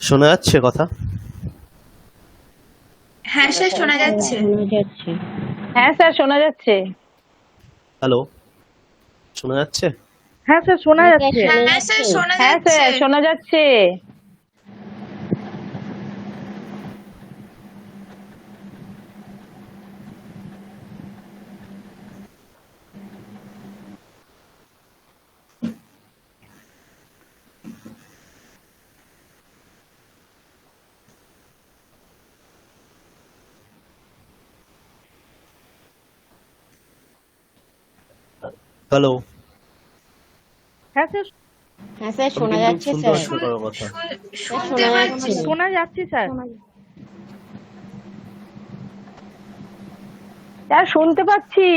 শোনা যাচ্ছে কথা? হ্যাঁ স্যার, শোনা যাচ্ছে। শোনা যাচ্ছে। হ্যাঁ স্যার, শোনা যাচ্ছে। হ্যালো, শোনা যাচ্ছে? হ্যাঁ স্যার, শোনা হ্যাঁ যাচ্ছে। শোনা হ্যাঁ স্যার, যাচ্ছে। শোনা হ্যাঁ যাচ্ছে। স্যার, শোনা যাচ্ছে। হ্যালো, হ্যাঁ স্যার, হ্যাঁ স্যার আমি শোনা কিন্তু যাচ্ছে শুনতে স্যার। পাচ্ছি না কারোর কথা। স্যার শুনতে শোনা পাচ্ছি। যাচ্ছে। শোনা যাচ্ছে স্যার। স্যার শুনতে পাচ্ছি।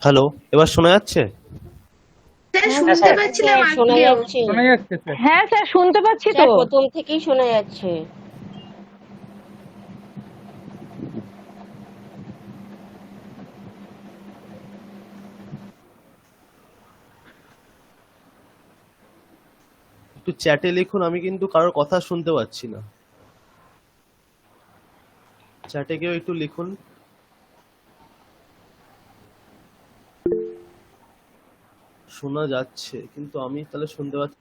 হ্যালো, এবার শোনা যাচ্ছে? স্যার, হ্যাঁ শুনতে স্যার পাচ্ছিলাম শোনা আগেও। যাচ্ছে। হ্যাঁ স্যার, শুনতে পাচ্ছি তো। স্যার প্রথম থেকেই শোনা যাচ্ছে। একটু চ্যাটে লিখুন, আমি কিন্তু কারোর কথা শুনতে পাচ্ছি না। চ্যাটে কেউ একটু লিখুন। শোনা যাচ্ছে কিন্তু আমি তাহলে শুনতে পাচ্ছি।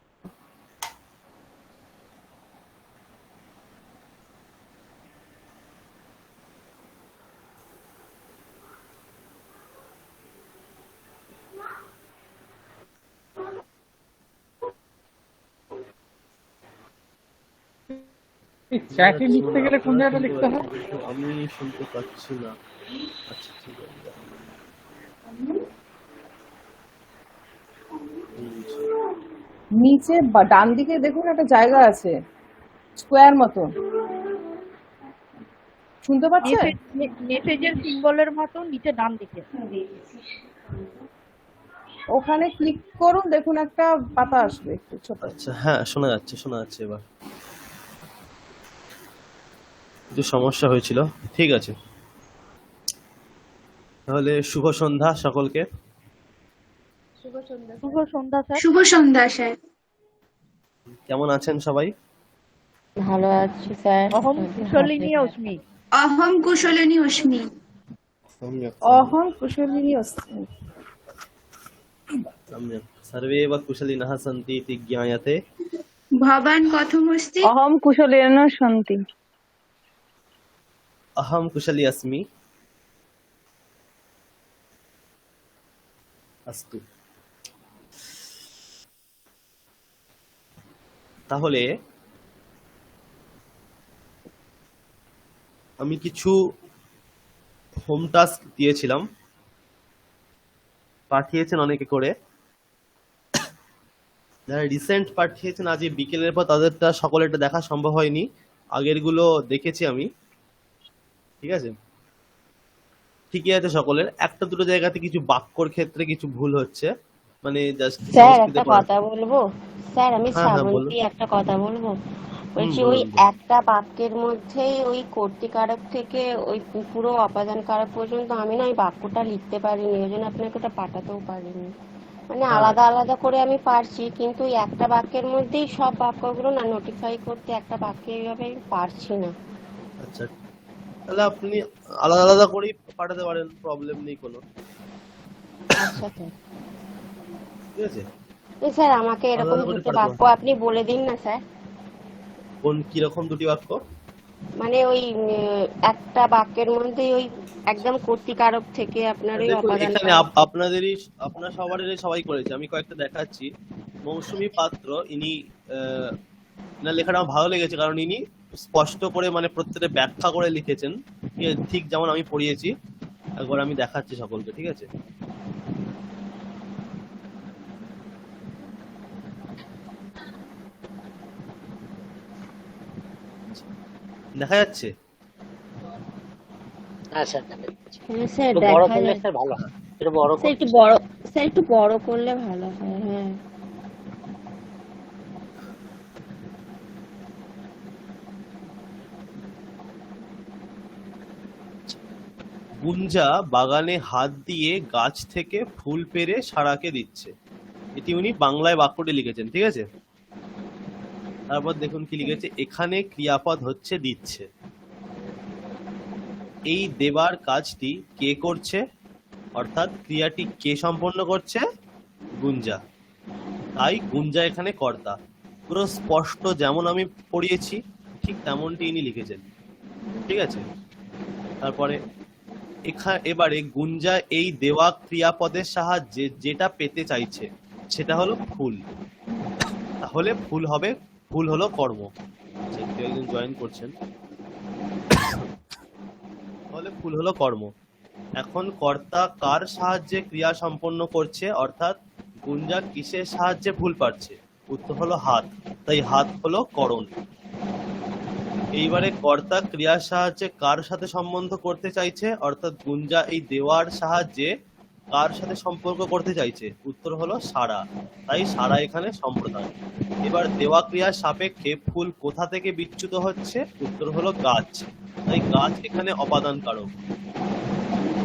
চ্যাটে লিখতে গেলে কোন জায়গাটা লিখতে হয়? আমি শুনতে পাচ্ছি না। আচ্ছা, ঠিক আছে। নিচে বা ডান দিকে দেখুন একটা জায়গা আছে, স্কোয়ার মতো, শুনতে পাচ্ছেন? মেসেজের সিম্বলের মতো নিচে ডান দিকে। ওখানে ক্লিক করুন, দেখুন একটা পাতা আসবে একটু ছোট। আচ্ছা, হ্যাঁ শোনা যাচ্ছে, শোনা যাচ্ছে এবার। একটু সমস্যা হয়েছিল। ঠিক আছে, তাহলে শুভ সন্ধ্যা সকলকে। শুভ সন্ধ্যা স্যার। শুভ সন্ধ্যা স্যার। কেমন আছেন সবাই? ভালো আছি স্যার। অহম কুশলিনী অস্মি। অহম কুশলিনী অস্মি। অহং কুশলিনী অস্মি। सम्यक् सर्वे एव कुशलिनः सन्ति इति ज्ञायते। ভবান কথমস্তি। অহম কুশলেন সন্তি। अहं कुशली अस्मि। अस्तु, তাহলে আমি কিছু হোম টাস্ক দিয়েছিলাম, পাঠিয়েছেন অনেকে করে। যারা রিসেন্ট পাঠিয়েছেন আজ বিকেলের পর তাদেরটা সকলেরটা দেখা সম্ভব হয়নি, আগের গুলো দেখেছি আমি। ঠিক আছে, ঠিকই আছে সকলের। একটা দুটো জায়গাতে কিছু বাক্যর ক্ষেত্রে কিছু ভুল হচ্ছে, মানে জাস্ট স্যার সংস্কৃতে একটা পড়া। কথা বলবো? স্যার আমি হ্যাঁ হ্যাঁ বলুন। শ্রাবন্তী একটা কথা বলবো। বলছি ওই বলুন বলুন। একটা বাক্যের মধ্যেই ওই কর্তৃকারক থেকে ওই পুরো অপাদান কারক পর্যন্ত আমি না ওই বাক্যটা লিখতে পারিনি, ওই জন্য আপনাকে ওটা পাঠাতেও পারিনি। মানে হ্যাঁ আলাদা আলাদা করে আমি পারছি, কিন্তু ওই একটা বাক্যের মধ্যেই সব বাক্যগুলো না নোটিফাই করতে একটা বাক্যে এইভাবে আমি পারছি না। আচ্ছা, তাহলে আপনি আলাদা আলাদা করেই পাঠাতে পারেন, প্রবলেম নেই কোনো। আচ্ছা স্যার। ঠিক আছে, তো স্যার আমাকে আলাদা এরকম আলাদা করে দুটো পাঠাতে বাক্য পারেন। আপনি বলে দিন না স্যার। কোন কিরকম দুটি বাক্য? মানে ওই একটা বাক্যের মধ্যে ওই একদম কর্তৃকারক থেকে আপনার ওই দেখুন অপাদান এখানে কারক। আপনাদেরই, আপনার সবারই সবাই করেছে, আমি কয়েকটা দেখাচ্ছি। মৌসুমী পাত্র, ইনি এনার লেখাটা আমার ভালো লেগেছে, কারণ ইনি স্পষ্ট করে মানে প্রত্যেকটা ব্যাখ্যা করে লিখেছেন, ঠিক যেমন আমি পড়িয়েছি। একবার আমি দেখাচ্ছি সকলকে, ঠিক আছে? দেখা যাচ্ছে? হ্যাঁ স্যার দেখা যাচ্ছে। হ্যাঁ স্যার একটু বড় দেখা করলে যায়। স্যার ভালো হয়, একটু বড় স্যার করতে। একটু বড় করলে ভালো হয়। হ্যাঁ গুঞ্জা বাগানে হাত দিয়ে গাছ থেকে ফুল পেড়ে সারাকে দিচ্ছে। এটি উনি বাংলায় বাক্যটি লিখেছেন, ঠিক আছে? তারপর দেখুন কি লিখেছে, এখানে ক্রিয়াপদ হচ্ছে দিচ্ছে। এই দেবার কাজটি কে করছে, অর্থাৎ ক্রিয়াটি কে সম্পন্ন করছে? গুঞ্জা। তাই গুঞ্জা এখানে কর্তা। পুরো স্পষ্ট যেমন আমি পড়িয়েছি ঠিক তেমনটি ইনি লিখেছেন, ঠিক আছে? তারপরে এবারে গুঞ্জা এই দেওয়া ক্রিয়াপদের সাহায্যে যেটা পেতে চাইছে সেটা হলো ফুল। তাহলে ফুল হলো কর্ম। আচ্ছা, কেউ একজন জয়েন করছেন। তাহলে ফুল হলো কর্ম। এখন কর্তা কার সাহায্যে ক্রিয়া সম্পন্ন করছে, অর্থাৎ গুঞ্জা কিসের সাহায্যে ফুল পাচ্ছে? উত্তর হলো হাত, তাই হাত হলো করণ। এইবারে কর্তা ক্রিয়ার সাহায্যে কার সাথে সম্বন্ধ করতে চাইছে, অর্থাৎ গুঞ্জা এই দেওয়ার সাহায্যে কার সাথে সম্পর্ক করতে চাইছে? উত্তর হলো সারা, তাই সারা এখানে সম্প্রদায়। এবার দেওয়া ক্রিয়ার সাপেক্ষে ফুল কোথা থেকে বিচ্যুত হচ্ছে? উত্তর হলো গাছ, তাই গাছ এখানে অপাদান কারক।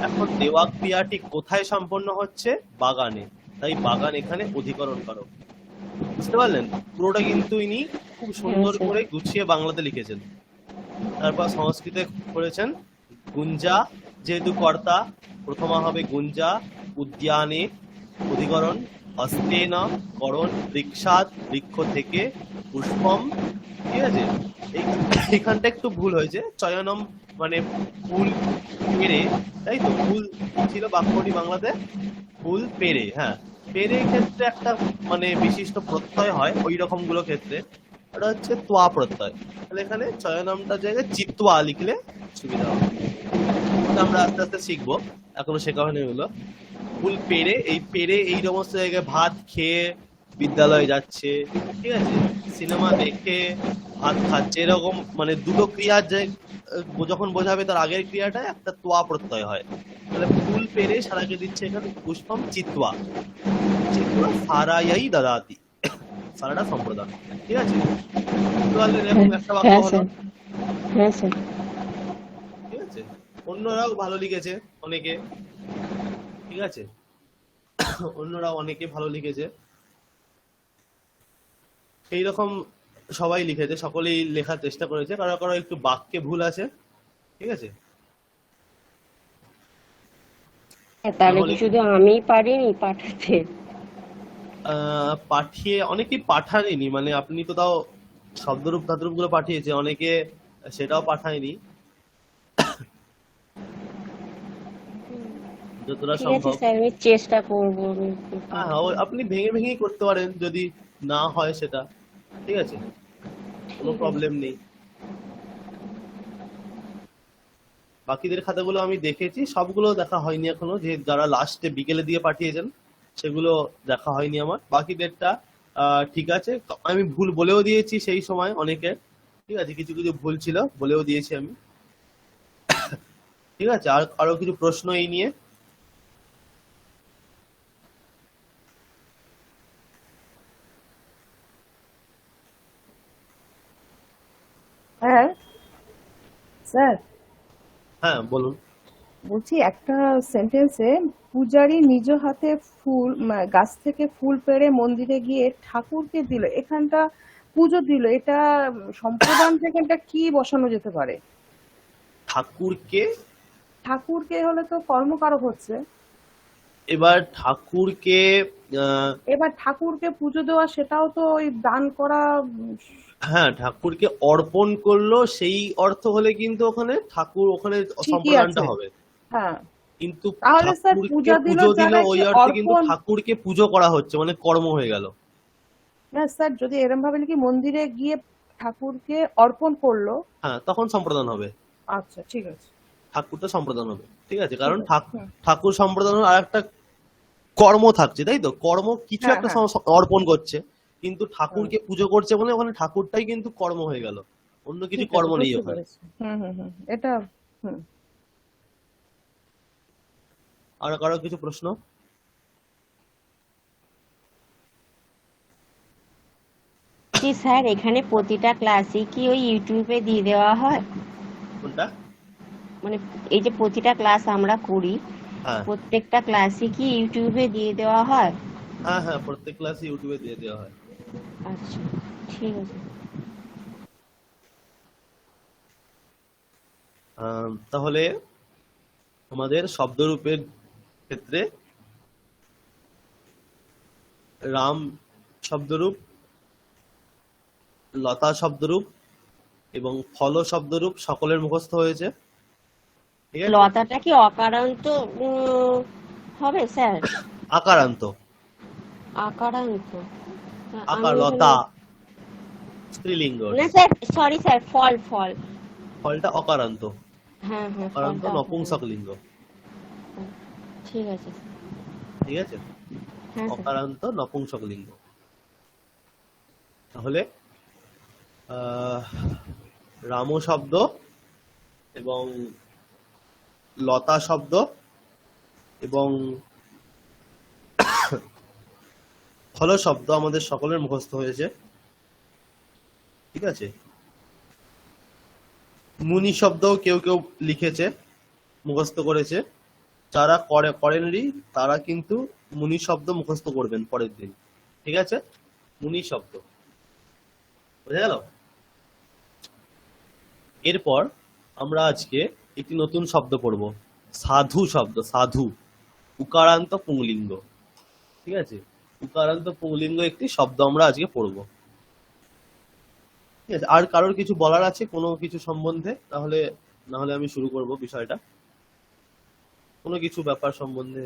এখন দেওয়া ক্রিয়াটি কোথায় সম্পন্ন হচ্ছে? বাগানে, তাই বাগান এখানে অধিকরণ কারক। বুঝতে পারলেন? পুরোটা কিন্তু ইনি খুব সুন্দর করে গুছিয়ে বাংলাতে লিখেছেন। তারপর সংস্কৃতে করেছেন গুঞ্জা যেহেতু কর্তা, প্রথমা হবে গুঞ্জা উদ্যানে অধিকরণ, হস্তেন করণ, বৃক্ষাৎ বৃক্ষ থেকে, পুষ্পম, ঠিক আছে? এইখানটা একটু ভুল হয়েছে, চয়নম মানে ফুল পেড়ে, তাই তো? ফুল ছিল বাক্যটি বাংলাতে, ফুল পেড়ে। হ্যাঁ, পেড়ে ক্ষেত্রে একটা মানে বিশিষ্ট প্রত্যয় হয়, ওই রকম গুলো ক্ষেত্রে ওটা হচ্ছে তোয়া প্রত্যয়। তাহলে এখানে চয়নমটার জায়গায় চিত্তোয়া লিখলে সুবিধা হবে। ওটা আমরা আস্তে আস্তে শিখবো, এখনো শেখা হয়নি এগুলো। ফুল পেড়ে, এই পেড়ে এই সমস্ত জায়গায় ভাত খেয়ে বিদ্যালয়ে যাচ্ছে, ঠিক আছে? সিনেমা দেখে ভাত খাচ্ছে, এরকম মানে দুটো ক্রিয়ার যে যখন বোঝাবে তার আগের ক্রিয়াটা একটা তোয়া প্রত্যয় হয়। তাহলে ফুল পেড়ে সারাকে দিচ্ছে এখানে পুষ্পম চিত্তোয়া। চিত্তোয়া সারায়াই দাদাতি, সারাটা সম্প্রদান, ঠিক আছে? এরকম একটা বাক্য হ্যাঁ হলো, স্যার। হ্যাঁ স্যার। ঠিক আছে? অন্যরাও ভালো লিখেছে অনেকে, ঠিক আছে? অন্যরা অনেকে ভালো লিখেছে। এইরকম সবাই লিখেছে, সকলেই লেখার চেষ্টা করেছে, কারো কারো একটু বাক্যে ভুল আছে, ঠিক আছে? তাহলে কি তাহলে শুধু আমি পারিনি পাঠাতে? পাঠিয়ে অনেকেই পাঠায়নি, মানে আপনি তো তাও শব্দরূপ ধাতুরূপ গুলো পাঠিয়েছে, অনেকে সেটাও পাঠায়নি, যতটা ঠিক আছে সম্ভব। স্যার, আমি চেষ্টা করবো। হ্যাঁ, আপনি ভেঙে ভেঙেই করতে পারেন যদি না হয় সেটা, ঠিক আছে? কোনো প্রবলেম নেই। বাকিদের খাতাগুলো আমি দেখেছি, সবগুলো দেখা হয়নি এখনো, যে যারা লাস্টে বিকেলে দিয়ে পাঠিয়েছেন সেগুলো দেখা হয়নি আমার। বাকিদেরটা ঠিক আছে, আমি ভুল বলেও দিয়েছি সেই সময় অনেকে, ঠিক আছে? কিছু কিছু ভুল ছিল বলেও দিয়েছি আমি, ঠিক আছে? আর আরো কিছু প্রশ্ন এই নিয়ে? হ্যাঁ স্যার, হ্যাঁ বলুন। বলছি একটা সেন্টেন্সে পূজারী নিজ হাতে ফুল গাছ থেকে ফুল পেড়ে মন্দিরে গিয়ে ঠাকুরকে দিল, এখানটা পুজো দিল, এটা সম্প্রদান থেকে এটা কি বসানো যেতে পারে? ঠাকুরকে, ঠাকুরকে হলে তো কর্মকারক হচ্ছে। এবার ঠাকুরকে এবার ঠাকুরকে পুজো দেওয়া সেটাও তো ওই দান করা। হ্যাঁ, ঠাকুরকে অর্পণ করলো সেই অর্থ হলে কিন্তু ওখানে ঠাকুর, ওখানে ঠিকই সম্প্রদানটা আছে। হবে। হ্যাঁ, কিন্তু তাহলে স্যার ঠাকুরকে পূজা দিল পুজো দিল জায়গায় ওই কি অর্থে কিন্তু অর্পণ? ঠাকুরকে পুজো করা হচ্ছে, মানে কর্ম হয়ে গেল। না স্যার, যদি এরম ভাবে লিখি মন্দিরে গিয়ে ঠাকুরকে অর্পণ করলো, হ্যাঁ, তখন সম্প্রদান হবে, আচ্ছা ঠিক আছে। ঠাকুরটা সম্প্রদান হবে, ঠিক আছে? কারণ ঠিক আছে, হ্যাঁ। ঠাকুর সম্প্রদান আর একটা কর্ম থাকছে, তাই তো? কর্ম কিছু হ্যাঁ, একটা হ্যাঁ। অর্পণ করছে, কিন্তু ঠাকুরকে পুজো করছে বলে ওখানে ঠাকুরটাই কিন্তু কর্ম হয়ে গেল, অন্য কিছু ঠিক আছে, কর্ম নেই বুঝতে ওখানে। পেরেছি। হুম, এটা হুম। আর কারো কিছু প্রশ্ন? জি স্যার, এখানে প্রতিটা ক্লাসই কি ওই ইউটিউবে দিয়ে দেওয়া হয়? কোনটা? মানে এই যে প্রতিটা ক্লাস আমরা করি, হ্যাঁ প্রত্যেকটা ক্লাসই কি ইউটিউবে দিয়ে দেওয়া হয়? হ্যাঁ হ্যাঁ, প্রত্যেক ক্লাসে ইউটিউবে দিয়ে দেওয়া হয়। আচ্ছা, ঠিক আছে। তাহলে আমাদের শব্দরূপের ক্ষেত্রে রাম শব্দরূপ, লতা শব্দরূপ এবং ফল শব্দরূপ সকলের মুখস্থ হয়েছে, ঠিক আছে? লতাটা কি অকারান্ত হবে স্যার? আকারান্ত, আকারান্ত? আকার, আমি লতা স্ত্রীলিঙ্গ, না স্যার, সরি স্যার, ফল ফল। ফলটা অকারান্ত, হ্যাঁ হ্যাঁ, অকারান্ত ফলটা নপুংসক লিঙ্গ, ঠিক আছে। ঠিক আছে? হ্যাঁ স্যার। অকারান্ত নপুংসক লিঙ্গ। তাহলে রাম শব্দ এবং লতা শব্দ এবং ফল শব্দ আমাদের সকলের মুখস্থ হয়েছে, ঠিক আছে? মুনি শব্দও কেউ কেউ লিখেছে, মুখস্থ করেছে। যারা করেননি তারা কিন্তু মুনি শব্দ মুখস্থ করবেন পরের দিন, ঠিক আছে? মুনি শব্দ বোঝা গেল? এরপর আমরা আজকে একটি নতুন শব্দ পড়ব, সাধু শব্দ। সাধু উকারান্ত পুংলিঙ্গ, ঠিক আছে? উকারান্ত পুংলিঙ্গ একটি শব্দ আমরা আজকে পড়ব, ঠিক আছে? আর কারোর কিছু বলার আছে কোনো কিছু সম্বন্ধে? না হলে আমি শুরু করব বিষয়টা, কোনো কিছু ব্যাপার সম্বন্ধে।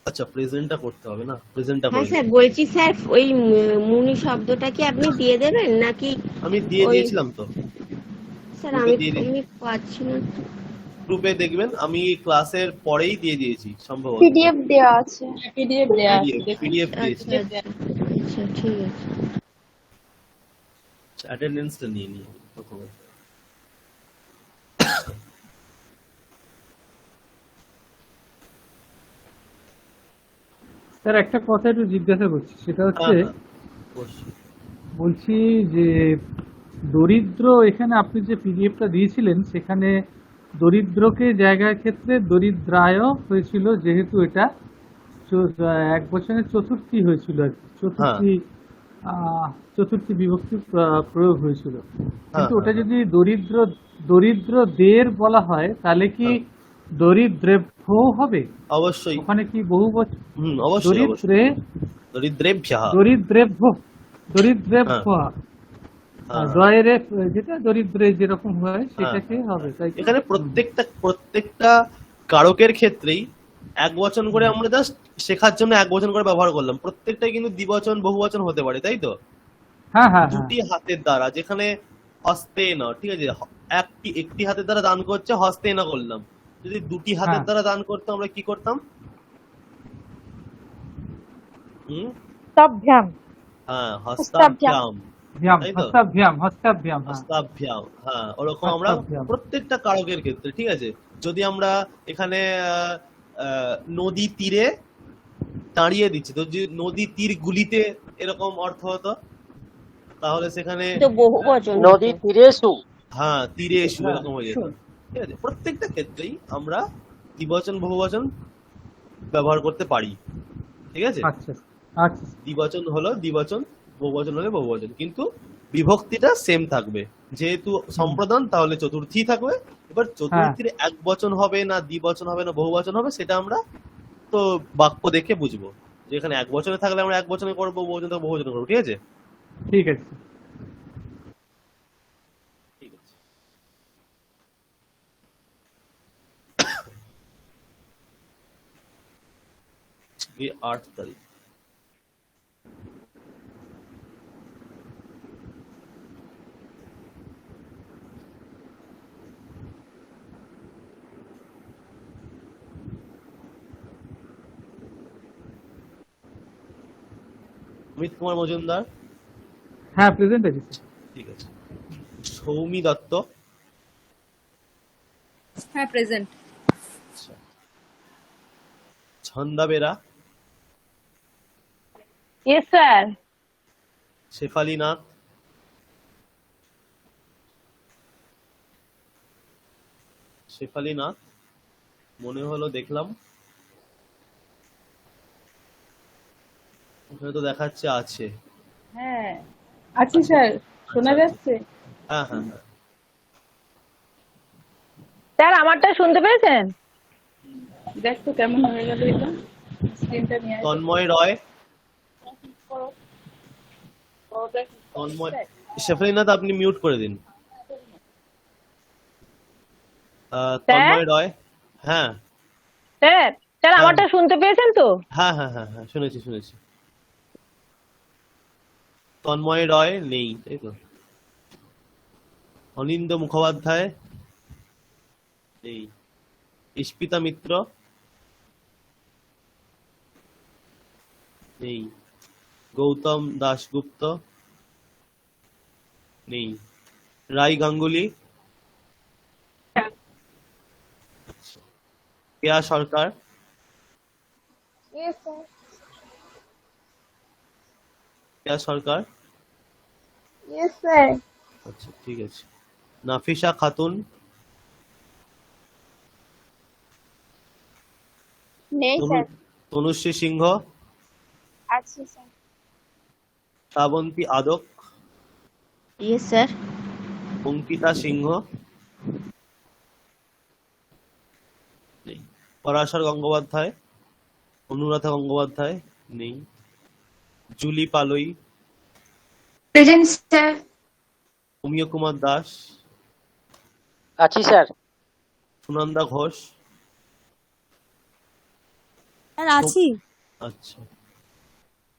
আচ্ছা, প্রেজেন্টটা করতে হবে না, প্রেজেন্টটা হ্যাঁ করে স্যার, নিই। বলছি স্যার, ওই মুনি শব্দটা কি আপনি দিয়ে দেবেন নাকি? আমি দিয়ে ওই দিয়েছিলাম তো, স্যার, গ্রুপে আমি দিয়ে দিই, আমি পাচ্ছি না তো। গ্রুপে দেখবেন আমি ক্লাসের পরেই দিয়ে দিয়েছি সম্ভবত। পিডিএফ দেওয়া আছে। পিডিএফ দেওয়া আছে, দেখুন। পিডিএফ দিয়েছি। আচ্ছা আচ্ছা, ঠিক আছে। অ্যাটেন্ডেন্সটা নিয়ে নিই প্রথমে। স্যার একটা কথা একটু জিজ্ঞাসা করছি, সেটা হচ্ছে হ্যাঁ, অবশ্যই। বলছি যে দরিদ্র, এখানে আপনি যে পিডিএফটা দিয়েছিলেন সেখানে দরিদ্রকে জায়গার ক্ষেত্রে দরিদ্রায় হয়েছিল, যেহেতু এটা এক বছরের চতুর্থী হয়েছিল আর কি, চতুর্থী বিভক্তি প্রয়োগ হয়েছিল। কিন্তু ওটা যদি দরিদ্রদের বলা হয় তাহলে কি দরিদ্রেভ্য হবে? অবশ্যই। ওখানে কি বহু বচন? অবশ্যই অবশ্যই। দরিদ্রেভ্যঃ। দরিদ্রেভ্য হ্যাঁ। দয়ের যেটা দরিদ্রে যেরকম হয় সেটাকে হবে, তাই তো? এখানে প্রত্যেকটা কারকের ক্ষেত্রেই এক বচন করে আমরা জাস্ট শেখার জন্য এক বচন করে ব্যবহার করলাম। প্রত্যেকটাই কিন্তু দ্বিবচন বহুবচন হতে পারে, তাই তো? হ্যাঁ হ্যাঁ হ্যাঁ, দুটি হাতের দ্বারা, যেখানে হস্তে না, ঠিক আছে? একটি হাতের দ্বারা দান করছে, হস্তে না করলাম। যদি দুটি হাতের হ্যাঁ। দ্বারা দান করতাম আমরা কি করতাম? হস্তাভ্যাম। হ্যাঁ, হস্তাভ্যাম, তাই তো? হস্তাভ্যাম, হস্তাভ্যাম, হ্যাঁ, ওরকম আমরা হস্তাভ্যাম। প্রত্যেকটা কারকের ক্ষেত্রে, ঠিক আছে? যদি আমরা এখানে নদী তীরে দাঁড়িয়ে দিচ্ছি, তো যদি নদী তীর গুলিতে এরকম অর্থ হতো, তাহলে সেখানে তো বহু বচন নদী তীরে সু। হ্যাঁ, তীরে এসু হ্যাঁ, এরকম হয়ে যেত, শুন। ঠিক আছে? প্রত্যেকটা ক্ষেত্রেই আমরা দ্বিবচন বহুবচন ব্যবহার করতে পারি, ঠিক আছে? আচ্ছা আচ্ছা, দ্বিবচন হলো দ্বিবচন, বহুবচন হলে বহুবচন, কিন্তু বিভক্তিটা সেম থাকবে। যেহেতু সম্প্রদান, তাহলে চতুর্থী থাকবে। এবার চতুর্থীর এক বচন হবে না দ্বিবচন হবে না বহুবচন হবে, সেটা আমরা তো বাক্য দেখে বুঝবো। যে এখানে এক বচনে থাকলে আমরা এক বচনে করবো, বহুবচন থাকলে বহুবচনে করবো, ঠিক আছে? ঠিক আছে। ঠিক আছে। আজকে 8 তারিখ। অমিত কুমার মজুমদার, হ্যাঁ প্রেজেন্ট আছি স্যার। ঠিক আছে। সৌমি দত্ত। হ্যাঁ প্রেজেন্ট। আচ্ছা। ছন্দা বেরা। Yes sir. শেফালি নাথ। শেফালি নাথ মনে হলো দেখলাম, ওখানে তো দেখাচ্ছে আছে। হ্যাঁ আছি স্যার, শোনা আচ্ছা, যাচ্ছে? হ্যাঁ হ্যাঁ হ্যাঁ। স্যার আমারটা শুনতে পেয়েছেন? দেখ তো কেমন হয়ে গেল এটা, স্ক্রিনটা নিয়ে আয়। তন্ময় রয়। তন্ময়, শেফালি নাথ আপনি মিউট করে দিন। তন্ময় রয়। হ্যাঁ স্যার স্যার হ্যাঁ আমারটা শুনতে পেয়েছেন তো? হ্যাঁ হ্যাঁ হ্যাঁ হ্যাঁ, শুনেছি শুনেছি। তন্ময় রয় নেই, তাই তো? অনিন্দ মুখোপাধ্যায় নেই। ইস্পিতা মিত্র নেই। গৌতম দাশগুপ্ত নেই। রাই গাঙ্গুলি। কেয়া সরকার। কেয়া সরকার। আচ্ছা ঠিক আছে। নাফিসা খাতুন। নেই স্যার। তনুশ্রী সিংহ। আছি sir. Shrabanti Adak. Yes sir. Ankita Singha নেই। পরাশর গঙ্গোপাধ্যায়। অনুরাধা গঙ্গোপাধ্যায় নেই। জুলি পালই। Present sir. অমিয় কুমার দাস। আছি স্যার। সুনন্দা ঘোষ। স্যার আছি। আচ্ছা।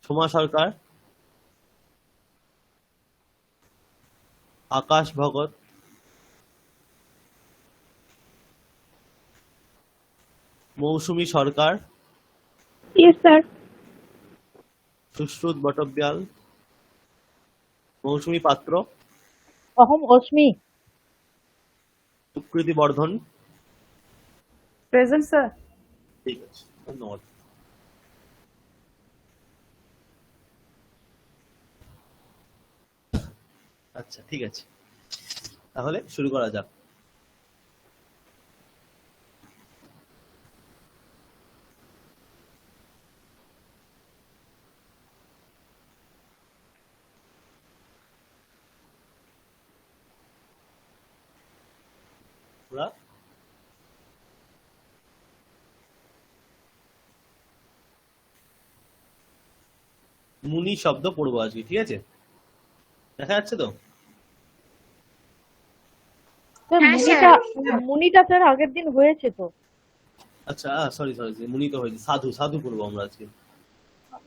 সোমা সরকার। আকাশ ভগত। মৌসুমী সরকার। Yes sir. সুশ্রুত বটব্যাল। মৌসুমী পাত্র। অহম অস্মি। সুকৃতি বর্ধন। Present sir. ঠিক আছে, ধন্যবাদ। আচ্ছা ঠিক আছে, তাহলে শুরু করা যাক। আমরা মুনি শব্দ পড়বো আজকে, ঠিক আছে? দেখা যাচ্ছে তো? স্যার হ্যাঁ, মুনিটা মুনিটা স্যার আগের দিন হয়েছে তো। আচ্ছা সরি সরি, মুনি তো হয়েছে। সাধু, সাধু পড়বো আমরা আজকে।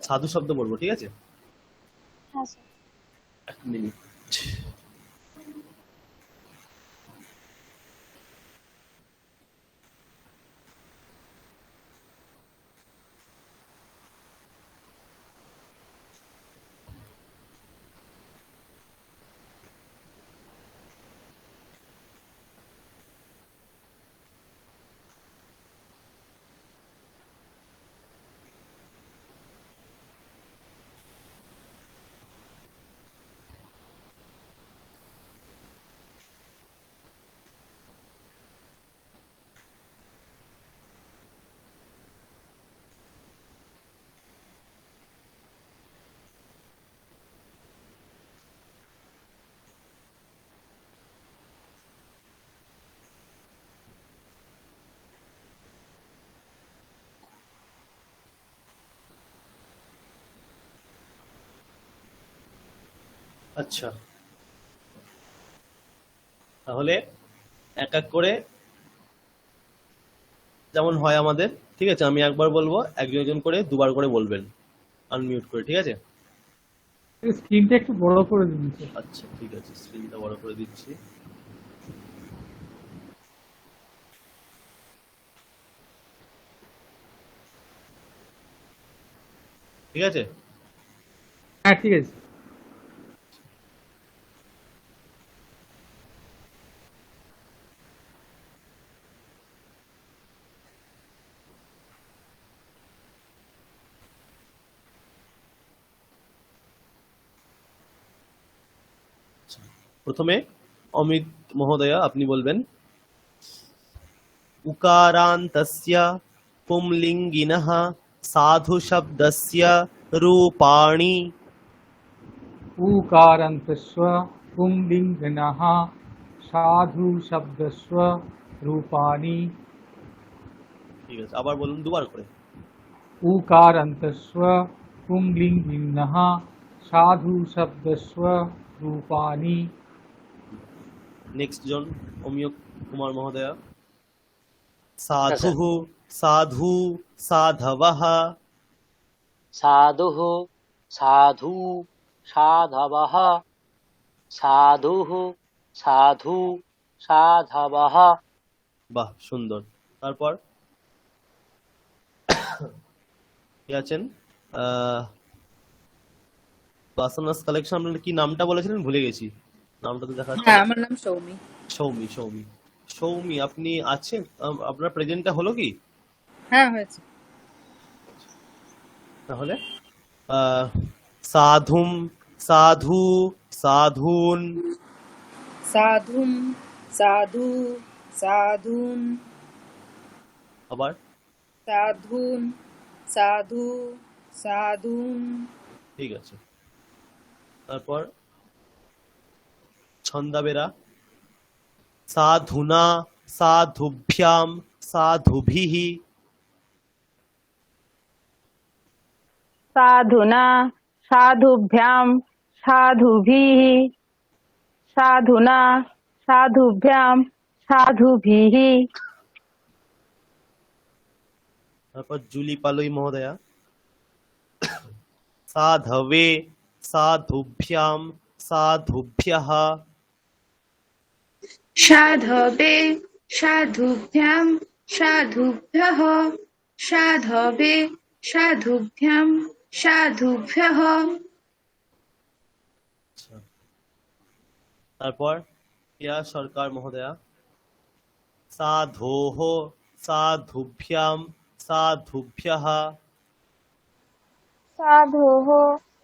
সাধু শব্দ পড়বো, ঠিক আছে? হ্যাঁ স্যার। এক মিনিট। আচ্ছা, তাহলে এক এক করে যেমন হয় আমাদের, ঠিক আছে? আমি একবার বলবো, একজন একজন করে দুবার করে বলবেন, আনমিউট করে, ঠিক আছে? স্ক্রিনটা একটু বড় করে দিন স্যার। আচ্ছা ঠিক আছে, স্ক্রিনটা বড় করে দিচ্ছি। ঠিক আছে? হ্যাঁ ঠিক আছে। প্রথমে অমিত মহোদয়া আপনি বলবেন উকারান্তস্য পুংলিঙ্গিনঃ সাধু শব্দস্য রূপাণি। ऊकारान्तस्व पुंलिङ्गिनः साधु शब्दस्व रूपाणि। ঠিক আছে, আবার বলুন দুবার করে। ऊकारान्तस्व पुंलिङ्गिनः साधु शब्दस्व रूपाणि। নেক্সট জন অমিয় কুমার মহোদয়া স্যার। সাধু সাধু সাধবः। সাধুः সাধু সাধবः সাধুः সাধু সাধবः। বাহ, সুন্দর। তারপর কে আছেন? বাসনাস কালেকশন, আপনার কি নামটা বলেছিলেন ভুলে গেছি, নামটা তো দেখা যাচ্ছে হ্যাঁ না। আমার নাম সৌমি। সৌমি, সৌমি, সৌমি আপনি আছেন? আপনার প্রেজেন্টটা হলো কি? হ্যাঁ হয়েছে। তাহলে সাধুম সাধু সাধুন। সাধুম সাধু সাধুন আবার সাধুন সাধু সাধুন। ঠিক আছে। তারপর ছন্দাবেরা সাধুনা সাধুভ্যাম সাধুভিঃ। সাধুনা সাধুভ্যাম সাধুভিः সাধুনা সাধুভ্যাম সাধুভিः। তারপর জুলি পালুই মহোদয়া সাধবে সাধুভ্যাম সাধুভ্যঃ। সাধবে সাধুভ্যাম সাধুভ্যঃ সাধবে সাধুভ্যাম সাধুভ্যঃ। আচ্ছা। তারপর প্রিয়া সরকার মহোদয়া সাধোঃ সাধুভ্যাম সাধুভ্যঃ। সাধোঃ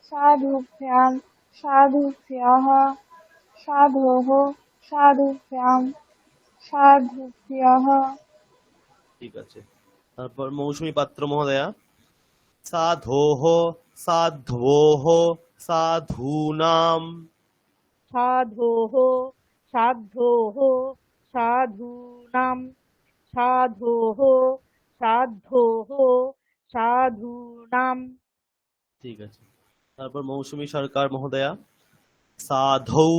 সাধুভ্যাম সাধুভ্যঃ সাধোঃ সাধুভ্যাম সাধুভ্যঃ। ঠিক আছে। তারপর মৌসুমী পাত্র মহোদয়া সাধোঃ সাধ্বোঃ সাধূনাম। সাধোঃ সাধ্যোঃ সাধূনাম সাধোঃ সাধ্যোঃ সাধূনাম। ঠিক আছে। তারপর মৌসুমী সরকার মহোদয়া সাধৌ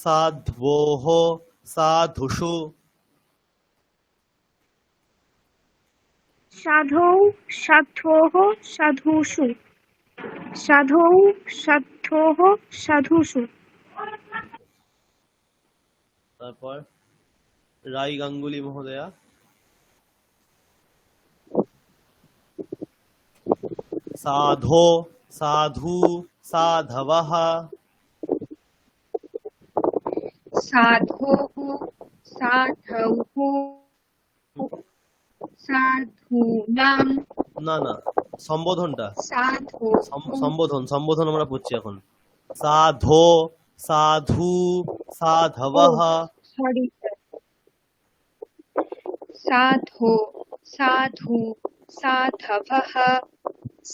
সাধ্বোঃ সাধুষু। সাধৌ সাধ্যোঃ সাধুষু সাধৌ সাধ্যোঃ সাধুষু। তারপর রাই গাঙ্গুলি মহোদয়া সাধো সাধু সাধবः। সাধোঃ সাধৌঃ সাধূনাম না না, সম্বোধনটা সাধু সম্বোধন আমরা পড়ছি এখন। সাধো সাধু সাধবः। সরি সাধো সাধু সাধবः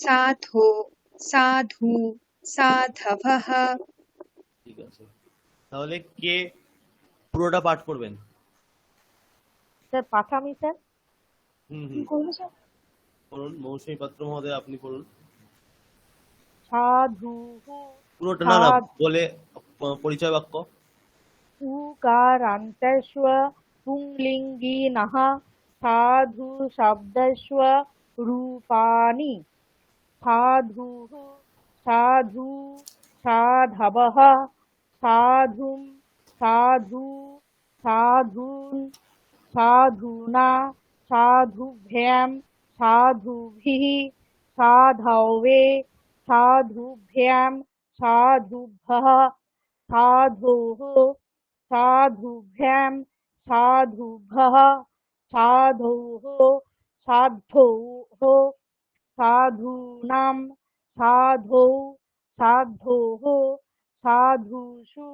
সাধো সাধু সাধবः। ঠিক আছে। তাহলে কে পুরোটা পাঠ করবেন? Sir পাঠামি sir. হুম কি হুম, করবো স্যার? করুন। মৌসুমী পাত্র মহোদয় আপনি করুন সাধুঃ পুরোটা। না না, বলে পরিচয় বাক্য। উকারান্তস্য পুংলিঙ্গিনঃ সাধু শব্দস্য রূপাণি। সাধুঃ সাধু সাধবः সাধুম সাধু সাধুন সাধুনা সাধুভ্যাম সাধুভিः সাধবে সাধুভ্যাম সাধুভ্যः সাধোঃ সাধুভ্যাম সাধুভ্যः সাধোঃ সাধ্যোঃ সাধূনাম সাধৌ সাধ্যোঃ সাধুষু।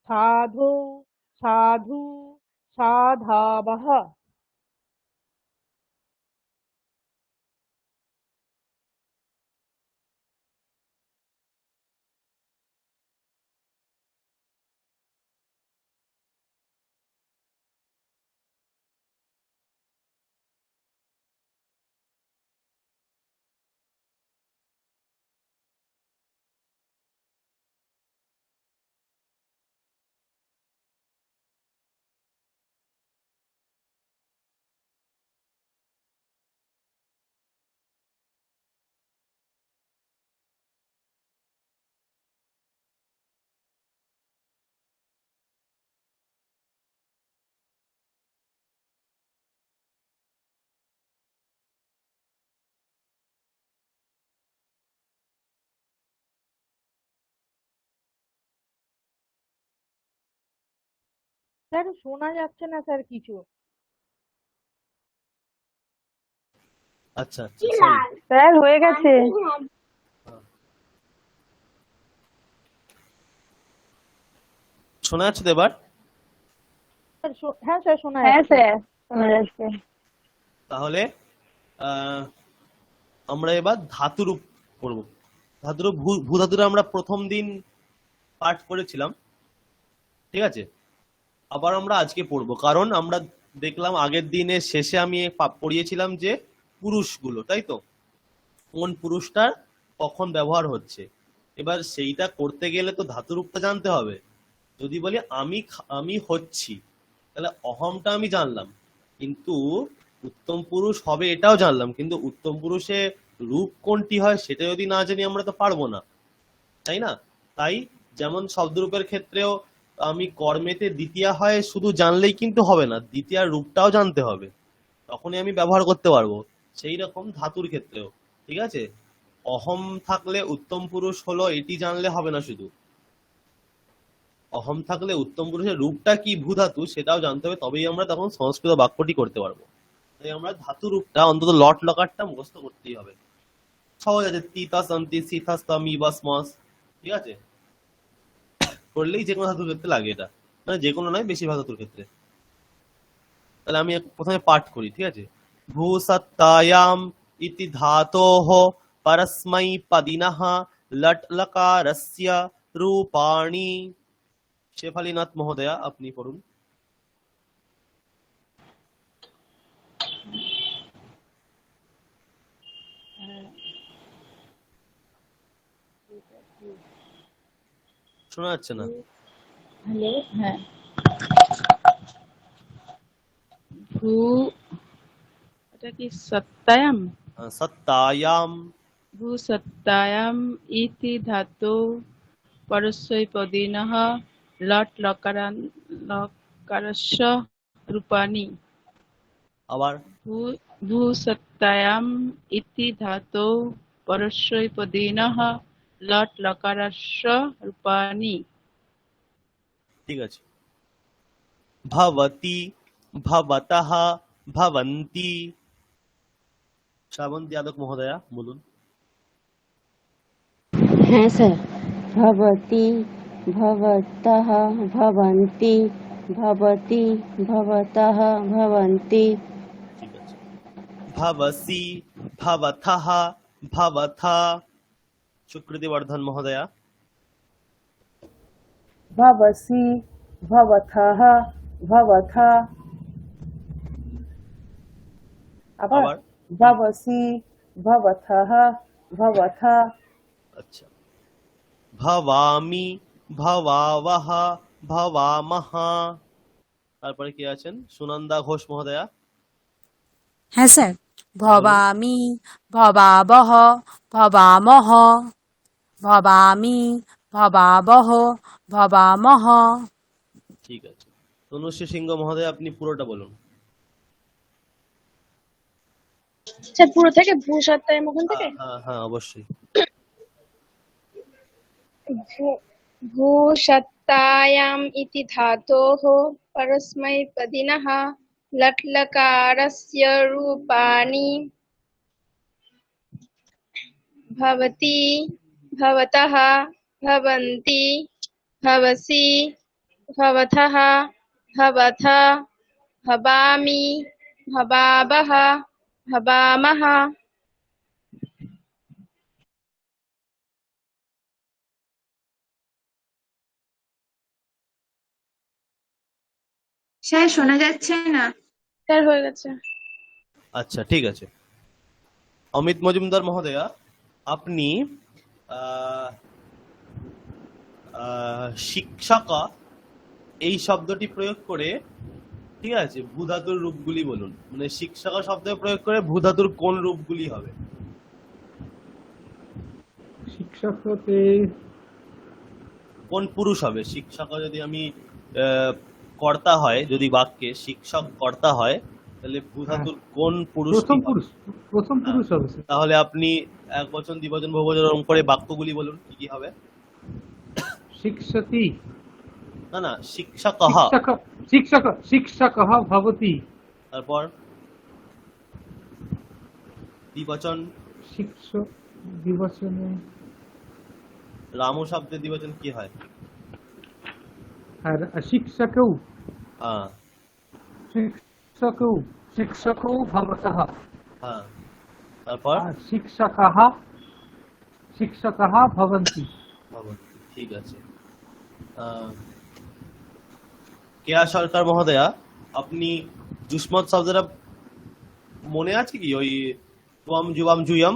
সাধু সাধু সাধাবহ স্যার শোনা যাচ্ছে না স্যার কিছু। আচ্ছা আচ্ছা সরি। স্যার হয়ে গেছে। শোনা যাচ্ছে তো এবার? হ্যাঁ স্যার শোনা হ্যাঁ যাচ্ছে। স্যার শোনা যাচ্ছে। তাহলে আহ, আমরা এবার ধাতুরূপ পড়বো। ধাতুরূপ ভূধাতুরে আমরা প্রথম দিন পাঠ করেছিলাম, ঠিক আছে? আবার আমরা আজকে পড়বো, কারণ আমরা দেখলাম আগের দিনের শেষে আমি পড়িয়েছিলাম যে পুরুষগুলো, তাই তো? কোন পুরুষটার কখন ব্যবহার হচ্ছে। এবার সেইটা করতে গেলে তো ধাতুরূপটা জানতে হবে। যদি বলি আমি হচ্ছি, তাহলে অহমটা আমি জানলাম, কিন্তু উত্তম পুরুষ হবে এটাও জানলাম, কিন্তু উত্তম পুরুষে রূপ কোনটি হয় সেটা যদি না জানি আমরা তো পারবো না, তাই না? তাই যেমন শব্দরূপের ক্ষেত্রেও আমি কর্মেতে দ্বিতীয়া হয় শুধু জানলেই কিন্তু হবে না, দ্বিতীয়ার রূপটাও জানতে হবে, তখনই আমি ব্যবহার করতে পারবো। সেই রকম ধাতুর ক্ষেত্রেও, ঠিক আছে? অহম থাকলে উত্তম পুরুষ হলো এটি জানলে হবে না, শুধু অহম থাকলে উত্তম পুরুষের রূপটা কি ভূধাতু সেটাও জানতে হবে, তবেই আমরা তখন সংস্কৃত বাক্যটি করতে পারবো। তাই আমরা ধাতু রূপটা অন্তত লট লকারটা মুখস্থ করতেই হবে। সহজ আছে, তিতাস অন্তি সিথাস তামি বাস মাস, ঠিক আছে? করলেই যে কোনো ধাতুর ক্ষেত্রে লাগে এটা, মানে যে কোনো নয়, বেশিরভাগ ধাতুর ক্ষেত্রে। তাহলে আমি প্রথমে পাঠ করি, ঠিক আছে? ভূসত্তায়াম ইতি ধাতোঃ পরস্मै পদিনঃ লট লকারস্য রূপাণি। শেফালীনাথ মহোদয়া, আপনি পড়ুন। শোনা যাচ্ছে না? হ্যালো, হ্যাঁ। ভূ এটা কি সত্তায়াম? সত্তায়াম ভূসত্তায়াম ইতি ধাতু পরস্মৈপদিনঃ লট লকারস্য রূপাণি। আবার ভূসত্তায়াম ইতি ধাতু পরস্মৈপদিনঃ লট লকারস্য রূপাণি। ঠিক আছে। ভবতি ভবতঃ ভবন্তি। শ্রাবন্তী যাদব মহোদয়া বলুন। হ্যাঁ স্যার। ভবতি ভবতঃ ভবন্তি ভবতি ভবতঃ ভবন্তি। ঠিক আছে। ভবসি ভবথঃ ভবথা। সুকৃতি বর্ধন মহোদয়া। ভবসি ভবথः ভবথা। আবার আবার ভবসি ভবথः ভবথা। আচ্ছা। ভবামি ভবাবহ ভবামহ। তারপরে কি আছেন? সুনন্দা ঘোষ মহোদয়া হ্যাঁ স্যার। বলুন। ভবামি ভবাবহ ভবামহ ভবামি ভবাবহ ভবামহ। ঠিক আছে। তনুশ্রী সিংহ মহোদয়া, আপনি পুরোটা বলুন। স্যার পুরো থেকে ভূসত্তায়াম ওখান থেকে হ্যাঁ হ্যাঁ হ্যাঁ, অবশ্যই। ভূসত্তায়াম ইতি ধাতোঃ পরস্মৈপদিনঃ লट् लकारस्य रूपाणि भवति भवतः भवन्ति भवसि भवतः भवथ भवामि भवावः भवामः। স্যার শোনা যাচ্ছে না। স্যার হয়ে গেছে। আচ্ছা ঠিক আছে। অমিত মজুমদার মহোদয়া, আপনি আহ, শিক্ষকা এই শব্দটি প্রয়োগ করে, ঠিক আছে, ভূধাতুর রূপগুলি বলুন। মানে শিক্ষকা শব্দ প্রয়োগ করে ভূধাতুর কোন রূপগুলি হবে? শিক্ষক হতে কোন পুরুষ হবে? শিক্ষক যদি আমি কর্তা হয়, যদি বাক্যে শিক্ষক কর্তা হয়, তাহলে ভূধাতুর কোন পুরুষ? প্রথম পুরুষ হবে স্যার। তাহলে আপনি একবচন, দ্বিবচন, বহুবচন এরকম করে বাক্যগুলি বলুন, কি কি হবে? শিক্ষতি, না না, শিক্ষকः। শিক্ষকः ভবতি। তারপর দ্বিবচন, শিক্ষক দ্বিবচনে রামু শব্দের দ্বিবচন কি হয়? আর শিক্ষকৌ, হ্যাঁ শিক্ষকৌ, শিক্ষকৌ ভবতः। হ্যাঁ, তারপর আর শিক্ষকः ভবন্তি। ঠিক আছে। কেয়া সরকার মহোদয়া, আপনি যুষ্মৎ শব্দটা মনে আছে কি? ওই তুয়াম জুয়াম জুয়াম,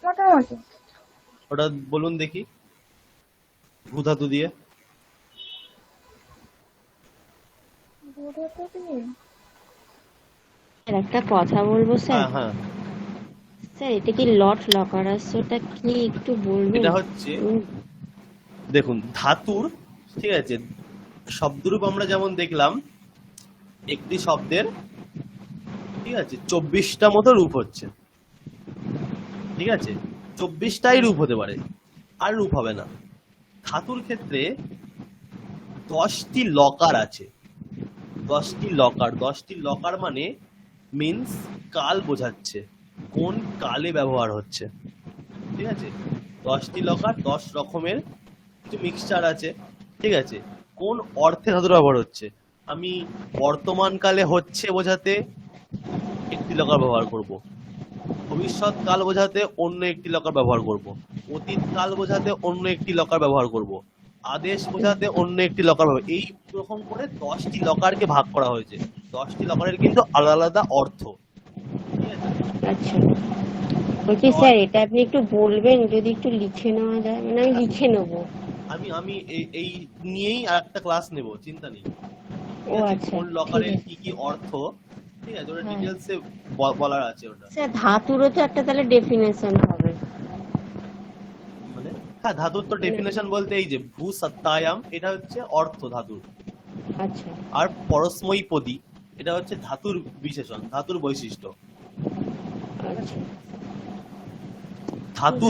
মোটামুটি। ওটা বলুন দেখি ভূধাতু দিয়ে। আর একটা কথা বলবো স্যার। হ্যাঁ হ্যাঁ, স্যার এটা কি লট লকারস্যটা কি একটু বলবেন? এটা হচ্ছে, দেখুন, ধাতুর, ঠিক আছে, শব্দরূপ আমরা যেমন দেখলাম, একটি শব্দের, ঠিক আছে, 24টা মতো রূপ হচ্ছে, ঠিক আছে, 24টাই রূপ হতে পারে, আর রূপ হবে না। ধাতুর ক্ষেত্রে 10টি লকার আছে। 10টি লকার, 10টি লকার মানে মিন্স কাল বোঝাচ্ছে, কোন কালে ব্যবহার হচ্ছে, ঠিক আছে। 10টি লকার, 10 রকমের কিছু মিক্সচার আছে, ঠিক আছে। কোন অর্থে ধাতুর ব্যবহার হচ্ছে? আমি বর্তমান কালে হচ্ছে বোঝাতে একটি লকার ব্যবহার করব, ভবিষ্যৎ কাল বোঝাতে অন্য একটি লকার ব্যবহার করব, অতীত কাল বোঝাতে অন্য একটি লকার ব্যবহার করব, আদেশ বোঝাতে অন্য একটি লকার ব্যবহার। এই রকম করে 10টি লকারকে ভাগ করা হয়েছে। 10টি লকারের কিন্তু আলাদা আলাদা অর্থ, ঠিক আছে। আচ্ছা, বলছি স্যার এটা আপনি একটু বলবেন, যদি একটু লিখে নেওয়া যায়, মানে আমি লিখে নেবো। আমি এই নিয়েই আরেকটা ক্লাস নেব, চিন্তা নেই। ও আচ্ছা, কোন লকারের কি কি অর্থ, ঠিক আছে, ওটা ডিটেইলসে বলার আছে ওটা। স্যার ধাতুরও তো একটা তাহলে ডেফিনেশন হবে। মানে হ্যাঁ, ধাতুর তো ডেফিনেশন বলতে এই যে ভূ সত্তায়াম, এটা হচ্ছে অর্থ ধাতুর। আচ্ছা। আর পরস্মৈপদী, এটা হচ্ছে ধাতুর বিশেষণ, ধাতুর বৈশিষ্ট্য। আচ্ছা। ধাতু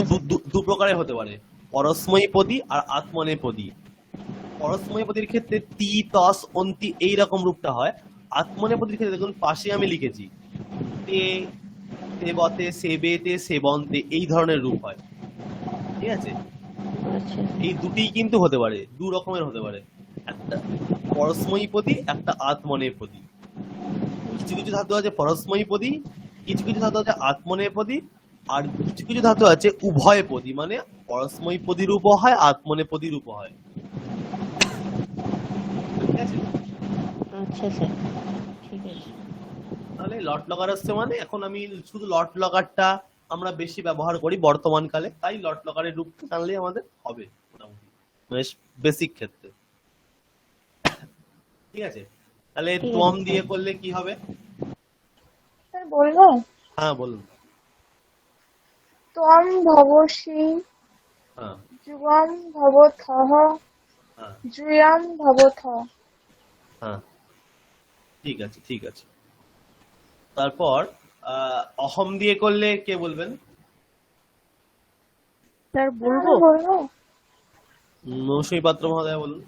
দু প্রকারের হতে পারে, পরস্মৈপদী আর আত্মনেপদী। পরস্মৈপদীর ক্ষেত্রে তি, তস, অন্তি এইরকম রূপটা হয়। আত্মনেপদীর ক্ষেত্রে দেখুন পাশে আমি লিখেছি তে, তেবতে, সেবেতে, সেবন্তে, এই ধরনের রূপ হয়, ঠিক আছে। এই দুটিই কিন্তু হতে পারে, দু রকমের হতে পারে, একটা পরস্মৈপদী, একটা আত্মনেপদী। কিছু কিছু ধাতু আছে পরস্মৈপদী, কিছু কিছু ধাতু আছে আত্মনেপদী, আর কিছু কিছু ধাতু আছে উভয়পদী, মানে পরস্মৈপদী রূপও হয়, আত্মনেপদী রূপও হয়, ঠিক আছে। আচ্ছা স্যার, ঠিক আছে। তাহলে লট লকার আসছে, মানে এখন আমি শুধু লট লকারটা আমরা বেশি ব্যবহার করি বর্তমান কালে, তাই লট লকারের রূপটা জানলেই আমাদের হবে মোটামুটি, মানে বেসিক ক্ষেত্রে, ঠিক আছে। তাহলে তোম দিয়ে করলে কি হবে? স্যার বলবো? হ্যাঁ বলুন। ত্বম ভবসি, হ্যাঁ যুগম ভবথঃ, হ্যাঁ যুয়াম ভবথ। হ্যাঁ, ঠিক আছে ঠিক আছে। তারপর অহম দিয়ে করলে কে বলবেন? স্যার বলবো? মৌসুমী পাত্র মহোদয় বলুন।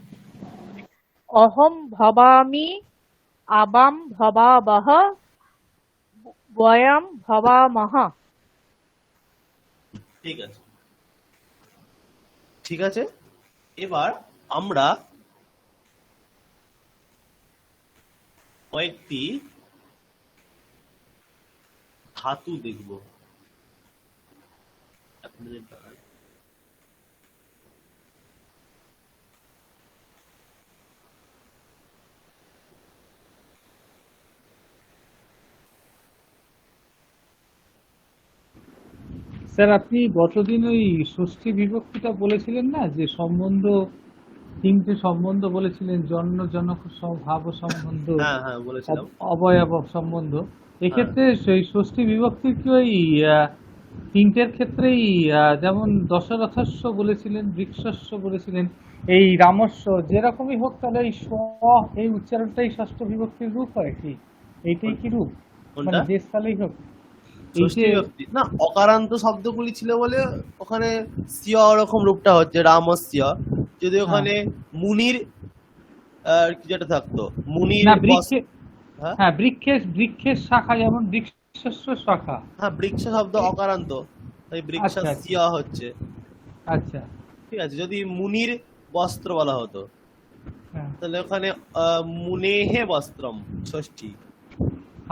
অহম ভবামি, আবাম ভবাবহ, বয়াম ভবামহ। ঠিক আছে ঠিক আছে। এবার আমরা কয়েকটি ধাতু দেখব। এক মিনিট দাঁড়ান। স্যার আপনি গতদিন ওই ষষ্ঠী বিভক্তিটা বলেছিলেন না, যে সম্বন্ধ, তিনটে সম্বন্ধ বলেছিলেন, জন্ম জনক ভাব সম্বন্ধ, হ্যাঁ হ্যাঁ বলেছিলাম। অবয়ব সম্বন্ধ। হ্যাঁ এক্ষেত্রে সেই ষষ্ঠী বিভক্তির কি ওই তিনটের ক্ষেত্রেই যেমন দশরথস্য বলেছিলেন, বৃক্ষস্য বলেছিলেন, এই রামস্য, যেরকমই হোক তাহলে এই স্ব, এই উচ্চারণটাই ষষ্ঠ বিভক্তির রূপ হয় কি? এইটাই কি রূপ? মানে কোনটা? যে স্থলেই হোক এই ষষ্ঠী যে, বিভক্তি না, অকারান্ত শব্দগুলি ছিল বলে ওখানে সিয়া ওরকম রূপটা হচ্ছে রামস্য। যদি হ্যাঁ ওখানে মুনির কি যেটা থাকতো, মুনির না, বস। বৃক্ষে, হ্যাঁ হ্যাঁ বৃক্ষের, বৃক্ষের শাখা, যেমন বৃক্ষস্য শাখা। হ্যাঁ, বৃক্ষ শব্দ অকারান্ত, তাই বৃক্ষ আচ্ছা আচ্ছা সিয়া হচ্ছে। আচ্ছা। ঠিক আছে, যদি মুনির বস্ত্র বলা হতো হ্যাঁ তাহলে ওখানে মুনেহে বস্ত্রম ষষ্ঠী।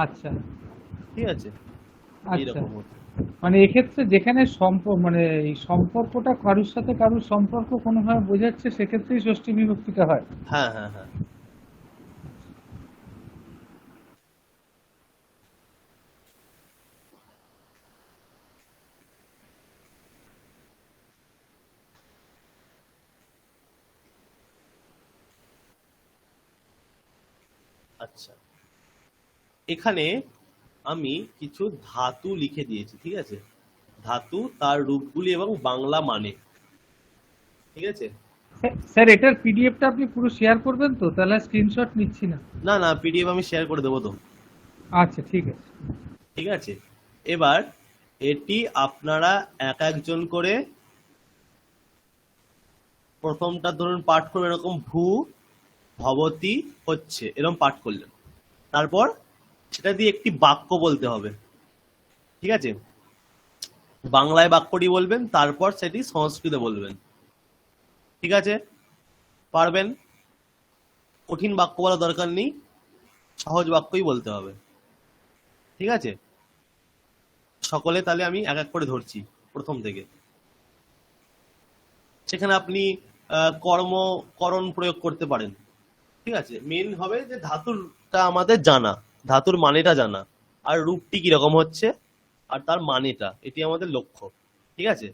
আচ্ছা ঠিক আছে, আচ্ছা। এইরকম হতো। মানে এক্ষেত্রে যেখানে মানে এই সম্পর্কটা কারুর সাথে কারুর সম্পর্ক কোনোভাবে বোঝাচ্ছে, সেক্ষেত্রেই ষষ্ঠী বিভক্তিটা হয়। হ্যাঁ হ্যাঁ হ্যাঁ। আচ্ছা, এখানে আমি কিছু ধাতু লিখে দিয়েছি। ঠিক আছে, ধাতু, তার রূপগুলি এবং বাংলা মানে। ঠিক আছে। স্যার এটার পিডিএফটা আপনি পুরো শেয়ার করবেন তো? তাহলে স্ক্রিনশট নিচ্ছি না। না না, পিডিএফ আমি শেয়ার করে দেবো তো। আচ্ছা ঠিক আছে। ঠিক আছে, এবার এটি আপনারা এক একজন করে প্রথমটা ধরুন পাঠ করবেন, এরকম ভূ ভবতি হচ্ছে, এরকম পাঠ করলেন। তারপর সেটা দিয়ে একটি বাক্য বলতে হবে। ঠিক আছে, বাংলায় বাক্যটি বলবেন, তারপর সেটি সংস্কৃতে বলবেন। ঠিক আছে, পারবেন? কঠিন বাক্য বলা দরকার নেই, সহজ বাক্যই বলতে হবে। ঠিক আছে, সকলে তাহলে আমি এক এক করে ধরছি প্রথম থেকে। সেখানে আপনি কর্মকরণ প্রয়োগ করতে পারেন। ঠিক আছে, মেন হবে যে ধাতুরটা আমাদের জানা, ধাতুর মানেটা জানা, আর রূপটি কিরকম হচ্ছে, আর তার মানেটা, এটি আমাদের লক্ষ্য। ঠিক আছে,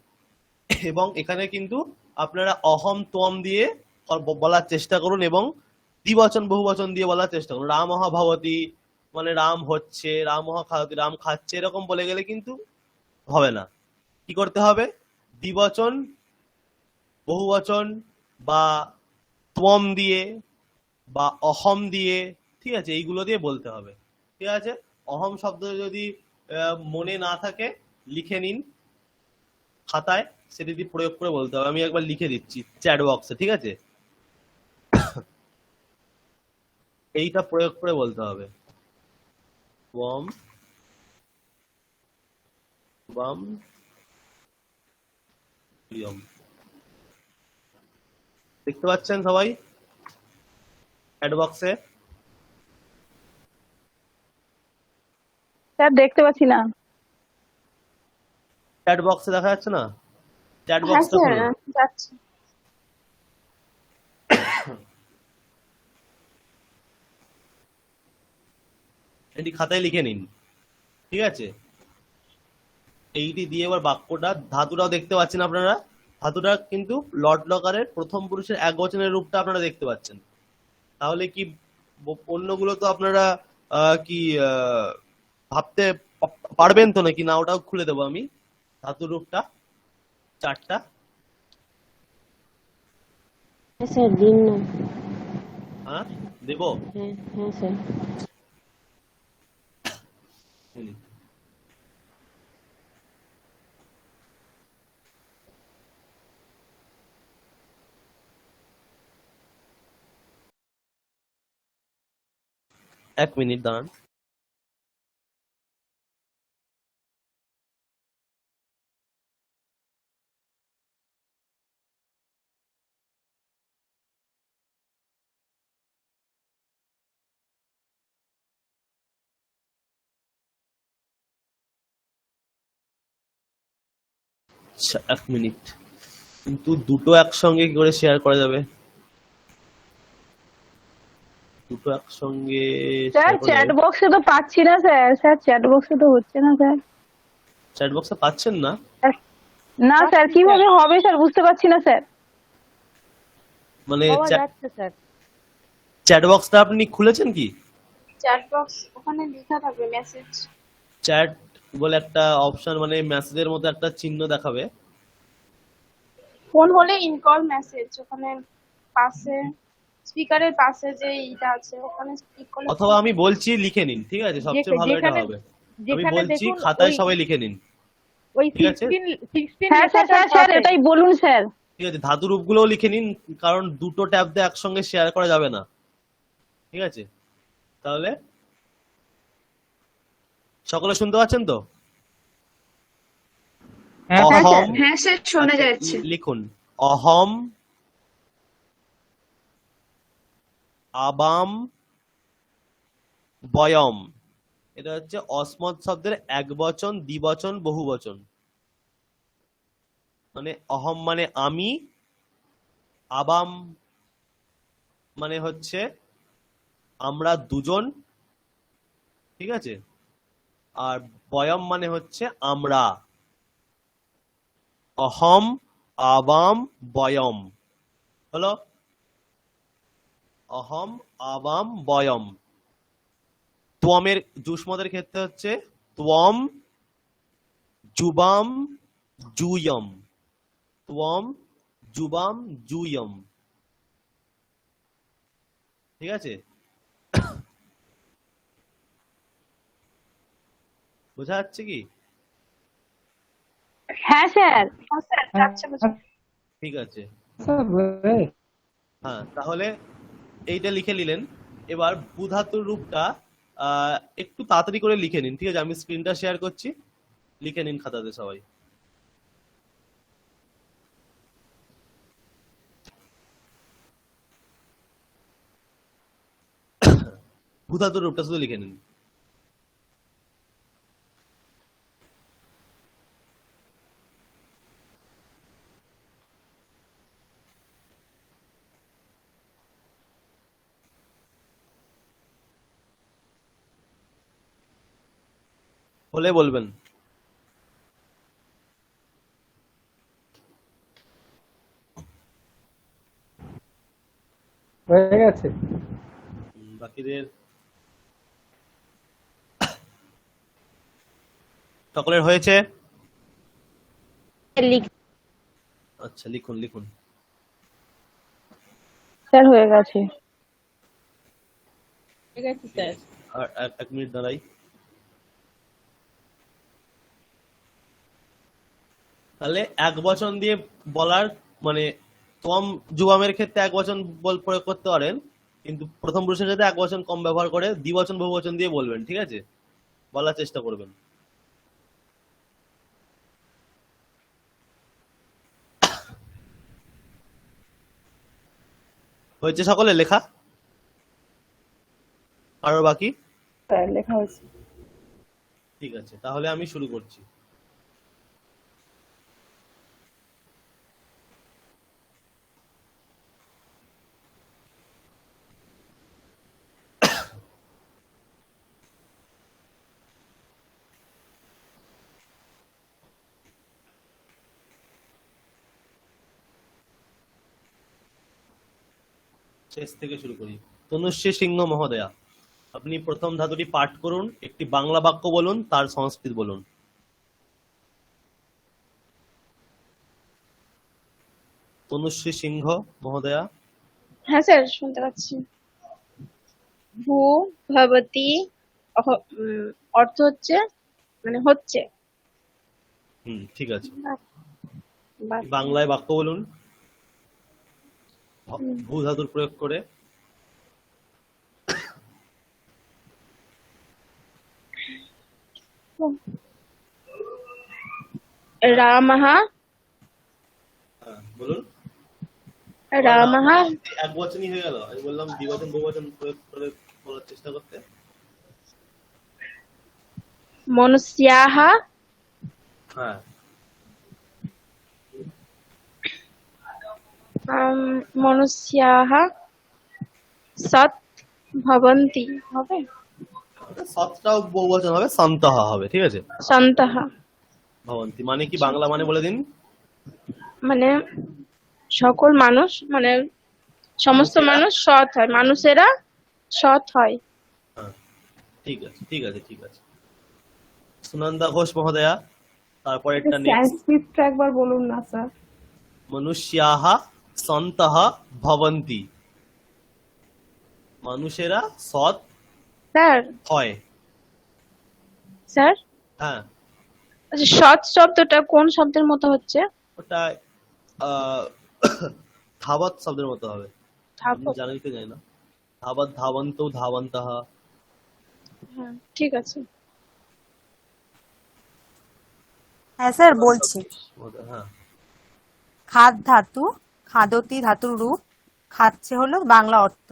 এবং এখানে কিন্তু আপনারা অহম ত্বম দিয়ে বলার চেষ্টা করুন, এবং দ্বিবচন বহুবচন দিয়ে বলার চেষ্টা করুন। রামহ ভবতি মানে রাম হচ্ছে, রামহ খাওয়াতি রাম খাচ্ছে, এরকম বলে গেলে কিন্তু হবে না। কি করতে হবে? দ্বিবচন বহুবচন বা ত্বম দিয়ে বা অহম দিয়ে, ঠিক আছে, এইগুলো দিয়ে বলতে হবে। ঠিক আছে, অহম শব্দ যদি মনে না থাকে লিখে নিন খাতায়, সেটি দিয়ে প্রয়োগ করে বলতে হবে। আমি একবার লিখে দিচ্ছি চ্যাট বক্সে। ঠিক আছে, এইটা প্রয়োগ করে বলতে হবে। ওম বাম প্রিয়ম। দেখতে পাচ্ছেন সবাই চ্যাট বক্সে? স্যার দেখতে পাচ্ছি না। চ্যাট বক্সে দেখা যাচ্ছে না? চ্যাট হ্যাঁ বক্সটা স্যার, খুলুন। যাচ্ছে। এটি খাতায় লিখে নিন। ঠিক আছে, এইটি দিয়ে এবার বাক্যটা, ধাতুটাও দেখতে পাচ্ছেন আপনারা। ধাতুটা কিন্তু লট লকারের প্রথম পুরুষের এক বচনের রূপটা আপনারা দেখতে পাচ্ছেন। তাহলে কি অন্যগুলো তো আপনারা কি ভাবতে পারবেন তো নাকি? না, ওটাও খুলে দেবো আমি, ধাতুর রূপটা চারটা। হ্যাঁ স্যার, দিন না। হ্যাঁ দেবো। হ্যাঁ হ্যাঁ স্যার। হুম। এক মিনিট দাঁড়ান। আচ্ছা, 1 মিনিট। কিন্তু দুটো একসঙ্গে কি করে শেয়ার করা যাবে? দুটো একসঙ্গে স্যার শেয়ার করা চ্যাট যাবে? বক্সে তো পাচ্ছি না স্যার, স্যার চ্যাট বক্সে তো হচ্ছে না স্যার। চ্যাট বক্সে পাচ্ছেন না? না স্যার, কিভাবে হবে স্যার বুঝতে পারছি না স্যার। মানে পাওয়া যাচ্ছে স্যার। চ্যাট বক্সটা আপনি খুলেছেন কি? চ্যাট বক্স ওখানে লেখা থাকবে মেসেজ। চ্যাট বলে একটা অপশন, মানে মেসেজের মতো একটা চিহ্ন দেখাবে। ফোন হলে ইনকল মেসেজ, ওখানে পাশে স্পিকারের পাশে যে এটা আছে ওখানে ক্লিক করলে অথবা আমি বলছি লিখে নিন, ঠিক আছে? সবচেয়ে ভালো এটা যেখানে হবে। আমি যেখানে বলছি দেখুন খাতায় ওই সবাই লিখে নিন, ওই ঠিক আছে? 16 হ্যাঁ স্যার, স্যার স্যার এটাই বলুন স্যার। ঠিক আছে, ধাতু রূপগুলোও লিখে নিন, কারণ দুটো ট্যাব দিয়ে একসঙ্গে শেয়ার করা যাবে না, ঠিক আছে? তাহলে সকলে শুনতে পাচ্ছেন তো? হ্যাঁ অহম, হ্যাঁ স্যার শোনা আচ্ছা, যাচ্ছে। লিখুন অহম আবাম বয়ম। এটা হচ্ছে অসমত শব্দের একবচন, দ্বিবচন, বহুবচন। মানে অহম মানে আমি, আবাম মানে হচ্ছে আমরা দুজন, ঠিক আছে? আর বয়ম মানে হচ্ছে আমরা। অহম আবাম বয়ম হলো অহম আবাম বয়ম। ত্বমের যুষ্মদের ক্ষেত্রে হচ্ছে ত্বম জুবাম জুয়ম। ত্বম জুবাম জুয়ম, ঠিক আছে? বোঝা যাচ্ছে কি? হ্যাঁ স্যার। হ্যাঁ স্যার আচ্ছা বুঝুন। ঠিক আছে, স্যার হ্যাঁ। তাহলে এইটা লিখে নিলেন। এবার ভূধাতুর রূপটা একটু তাড়াতাড়ি করে লিখে নিন, ঠিক আছে? আমি স্ক্রিনটা শেয়ার করছি, লিখে নিন খাতাতে সবাই। ভূধাতুর রূপটা শুধু লিখে নিন। হলে বলবেন। হয়ে গেছে। বাকিদের সকলের হয়েছে? আচ্ছা, লিখুন লিখুন। স্যার হয়ে গেছে। ঠিক আছে স্যার। আর 1 মিনিট দাঁড়াই। তাহলে এক বচন দিয়ে বলার, মানে তম জুবামের ক্ষেত্রে এক বচন প্রয়োগ করতে পারেন, কিন্তু প্রথম পুরুষের ক্ষেত্রে এক বচন কম ব্যবহার করে দ্বিবচন বহুবচন দিয়ে বলবেন, ঠিক আছে? বলার চেষ্টা করবেন। হয়েছে সকলে লেখা? আরো বাকি? স্যার লেখা হয়েছে। ঠিক আছে, তাহলে আমি শুরু করছি। শেষ থেকে শুরু করি। তনুশ্রী সিংহ মহোদয়া, আপনি প্রথম ধাতুটি পাঠ করুন, একটি বাংলা বাক্য বলুন, তার সংস্কৃত বলুন। তনুশ্রী সিংহ মহোদয়া। হ্যাঁ স্যার শুনতে পাচ্ছি। ভূ ভবতি অর্থ হচ্ছে মানে হচ্ছে। ঠিক আছে, বাহ, বাংলায় বাক্য বলুন ভূ ধাতুর প্রয়োগ করে। রামः বলুন। রামः এক বচনই হয়ে গেল, আমি বললাম দ্বিবচন বহুবচন প্রয়োগ করে বলার চেষ্টা করতে। মনুষ্যাः হ্যাঁ, মনুষ্যাः সৎ ভবন্তি হবে, সৎটাও বহুবচন হবে, সন্তহা হবে, ঠিক আছে। সন্তঃ ভবন্তি মানে কি, বাংলা মানে বলে দিন। মানে সকল মানুষ, মানে সমস্ত মানুষ সৎ হয়, মানুষেরা সৎ হয়। হ্যাঁ, ঠিক আছে ঠিক আছে ঠিক আছে। সুনন্দা ঘোষ মহোদয়া, তারপর একটা নেক্সট। সংস্কৃতটা একবার বলুন না স্যার। মনুষ্যাহ সন্তহ ভবন্তি, মানুষেরা সৎ স্যার হয়। স্যার হ্যাঁ, আচ্ছা, সৎ শব্দটা কোন শব্দের মতো হচ্ছে? ওটা ধাবত শব্দের মতো হবে। আপনি ধাবত। জানেন কি জানি না। ধাবত, ধাবন্ত, ধাবন্তঃ। হ্যাঁ, ঠিক আছে। হ্যাঁ স্যার বলছি। হ্যাঁ, খাদ ধাতু, খাদতি ধাতুর রূপ, খাচ্ছে হলো বাংলা অর্থ।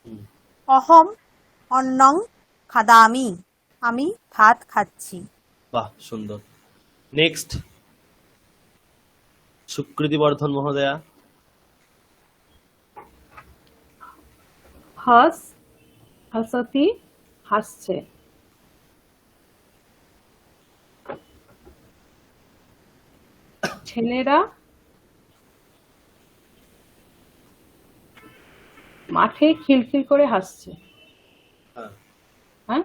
হুম। অহম অন্নং খাদামি, আমি ভাত খাচ্ছি। বাহ, সুন্দর। নেক্সট, সুকৃতি বর্ধন মহোদয়া। হস হসতি, হাসছে। ছেলেরা মাঠে খিলখিল করে হাসছে। হ্যাঁ হ্যাঁ,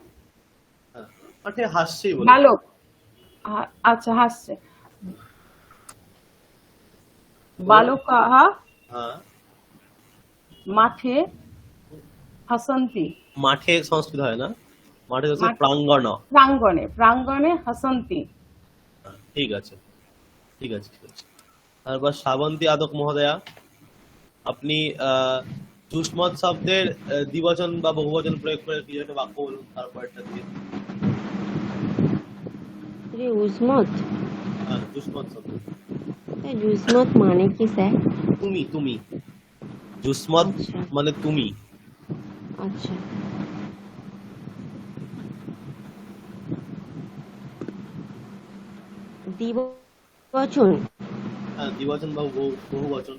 হ্যাঁ, মাঠে হাসছেই বলে। বালক আচ্ছা হাসছে। বালকাः হ্যাঁ, মাঠে হাসন্তি। মাঠে সংস্কৃত হয় না, মাঠে হচ্ছে মাঠে- প্রাঙ্গণ। প্রাঙ্গণে, প্রাঙ্গণে হাসন্তি। হ্যাঁ, ঠিক আছে ঠিক আছে ঠিক আছে। তারপর শ্রাবন্তী আদক মহোদয়া, আপনি যুষ্মৎ শব্দের দ্বিবচন বা বহুবচন প্রয়োগ করে কিছু একটা বাক্য বলুন, তারপর একটা দিয়ে। যে উসমত, হ্যাঁ, যুষ্মৎ শব্দ। এই উসমত মানে কি স্যার? তুমি তুমি, যুষ্মৎ আচ্ছা মানে তুমি। আচ্ছা। দ্বিবচন, হ্যাঁ, দ্বিবচন বা বহুবচন।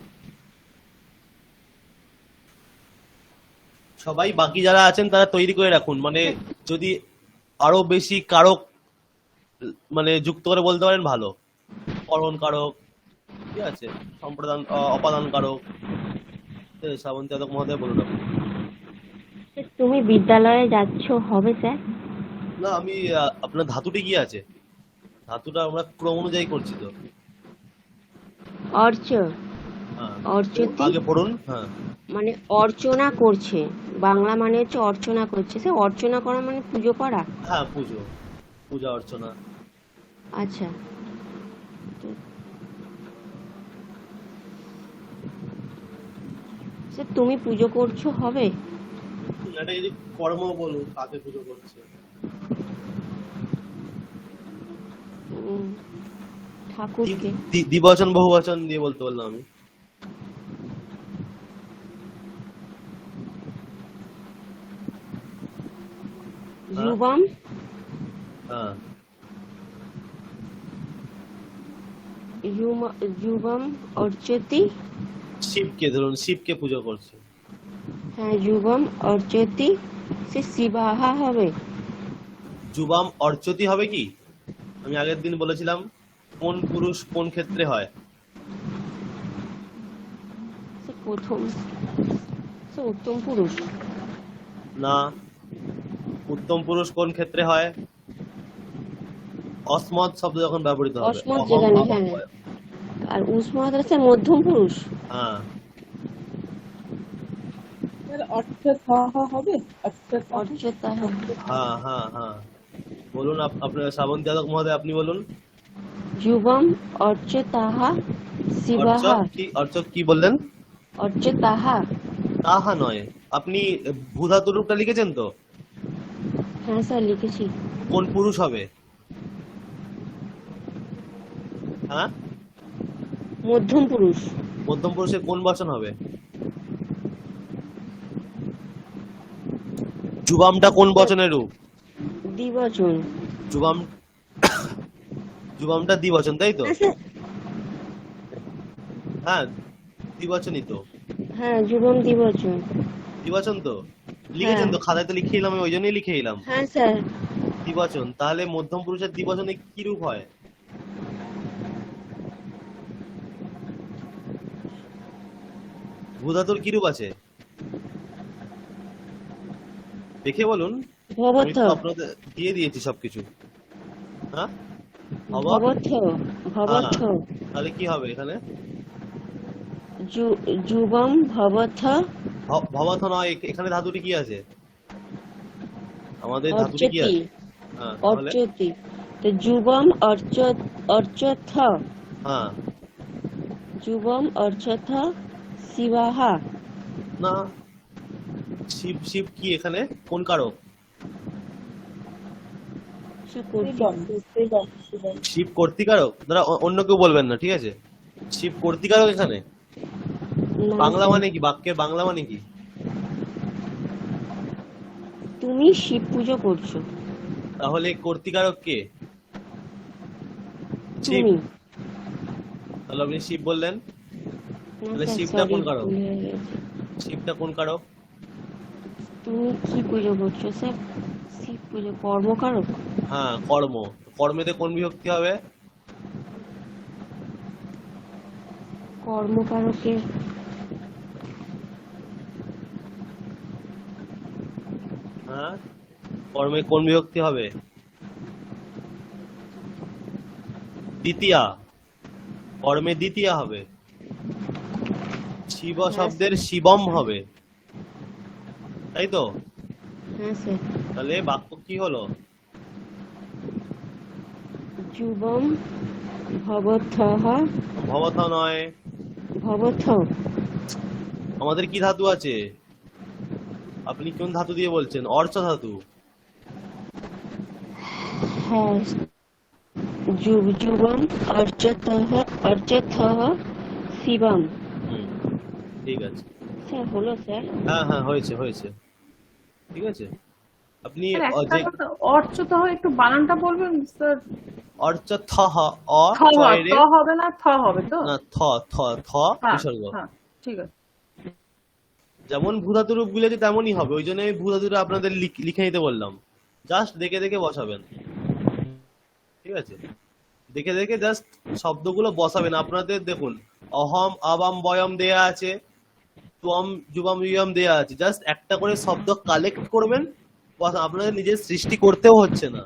সবাই বাকি যারা আছেন তারা তৈরি করে রাখুন, মানে যদি আরো বেশি কারক মানে যুক্ত করে বলতে পারেন ভালো। করণ কারক, ঠিক আছে, সম্প্রদান অপাদান কারক। শ্রাবন্তী আদক মহোদয় বলুন আপনি। তুমি বিদ্যালয়ে যাচ্ছ হবে স্যার? না, আমি আপনার ধাতুটি কি আছে, ধাতুটা আমরা ক্রম অনুযায়ী করছি তো। অর্চ, হ্যাঁ, অর্চতি আগে পড়ুন। হ্যাঁ, মানে অর্চনা করছে, বাংলা মানে হচ্ছে অর্চনা করছে। সে অর্চনা করা মানে পুজো করা। হ্যাঁ, পুজো, পূজা অর্চনা। আচ্ছা, স্যার তুমি পুজো করছো হবে? এটা যদি কর্ম বলুন, কাকে পুজো করছে। ঠাকুরকে। দ্বিবচন বহুবচন দিয়ে বলতে বললাম আমি। যুবম, হ্যাঁ, যুবম অর্চতি। শিবকে ধরুন, শিবকে পুজো করছে। হ্যাঁ, যুবম অর্চতি, সে শিবাহা হবে। যুবাম অর্চতি হবে কি, আমি আগের দিন বলেছিলাম কোন পুরুষ কোন ক্ষেত্রে হয়। সে প্রথম, সে উত্তম পুরুষ। না, উত্তম পুরুষ কোন ক্ষেত্রে হয়, অসমত শব্দ যখন ব্যবহৃত হবে। অসমত যেখানে, হ্যাঁ। আর উসমত হচ্ছে মধ্যম পুরুষ। হ্যাঁ, অর্থতঃ হবে, অর্চতা হবে। হ্যাঁ হ্যাঁ হ্যাঁ, বলুন আপনার শ্রাবন্তী আদক মহোদয়, আপনি বলুন। যুবম অর্চতাহা শিবাহা। অর্চক কি বললেন? অর্চতাহা। তাহা নয়, আপনি ভূধাতু রূপটা লিখেছেন তো? হ্যাঁ স্যার লিখেছি। কোন পুরুষ হবে? হ্যাঁ, মধ্যম পুরুষ। মধ্যম পুরুষের কোন বচন হবে? যুবামটা কোন বচনের রূপ? দ্বিবচন। যুবামটা দ্বিবচন, তাই তো? হ্যাঁ, দ্বিবচনই তো। হ্যাঁ, যুবম দ্বিবচন। দ্বিবচন তো লিখেছেন হ্যাঁ তো, খাতায় তো লিখে এলাম, আমি ওই জন্যই লিখে এলাম হ্যাঁ স্যার। দ্বিবচন। তাহলে মধ্যম পুরুষের দ্বিবচনে কি রূপ হয়? ভূধাতুর কি রূপ আছে দেখে বলুন। আমি ভবথ। তো আপনাদের দিয়ে দিয়েছি সবকিছু। হ্যাঁ হব। ভবথ। হ্যাঁ, ভবথ। তাহলে কি হবে এখানে? যুবম ভবথ ভবথ নয়, এখানে ধাতুটি কি আছে? আমাদের ধাতুটি কি অর্চতি। আছে? হ্যাঁ, তাহলে অর্চতি। তো যুবম অর্চথ। হ্যাঁ যুবম অর্চথ শিবাহা। না, শিব শিব কি এখানে কোন কারক? সে করতে শিবম শিবম শিবম। শিব কর্তৃকারক? দাঁড়া, অন্য কেউ বলবেন না, ঠিক আছে? শিব কর্তৃকারক এখানে? না বাংলা স্যার। মানে কি? বাক্যের বাংলা মানে কি? তুমি শিব পুজো করছো। তাহলে কর্তৃকারক কে? শিব। তুমি। তাহলে আপনি শিব বললেন, না তাহলে স্যার, শিবটা সরি কোন কারক? ভুল হয়ে গেছে। শিবটা কোন কারক? তুমি কি পুজো করছো স্যার? শিব পুজো কর্মকারক। হ্যাঁ, কর্ম। কর্মেতে কোন বিভক্তি হবে? কর্মকারকে হ্যাঁ, কর্মে কোন বিভক্তি হবে? দ্বিতীয়া। কর্মে দ্বিতীয়া হবে। শিব হ্যাঁ শব্দের স্যার। শিবম হবে, তাই তো? হ্যাঁ স্যার। তাহলে বাক্য কি হলো? যুবম ভবথ। ভবথ নয়, ভবথ। আমাদের কি ধাতু আছে? আপনি কোন ধাতু দিয়ে বলছেন? অর্চ ধাতু। হ্যাঁ, যুবম অর্চথ শিবম। হুম, ঠিক আছে। স্যার হলো স্যার। হ্যাঁ হ্যাঁ, হয়েছে হয়েছে, ঠিক আছে। আপনি স্যার একটা যে কথা, অর্চত হয় একটু বানানটা বলবেন স্যার? অর্চ থ হ, অ থ চয় হয়, রে, ত হবে না, থ হবে তো? না থ, থ থ হ্যাঁ বিসর্গ। হ্যাঁ, ঠিক আছে। যেমন ভূধাতু রূপ গুলো তেমনই হবে, ওই জন্য আমি ভূধাতুটা আপনাদের লিখে নিতে বললাম। জাস্ট দেখে দেখে বসাবেন, ঠিক আছে? দেখে দেখে জাস্ট শব্দগুলো বসাবেন। আপনাদের দেখুন, অহম আবাম বয়ম দেয়া আছে, তুম যুবাম ইয়ম দেয়া আছে, জাস্ট একটা করে শব্দ কালেক্ট করবেন। আপনাদের নিজের সৃষ্টি করতেও হচ্ছে না,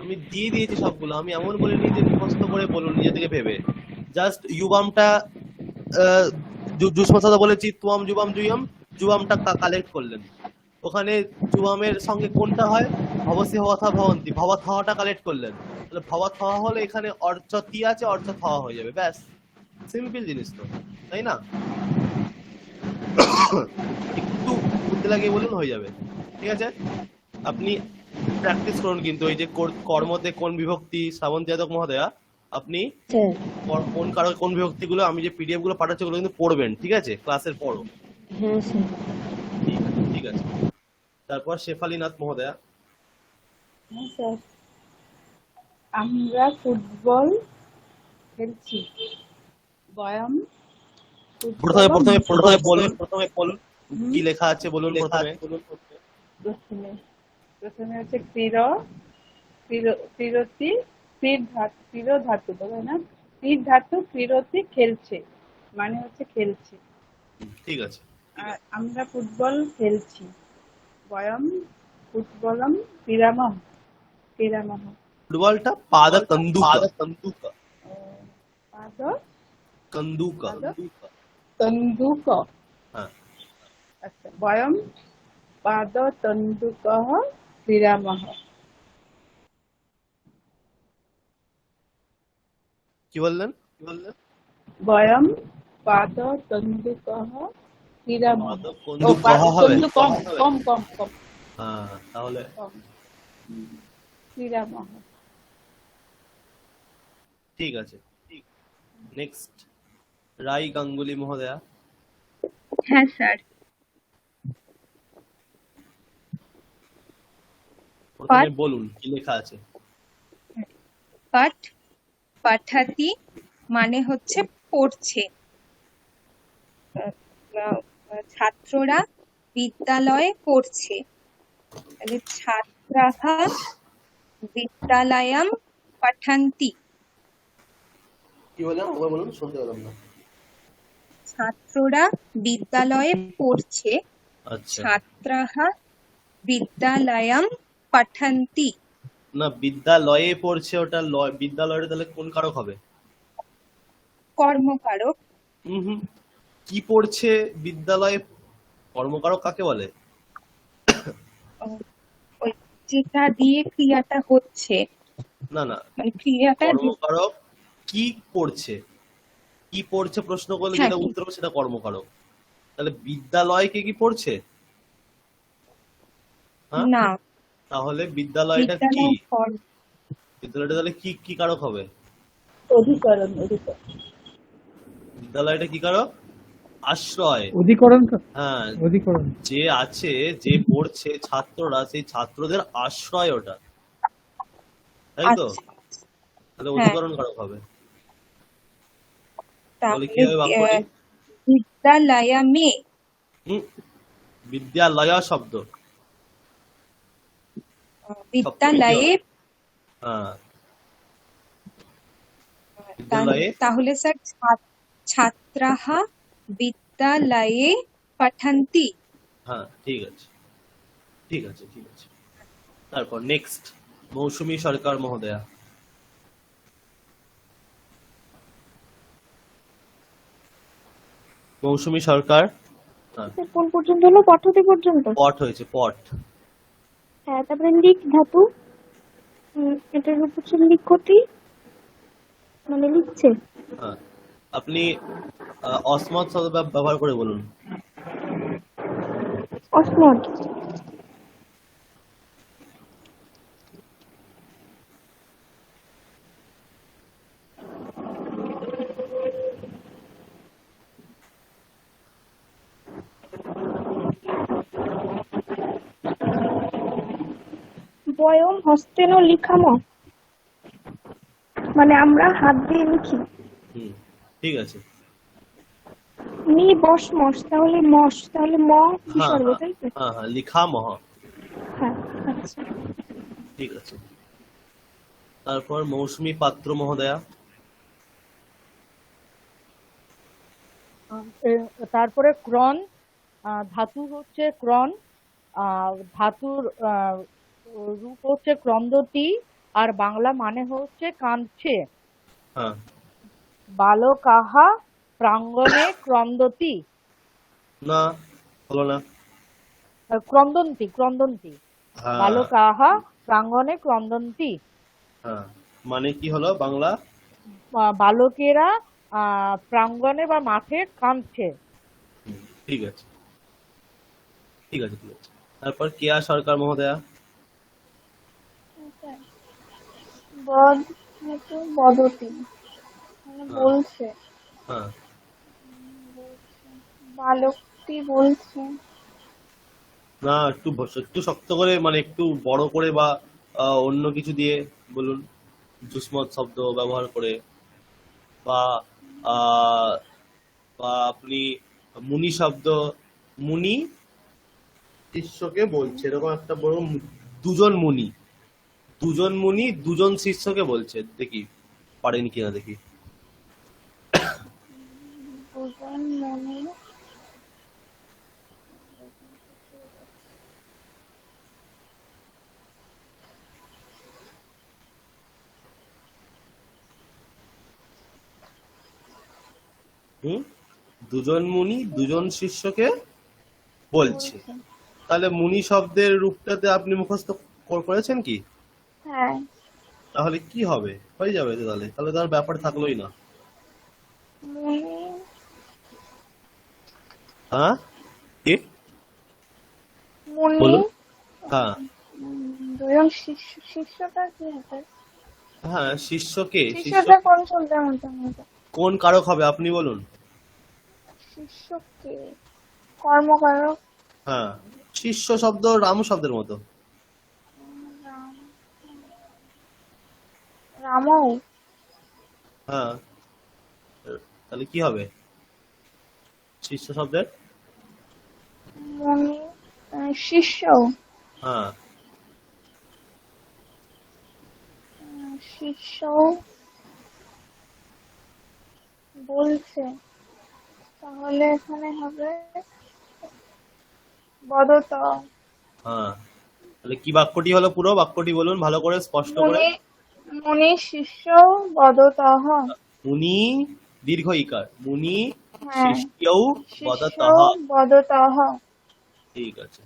আমি দিয়ে দিয়েছি সবগুলো। আমি এমন বলিনি যে মুখস্থ করে বলুন নিজে থেকে ভেবে। জাস্ট ইউবামটা জুসমসাদা বলেছি, তুয়াম যুবাম জুয়ম, যুবামটা কালেক্ট করলেন। ওখানে যুবামের সঙ্গে কোনটা হয়? ভবসি হওয়া ভবন্তি, ভবত হওয়াটা কালেক্ট করলেন। তাহলে ভবত হওয়া হলে এখানে অর্চতি আছে, অর্চত হওয়া হয়ে যাবে, ব্যাস। সিম্পল জিনিস তো, তাই না? একটু বুদ্ধি লাগিয়ে বলুন, হয়ে যাবে, ঠিক আছে? আপনি প্র্যাকটিস করুন কিন্তু ওই যে কর্মতে কোন বিভক্তি, শ্রাবণ যাদব মহোদয়া, আপনি স্যার। কোন কারো কোন বিভক্তি গুলো, আমি যে পিডিএফ গুলো পাঠাচ্ছি ওগুলো কিন্তু পড়বেন, ঠিক আছে? ক্লাসের পরও। হ্যাঁ স্যার। ঠিক আছে। তারপর শেফালীনাথ মহোদয়া। হ্যাঁ স্যার। আমরা ফুটবল খেলছি। বয়াম প্রথমে ফুটবল। প্রথমে প্রথমে বলুন, প্রথমে বলুন হুম, কি লেখা আছে, বলুন প্রথমে। প্রথমে প্রথমে হচ্ছে ক্রীড়তি, ক্রীড় ধাতু বলে না, ক্রীড় ধাতু, ক্রীড়তি খেলছে মানে হচ্ছে খেলছে। ঠিক আছে। আর আমরা ফুটবল খেলছি। বয়ম ফুটবলম ক্রীড়ামহ। ক্রীড়ামহ। ফুটবলটা পাদ কন্দুকা, পাদ কন্দুকা। তন্দুক। হ্যাঁ, আচ্ছা, বয়ম পাদ তন্দুকः ক্রীড়ামহ। কি বললেন? বয়ম পাদ তন্দুকः ক্রীড়ামহ। পাদ ও কন্দুকহ হবে। তন্দু কম কম কম কম হ্যাঁ, তাহলে কম। ক্রীড়ামহ। ঠিক আছে। নেক্সট, রাই গাঙ্গুলি মহোদয়া। হ্যাঁ স্যার। প্রথমে বলুন কি লেখা আছে। পাঠ পাঠাতি মানে হচ্ছে পড়ছে। ছাত্ররা বিদ্যালয়ে পড়ছে, তাহলে ছাত্রাः বিদ্যালয়ং পঠন্তি। কি বললেন আবার বলুন, শুনতে পেলাম না। ছাত্ররা বিদ্যালয়ে পড়ছে, আচ্ছা, ছাত্রাः বিদ্যালয়ং পঠন্তি। না বিদ্যালয়ে পড়ছে, ওটা বিদ্যালয়ে তাহলে কোন কারক হবে? কর্মকারক। হুম, কি পড়ছে বিদ্যালয়ে, কর্মকারক কাকে বলে? ওই যেটা দিয়ে ক্রিয়াটা হচ্ছে, না না, মানে ক্রিয়াটা কর্মকারক কি পড়ছে, কি পড়ছে প্রশ্ন করলে হ্যাঁ, যেটা উত্তর হবে সেটা কর্মকারক। তাহলে বিদ্যালয়কে কি পড়ছে? হ্যাঁ, না, তাহলে বিদ্যালয়টা কি, বিদ্যালয় কর্ম। বিদ্যালয়টা তাহলে কি কি কারক হবে? অধিকরণ। বিদ্যালয়টা কি কারক? আশ্রয়। অধিকরণ। হ্যাঁ, অধিকরণ। যে আছে, যে পড়ছে ছাত্ররা, সেই ছাত্রদের আশ্রয় ওটা, তাই তো? আচ্ছা, তাহলে হ্যাঁ। অধিকরণ কারক হবে। তাহলে কি হবে তাহলে বাক্যটি? বিদ্যালয়ামে, হুম, বিদ্যালয় শব্দ, বিদ্যালয়ে, হ্যাঁ, বিদ্যালয়ে, তাহলে স্যার ছাত্রাः বিদ্যালয়ে পঠন্তি। হ্যাঁ ঠিক আছে, ঠিক আছে, ঠিক আছে। তারপর নেক্সট, মৌসুমী সরকার মহোদয়া। মৌসুমী সরকার, হ্যাঁ, কোন পর্যন্ত হলো? পঠতি পর্যন্ত। পট হয়েছে, পট। হ্যাঁ, তারপরে লিক ধাতু, এটার রূপ হচ্ছে লিখতি, মানে লিখছে। হ্যাঁ, আপনি অসমত শব্দ ব্যবহার করে বলুন। অসমত। বয়ম হস্তেন লিখাম, মানে আমরা হাত দিয়ে লিখি। হুম, ঠিক আছে। মি বস মস, তাহলে মস, তাহলে ম হ্যাঁ বিসর্গ, হ্যাঁ তাই তো? হ্যাঁ হ্যাঁ, লিখা মহ, হ্যাঁ, আচ্ছা। ঠিক আছে। তারপর মৌসুমী পাত্র মহোদয়া। তারপরে ক্রন, ধাতু হচ্ছে ক্রন, ধাতুর রূপ হচ্ছে ক্রন্দতি, আর বাংলা মানে হচ্ছে কাঁদছে। হ্যাঁ, বালকাহা প্রাঙ্গণে ক্রন্দতি, না হলো না। ক্রন্দন্তি, ক্রন্দন্তি, হ্যাঁ বালকাহা প্রাঙ্গণে ক্রন্দন্তি। হ্যাঁ, মানে কি হলো বাংলা? বালকেরা প্রাঙ্গণে বা মাঠে কাঁদছে। ঠিক আছে, ঠিক আছে, ঠিক আছে। তারপর কেয়া সরকার মহোদয়া। বদ বদতি, মানে হ্যাঁ বলছে। হ্যাঁ, বালকটি বলছে। না একটু শক্ত করে, মানে একটু বড় করে বা অন্য কিছু দিয়ে বলুন, যুষ্মৎ শব্দ ব্যবহার করে, বা আহ, বা আপনি মুনি শব্দ, মুনি শিষ্যকে বলছে, এরকম একটা বড়, দুজন মুনি, দুজন মুনি দুজন শিষ্যকে বলছে, দেখি পারেন কিনা দেখি। দুজন মনে, দুজন মুনি দুজন শিষ্যকে বলছে। তাহলে মুনি শব্দের রূপটাতে আপনি মুখস্থ করেছেন কি? হ্যাঁ। তাহলে কি হবে, হয়ে যাবে তো, তাহলে তাহলে তার ব্যাপার থাকলোই না। মনে, হ্যাঁ, কি মনে, বলুন? হ্যাঁ দুজন শিষ্যটা কি হবে? হ্যাঁ, শিষ্যকে, শিষ্য শিষ্যটা কোন শব্দের মধ্যে? কোন কারক হবে আপনি বলুন। শিষ্যকে কর্মকারক। হ্যাঁ, শিষ্য শব্দ রাম শব্দের মতো। রামও। হ্যাঁ, তাহলে কি হবে শিষ্য শব্দের? মনি শিষ্য হ্যাঁ, শিষ্য বলছে, তাহলে এখানে হবে বদত। হ্যাঁ, তাহলে কি বাক্যটি হলো? পুরো বাক্যটি বলুন ভালো করে, স্পষ্ট করে। মুনি মুনি শিষ্য বদতঃ। মুনি দীর্ঘ ইকার, মুনি হ্যাঁ, শিষ্যৌ শিষ্য বদতঃ। বদতঃ। ঠিক আছে,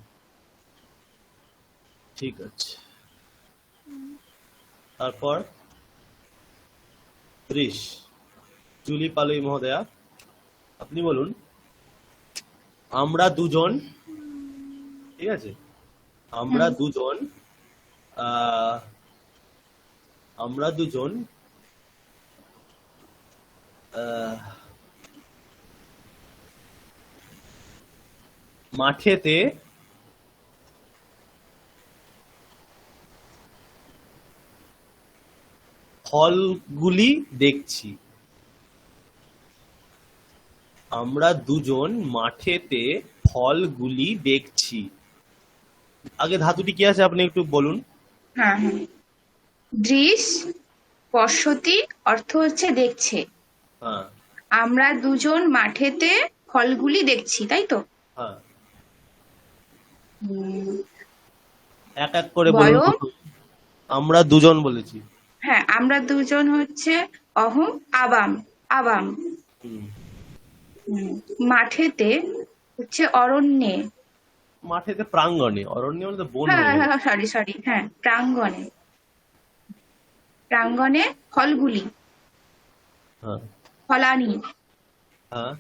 ঠিক আছে। তারপর ত্রিশ, জুলি পালুই মহোদয়া, আপনি বলুন আমরা দুজন, ঠিক আছে, আমরা দুজন আহ, আমরা দুজন আহ, মাঠেতে ফলগুলি দেখছি। আমরা দুজন মাঠেতে ফলগুলি দেখছি। আগে ধাতুটি কি আছে আপনি একটু বলুন। হ্যাঁ হ্যাঁ, দৃশ পশ্যতি অর্থ হচ্ছে দেখছে। হ্যাঁ, আমরা দুজন মাঠেতে ফলগুলি দেখছি, তাই তো? হ্যাঁ, উম, এক এক করে বলুন। বয়ম, আমরা দুজন বলেছি। হ্যাঁ আমরা দুজন হচ্ছে অহম আবাম, আবাম। হুম, মাঠেতে হচ্ছে অরণ্যে, মাঠেতে প্রাঙ্গণে, অরণ্যে বলতে বন হ্যাঁ হয়ে গেল। হ্যাঁ সরি সরি, হ্যাঁ প্রাঙ্গণে, প্রাঙ্গণে ফলগুলি, হ্যাঁ, ফলানি হ্যাঁ,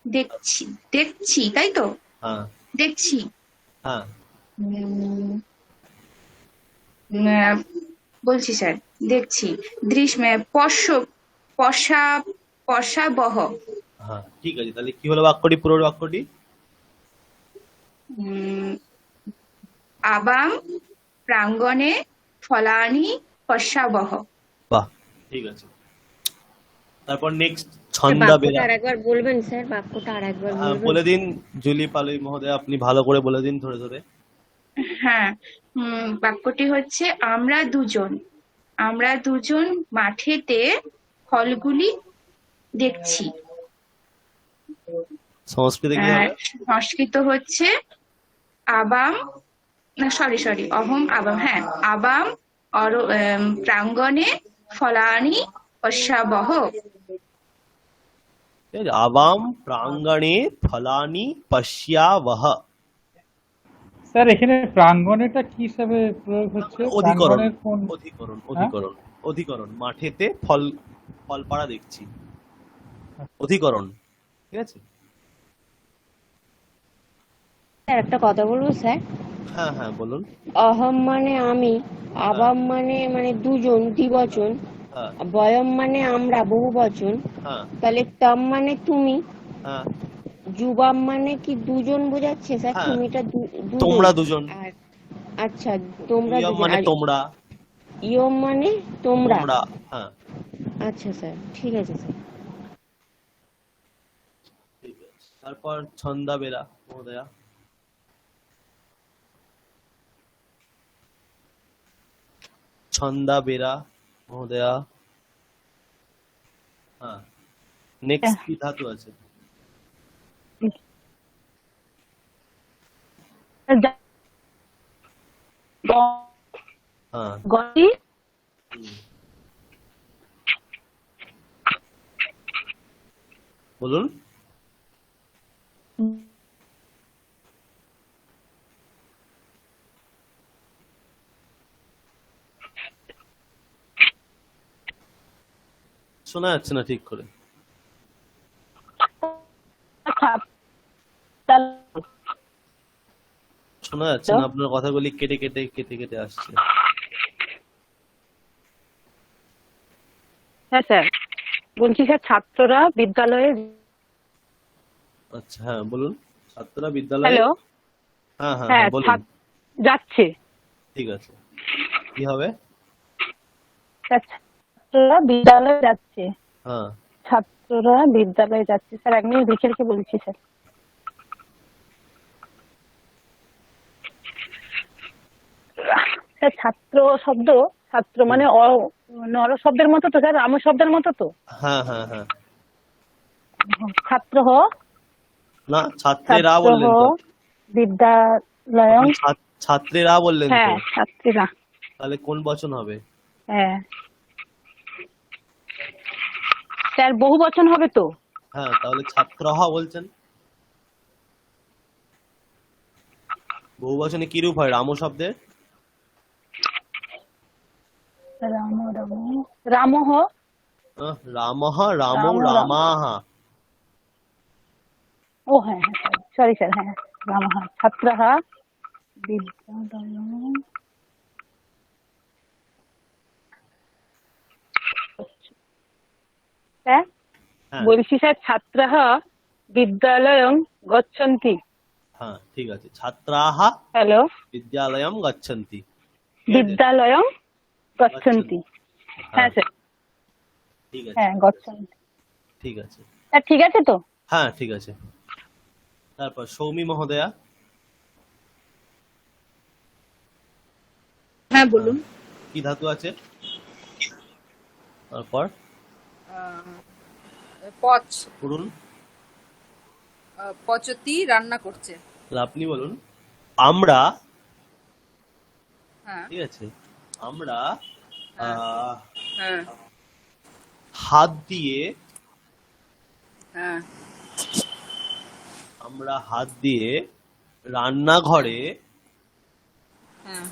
দেখছি, দেখছি তাই তো? হ্যাঁ, দেখছি। হ্যাঁ, উম, উম, বলছি স্যার, দেখছি। দৃশ্য পশা পশাবহ। হ্যাঁ, ঠিক আছে। তাহলে কি হলো বাক্যটি, পুরো বাক্যটি? আবাম প্রাঙ্গণে ফলানি পশ্যাবহ। বাহ, ঠিক আছে। তারপর নেক্সট বাক্যটা ছন্দাবেলা। আরেকবার বলবেন স্যার, বাক্যটা আরেকবার বলবেন? বলে দিন জুলি পালুই মহোদয়, আপনি ভালো করে বলে দিন ধরে ধরে। হ্যাঁ, বাক্যটি হচ্ছে আমরা দুজন মাঠেতে ফলগুলি দেখছি। সংস্কৃতে কি হবে? সংস্কৃত হচ্ছে আবাম, না সরি সরি, অহম আবাম, হ্যাঁ আবাম প্রাঙ্গণে ফলানি পশ্যাবহ। ঠিক আছে, আবাম প্রাঙ্গণে ফলানি পশ্যাবহ। স্যার এখানে প্রাঙ্গণেটা কি হিসাবে প্রয়োগ হচ্ছে? অধিকরণ, প্রাঙ্গণের কোন? অধিকরণ, হ্যাঁ? অধিকরণ, অধিকরণ। মাঠেতে ফল পাড়া দেখছি, অধিকরণ। ঠিক আছে। স্যার একটা কথা বলবো স্যার? হ্যাঁ, হ্যাঁ, বলুন। অহম মানে আমি, আবাম মানে মানে দুজন দ্বিবচন, হ্যাঁ, বয়ম মানে আমরা বহু বচন, হ্যাঁ, তাহলে তম মানে তুমি, হ্যাঁ, যুবাম মানে কি দুজন বোঝাচ্ছে স্যার? হ্যাঁ, তুমিটা দুজন, তোমরা দুজন। আর আচ্ছা তোমরা ইয়ম দুজন, মানে আর তোমরা, ইয়ম মানে তোমরা। তোমরা। হ্যাঁ, আচ্ছা স্যার, ঠিক আছে স্যার। ঠিক আছে। তারপর ছন্দাবেলা মহোদয়া। ছন্দাবেলা মহোদয়া। হ্যাঁ, নেক্সট কি ধাতু আছে? হ্যাঁ, গতি হুম। বলুন। শোনা যাচ্ছে না ঠিক করে। শোনা যাচ্ছে না, আপনার কথাগুলি কেটে কেটে কেটে কেটে আসছে। হ্যাঁ স্যার, বলছি স্যার ছাত্ররা বিদ্যালয়ে, আচ্ছা, হ্যাঁ বলুন। ছাত্ররা বিদ্যালয়ে, হ্যালো, হ্যাঁ হ্যাঁ হ্যাঁ হ্যাঁ বলুন। যাচ্ছে, ঠিক আছে, কি হবে? ছাত্ররা বিদ্যালয়ে যাচ্ছে, হ্যাঁ, ছাত্ররা বিদ্যালয়ে যাচ্ছে। স্যার এক মিনিট লিখে রেখে বলছি স্যার। স্যার ছাত্র শব্দ, ছাত্র মানে নর শব্দের মতো তো স্যার, রাম শব্দের মতো তো। হ্যাঁ হ্যাঁ হ্যাঁ, ছাত্র না ছাত্রেরা ছাত্র বললেন তো, বিদ্যালয়ং। আপনি ছাত্রেরা বললেন তো, হ্যাঁ ছাত্রীরা। তাহলে কোন বচন হবে? হ্যাঁ স্যার বহু বচন হবে তো। হ্যাঁ, তাহলে ছাত্রহ বলছেন। বহু বচনে কি রূপ হয় রাম শব্দের? রাম রাম রামহ। রামহ রামৌ রাম রাম। রামাহ। ও হ্যাঁ হ্যাঁ সরি স্যার, হ্যাঁ রামহ ছাত্রः বিদ্যালয়ং। হ্যাঁ হ্যাঁ বলছি স্যার ছাত্রः বিদ্যালয়ং গচ্ছন্তি। হ্যাঁ ঠিক আছে, ছাত্রাহ হ্যালো বিদ্যালয়ম গচ্ছন্তি। বিদ্যালয়ং গচ্ছন্তি। হ্যাঁ স্যার, ঠিক আছে হ্যাঁ গচ্ছন্তি। ঠিক আছে, স্যার ঠিক আছে তো। হ্যাঁ ঠিক আছে। তারপর সৌমি মহোদয়া। হ্যাঁ বলুন। কি ধাতু আছে? তারপর পচ, পড়ুন, পচতি রান্না করছে। তাহলে আপনি বলুন। আমরা, হ্যাঁ ঠিক আছে, আমরা হ্যাঁ হাত দিয়ে, হ্যাঁ আমরা হাত দিয়ে রান্নাঘরে হ্যাঁ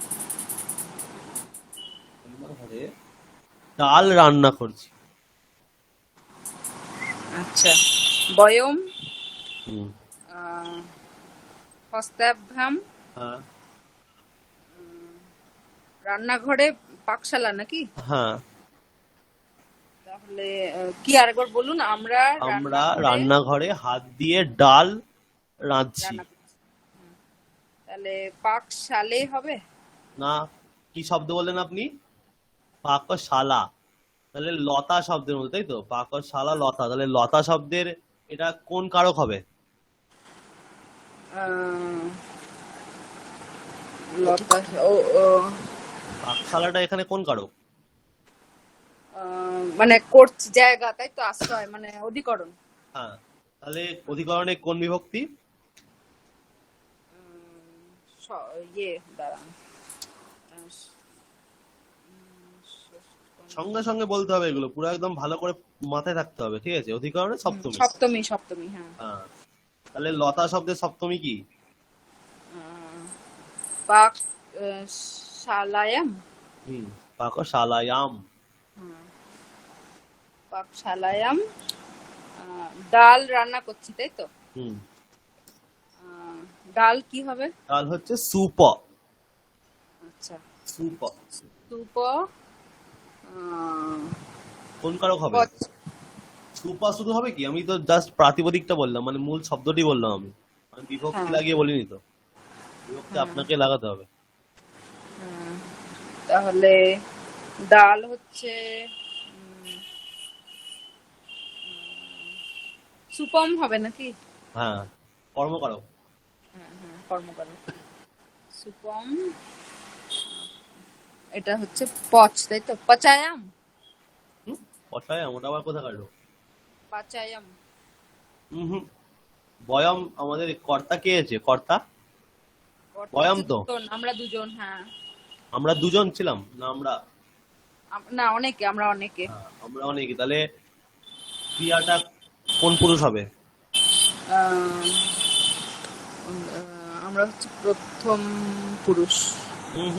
ডাল রান্না করছি। আচ্ছা, বয়ম হুম, হস্তাভ্যাম হ্যাঁ রান্নাঘরে পাকশালা নাকি? হ্যাঁ, তাহলে কি আরেকবার বলুন। আমরা আমরা রান্নাঘরে হাত দিয়ে ডাল রাঁধছি। রান্না করছি। তাহলে পাকশালে হবে না, কি শব্দ বললেন আপনি? পাকশালা, তাহলে লতা শব্দের মধ্যে, তাই তো? পাকশালা লতা, তাহলে লতা শব্দের এটা কোন কারক হবে? লতা ও পাকশালাটা এখানে কোন কারক? মানে করছি জায়গা, তাই তো? আশ্রয় মানে অধিকরণ। হ্যাঁ, তাহলে অধিকরণে কোন বিভক্তি? ইয়ে দাঁড়ান, সঙ্গে সঙ্গে বলতে হবে এগুলো, পুরো একদম ভালো করে মাথায় থাকতে হবে, ঠিক আছে? অধিকরণে সপ্তমী। সপ্তমী, সপ্তমী, হ্যাঁ। হ্যাঁ, তাহলে লতা শব্দের সপ্তমী কি? পাক শালায়াম। হুম, পাকশালায়াম। পাকশালায়াম ডাল রান্না করছি, তাই তো? হুম, ডাল কি হবে? ডাল হচ্ছে সুপ। আচ্ছা, সুপ সুপ কোন কারক হবে? সুপা শুধু হবে কি? আমি তো জাস্ট প্রাতিপদিকটা বললাম, মানে মূল শব্দটি বললাম আমি, মানে বিভক্তি হ্যাঁ। লাগিয়ে বলিনি তো। বিভক্তি আপনাকে লাগাতে হবে। তাহলে ডাল হচ্ছে সুপম হবে নাকি? হ্যাঁ, কর্মকারক। হ্যাঁ হ্যাঁ, কর্মকারক। সুপম, এটা হচ্ছে পচ, তাই তো? পচায়াম। কথায় ওটা আবার কোথা কাটলো? পাচায়াম। হুম, বয়ম আমাদের কর্তা কে আছে? কর্তা বয়ম তো। আমরা দুজন, হ্যাঁ। আমরা দুজন ছিলাম না? আমরা না, অনেকে, আমরা অনেকে। আমরা অনেকে, তাহলে ক্রিয়াটা কোন পুরুষ হবে? আমরা হচ্ছে প্রথম পুরুষ, হুম,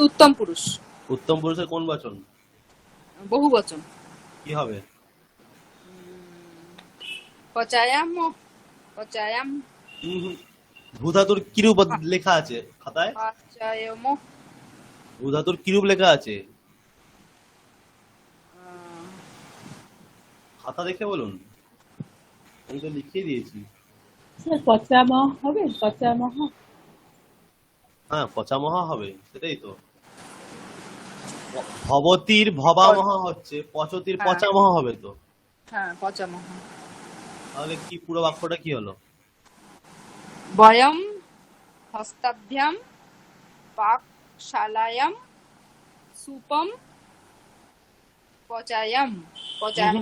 উত্তম পুরুষ। উত্তম পুরুষের কোন বচন? বহু বচন। কি হবে? পচায়াম, পচায়াম। ভূধাতুর কিরূপ লেখা আছে খাতায়? পাচায়াম। ভূধাতুর কিরূপ লেখা আছে খাতা দেখে বলুন, আমি তো লিখিয়ে দিয়েছি। পচামহ হবে, পচামহ। হ্যাঁ, পচামহা হবে, সেটাই তো। ভবতীর ভবামহা হচ্ছে, পচতির পচামহা হবে তো। হ্যাঁ, পচামহ। তাহলে কি পুরো বাক্যটা কি হলো? বয়ম হস্তাভ্যাম পাক শালায়াম সুপম পচায়াম পচায়াম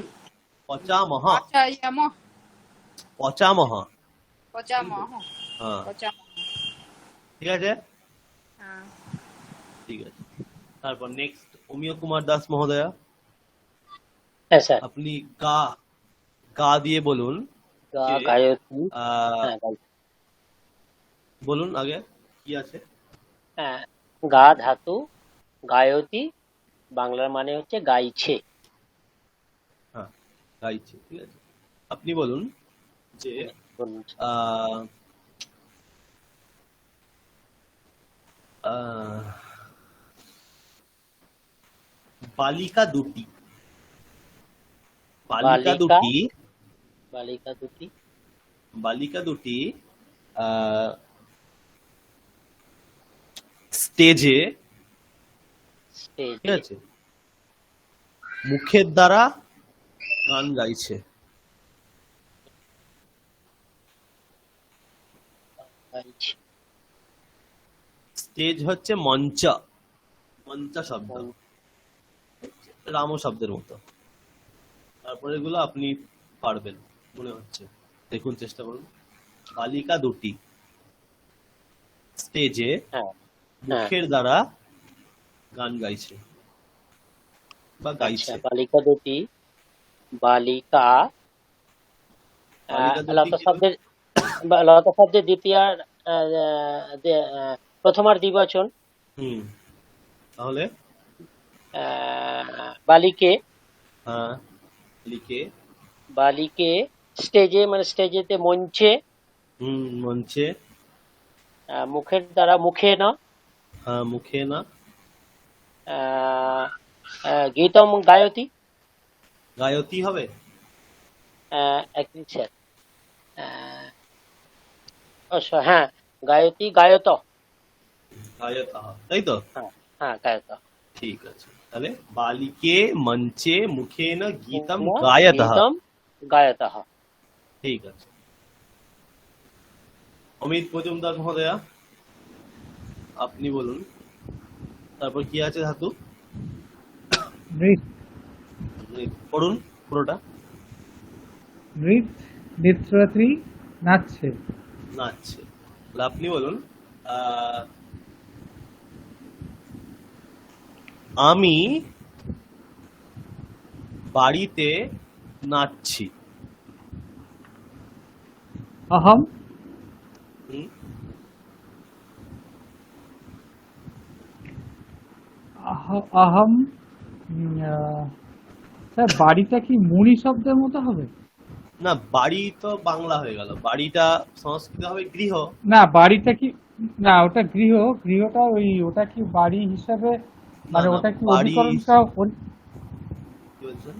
পচামহ পচায়াম পচামহ পচামহ হ্যাঁ পচামহ। ঠিক আছে হ্যাঁ। ঠিক আছে। তারপর নেক্সট অমিয় কুমার দাস মহোদয়া, হ্যাঁ স্যার। আপনি গা গা দিয়ে বলুন যে গায়ত্রী। আহ, হ্যাঁ বলুন আগে কি আছে। হ্যাঁ, গা ধাতু, গায়তী বাংলার মানে হচ্ছে গাইছে। হ্যাঁ গাইছে, ঠিক আছে। আপনি বলুন যে বলুন। আহ, আহ, বালিকা দুটি, বালিকা বালিকা দুটি বালিকা দুটি বালিকা দুটি আহ, স্টেজে, ঠিক স্টেজে আছে, মুখের দ্বারা গান গাইছে। গাইছে। স্টেজ হচ্ছে মঞ্চ, মঞ্চ শব্দ, রাম শব্দের মতো। তারপরে এগুলো আপনি পারবেন মনে হচ্ছে, দেখুন চেষ্টা করুন। বালিকা দুটি স্টেজে হ্যাঁ মুখের দ্বারা গান গাইছে বা আচ্ছা, গাইছে। বালিকা দুটি, বালিকা বালিকা দুটি লতা কি? শব্দের লতা শব্দের দ্বিতীয় প্রথমার দ্বিবচন। হুম, তাহলে বালিকে, হ্যাঁ লিখে, বালিকে স্টেজে মানে স্টেজেতে, মঞ্চে, মঞ্চে, মুখের দ্বারা, মুখে না, হ্যাঁ মুখে না, গীতম গায়তি, গায়তী হবে। এক মিনিট স্যার। হ্যাঁ, গায়তি, গায়ত। গায়তা, তাই তো? হ্যাঁ হ্যাঁ, গায়ত। ঠিক আছে, তাহলে বালিকে মঞ্চে মুখে না গীতম গায়তঃ। গীতম গায়তঃ। ঠিক আছে। অমিত মজুমদার মহোদয়া, আপনি বলুন তারপর কি আছে ধাতু, নৃত, পড়ুন পুরোটা। নৃত, নৃত্যরাত্রি নাচছে। নাচছে, তাহলে আপনি বলুন আমি বাড়িতে নাচছি। অহম, হুম, অহম, স্যার বাড়িটা কি মুড়ি শব্দের মতো হবে? না, বাড়ি তো বাংলা হয়ে গেল, বাড়িটা সংস্কৃত হবে গৃহ। না বাড়িটা কি, না ওটা গৃহ, গৃহটা ওই ওটা কি বাড়ি হিসাবে, মানে না, ওটা কি বাড়ি কি বলছেন?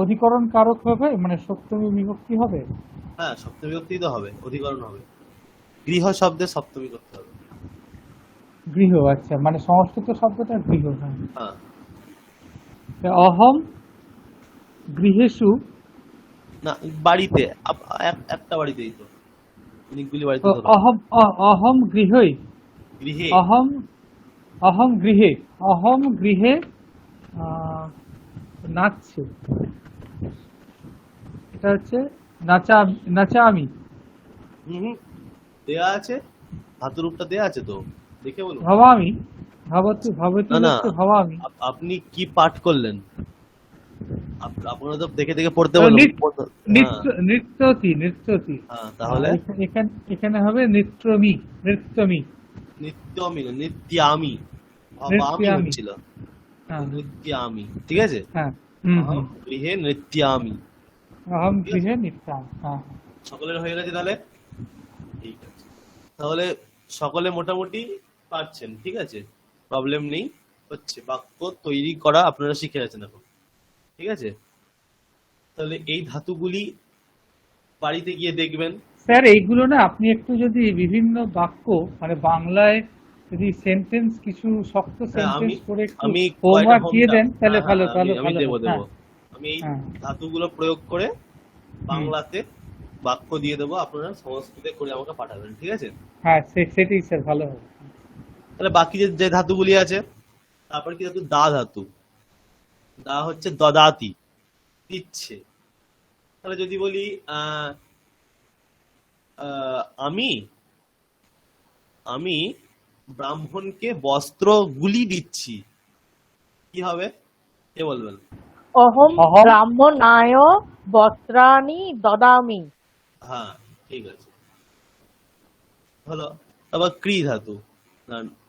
অধিকরণ কারক হবে, মানে সপ্তমী বিভক্তি হবে। হ্যাঁ সপ্তমী বিভক্তি তো হবে, অধিকরণ হবে, গৃহ শব্দে সপ্তমী করতে হবে। গৃহ, আচ্ছা, মানে সংস্কৃত শব্দটা গৃহ। হ্যাঁ, হ্যাঁ অহম গৃহেষু, না বাড়িতে, একটা বাড়িতেই তো, অনেকগুলি বাড়িতে ধরো। অহম, অহম গৃহই, গৃহে, অহম, অহম গৃহে, অহম গৃহে নাচছে, এটা হচ্ছে নাচা, নাচা আমি। দেয়া আছে, ধাতুরূপটা দেয়া আছে তো, দেখে বলুন। ভবামি, ভবতু, ভবতু না না, ভবামি। আপনি কি পাঠ করলেন? আপনারা তো দেখে দেখে পড়তে বলুন। নৃত্যতি, নৃত্যতি। হ্যাঁ তাহলে এখানে হবে নৃত্যমি, নৃত্যমি, নিত্যমি না, নিত্যামি, ভাবামি হচ্ছিল, নিত্যামি, ঠিক আছে। হ্যাঁ, গৃহে নৃত্যামি, অহম গৃহে নিত্যামি। হ্যাঁ, সকলের হয়ে গেছে তাহলে। ঠিক আছে, তাহলে সকলে মোটামুটি পারছেন, ঠিক আছে, প্রবলেম নেই, হচ্ছে বাক্য তৈরি করা আপনারা শিখে গেছেন এখন, ঠিক আছে। তাহলে এই ধাতুগুলি বাড়িতে গিয়ে দেখবেন। স্যার এইগুলো না আপনি একটু যদি বিভিন্ন বাক্য মানে বাংলায় যদি সেন্টেন্স, কিছু শক্ত সেন্টেন্স করে আমি হোমওয়ার্ক দিয়ে দেন তাহলে ভালো, তাহলে আমি দেবো। হ্যাঁ, আমি এই ধাতুগুলো প্রয়োগ করে বাংলাতে বাক্য দিয়ে দেবো, আপনারা সংস্কৃতে করে আমাকে পাঠাবেন, ঠিক আছে। হ্যাঁ সেটাই স্যার ভালো হবে। তাহলে বাকি যে যে ধাতুগুলি আছে, তারপর কি ধাতু? দা ধাতু। দা হচ্ছে দদাতি, দিচ্ছে। তাহলে যদি বলি আমি আমি ব্রাহ্মণকে বস্ত্রগুলি দিচ্ছি, কি হবে? কে বলবেন? অহম ব্রাহ্মণায় বস্ত্রাণি দদামি। হ্যাঁ, ঠিক আছে, হলো। তারপর ক্রি ধাতু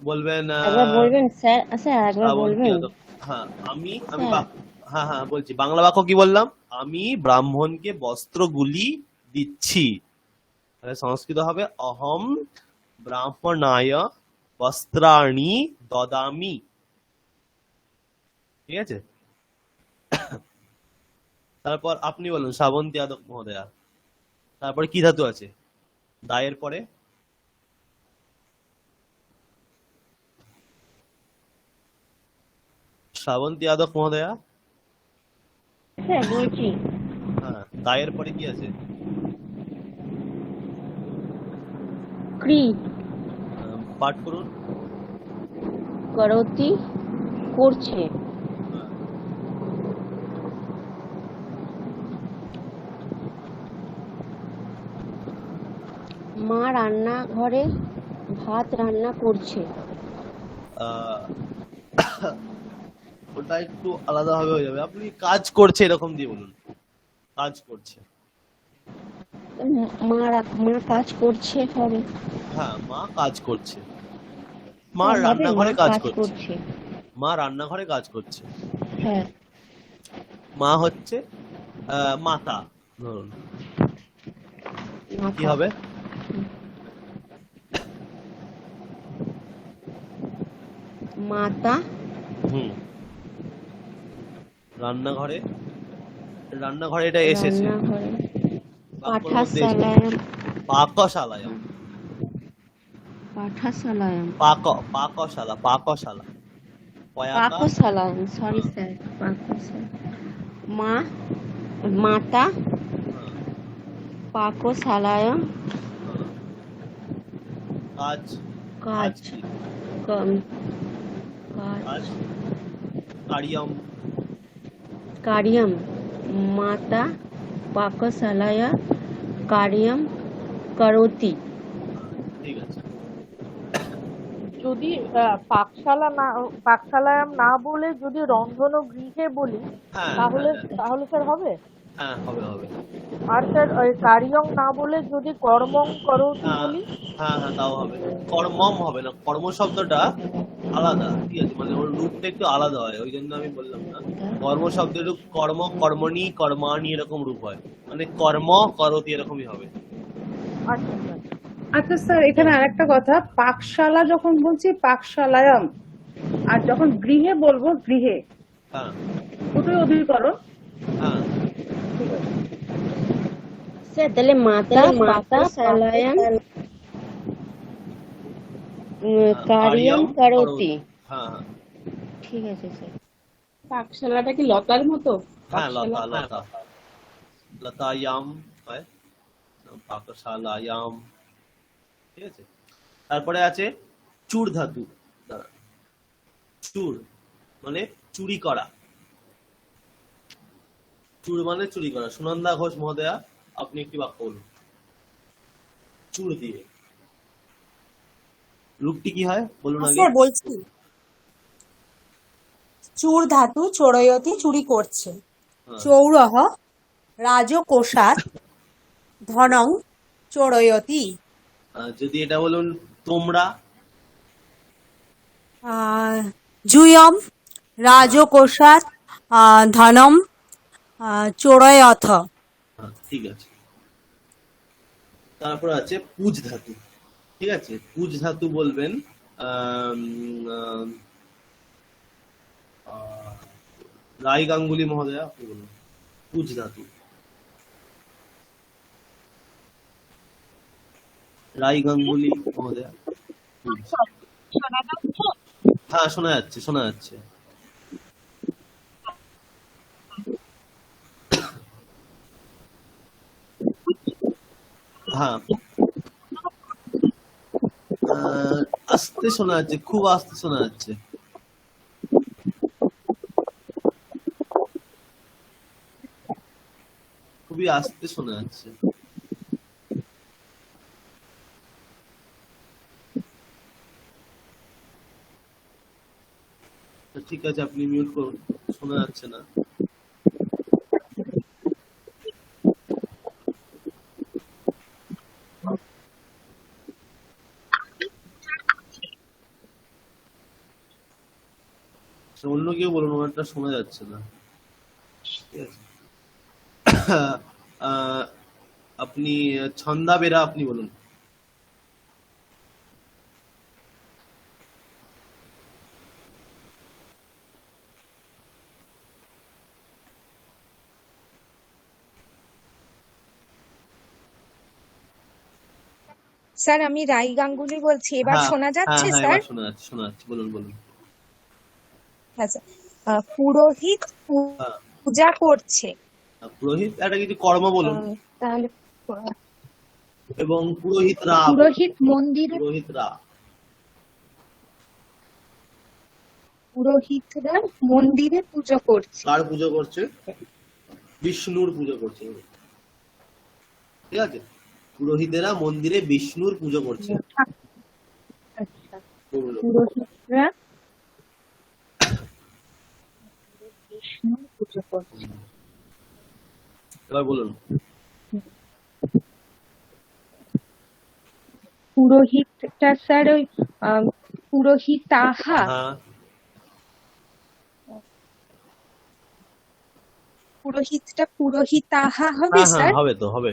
বলবেন একবার বলবেন স্যার, আচ্ছা একবার শ্রাবন্তী বলবেন। ধাতু। হ্যাঁ, আমি আমি স্যার হ্যাঁ হ্যাঁ বলছি, বাংলা বাক্য কি বললাম? আমি ব্রাহ্মণকে বস্ত্রগুলি দিচ্ছি। তাহলে সংস্কৃত হবে অহম ব্রাহ্মণায় বস্ত্রাণি দদামি। ঠিক আছে, তারপর আপনি বলুন শ্রাবন্তী যাদব মহোদয়া। তারপরে কি ধাতু আছে দায়ের পরে? শ্রাবন্তী যাদব মহোদয়া। স্যার বলছি, হ্যাঁ, দায়ের পরে কি আছে? ক্রি পাঠ করুন। করতি, করছে। মা রান্নাঘরে ভাত রান্না করছে। আহ, ওটা একটু আলাদা ভাবে হয়ে যাবে। আপনি কাজ করছে এরকম দিয়ে বলুন, কাজ করছে। মা কাজ করছে হবে। হ্যাঁ, মা কাজ করছে, মা হবে, রান্নাঘরে মা কাজ কাজ করছে, করছে। মা রান্নাঘরে কাজ করছে। হ্যাঁ, মা হচ্ছে মাতা ধরুন, কি মাথা। হবে? মাতা হুম, রান্নাঘরে, রান্নাঘরে এটা এসেছে, রান্নাঘরে বাক্যর মধ্যে এসেছে। পাঠাশালায়াম, পাকশালায়াম, পাঠাশালায়াম, পাকশালা, পাকশালা, পয়াকা। পাকশালায়াম, সরি স্যার, পাকশালা। মা মাতা পাকশালায়াম কাজ, কাজ কি? কাজ কাজ কারিয়ম, কার্যম। মাতা পাকশালায়া কার্যম করোতি। ঠিক আছে। যদি পাকশালায়াম না বলে যদি রন্ধন গৃহে বলি হ্যাঁ, তাহলে হ্যাঁ, তাহলে স্যার হবে? হ্যাঁ, হবে হবে। আর স্যার ওই কার্যং না বলে যদি কর্মং করোতি হ্যাঁ বলি? হ্যাঁ হ্যাঁ, তাও হবে। কর্মম হবে না, কর্ম শব্দটা আলাদা, ঠিক আছে, মানে ওর রূপটা একটু আলাদা হয়, ওই জন্য আমি বললাম না। কর্ম শব্দের রূপ কর্ম, কর্মণি, কর্মাণি এরকম রূপ হয়, মানে কর্ম করতি এরকমই হবে। আচ্ছা স্যার। আচ্ছা স্যার, এখানে আরেকটা কথা, পাকশালা যখন বলছি পাকশালায়াম, আর যখন গৃহে বলবো গৃহে, হ্যাঁ দুটোই অধিকরণ। হ্যাঁ, ঠিক আছে স্যার তাহলে মাতা পাকশালায়াম কার্যম করোতি। হ্যাঁ হ্যাঁ ঠিক আছে স্যার। পাকশালাটা কি লতার মতো? হ্যাঁ, পাকশালা? লতা লতা, লতায়াম হয়, পাকশালায়াম। ঠিক আছে, তারপরে আছে চুর ধাতু। চুর মানে চুরি করা, চুর মানে চুরি করা। সুনন্দা ঘোষ মহোদয়া, আপনি একটি বাক্য বলুন চুর দিয়ে। রূপটি কি হয় বলুন আগে। স্যার বলছি, চুর ধাতু চোরয়তি, চুরি করছে। হ্যাঁ, চৌরহ রাজকোষাৎ ধনং চোরয়তি। যদি এটা বলুন তোমরা। জুয়ম রাজকোষাৎ ধনম চোরয়থ। হ্যাঁ, ঠিক আছে। তারপর আছে পুজ ধাতু। ঠিক আছে, পুজ ধাতু বলবেন রাই গাঙ্গুলি মহোদয়া, আপনি বলুন পুজ ধাতু। রাই গাঙ্গুলি মহোদয়া, পুজ। হ্যাঁ, শোনা যাচ্ছে শোনা যাচ্ছে। হ্যাঁ, আস্তে শোনা যাচ্ছে, খুব আস্তে শোনা যাচ্ছে। খুবই আস্তে শোনা যাচ্ছে। তো ঠিক আছে, আপনি মিউট করুন, শোনা যাচ্ছে না। অন্য কেউ বলুন, ওনারটা শোনা যাচ্ছে না। ঠিক আছে। আপনি ছন্দা বেরা আপনি বলুন। স্যার আমি রাই গাঙ্গুলি বলছি, এবার হ্যাঁ শোনা হ্যাঁ যাচ্ছে হ্যাঁ, স্যার? এবার শোনা যাচ্ছে, শোনা যাচ্ছে, বলুন বলুন। হ্যাঁ স্যার। পুরোহিত হ্যাঁ, পূজা করছে। পুরোহিত একটা কিছু কর্ম বলুন, তাহলে এবং পুরোহিতরা, পুরোহিত মন্দিরে, পুরোহিতরা পুরোহিতরা মন্দিরে পুজো করছে। কার পুজো করছে? বিষ্ণুর পুজো করছে। ঠিক আছে, পুরোহিতেরা মন্দিরে বিষ্ণুর পুজো করছে। আচ্ছা, বলুন। পুরোহিতরা বিষ্ণুর পুজো করছে। এবার বলুন। পুরোহিতটা স্যার ওই পুরোহিতাহা, হ্যাঁ, পুরোহিতটা পুরোহিতাহা হবে হ্যাঁ হ্যাঁ, স্যার? হবে তো, হবে,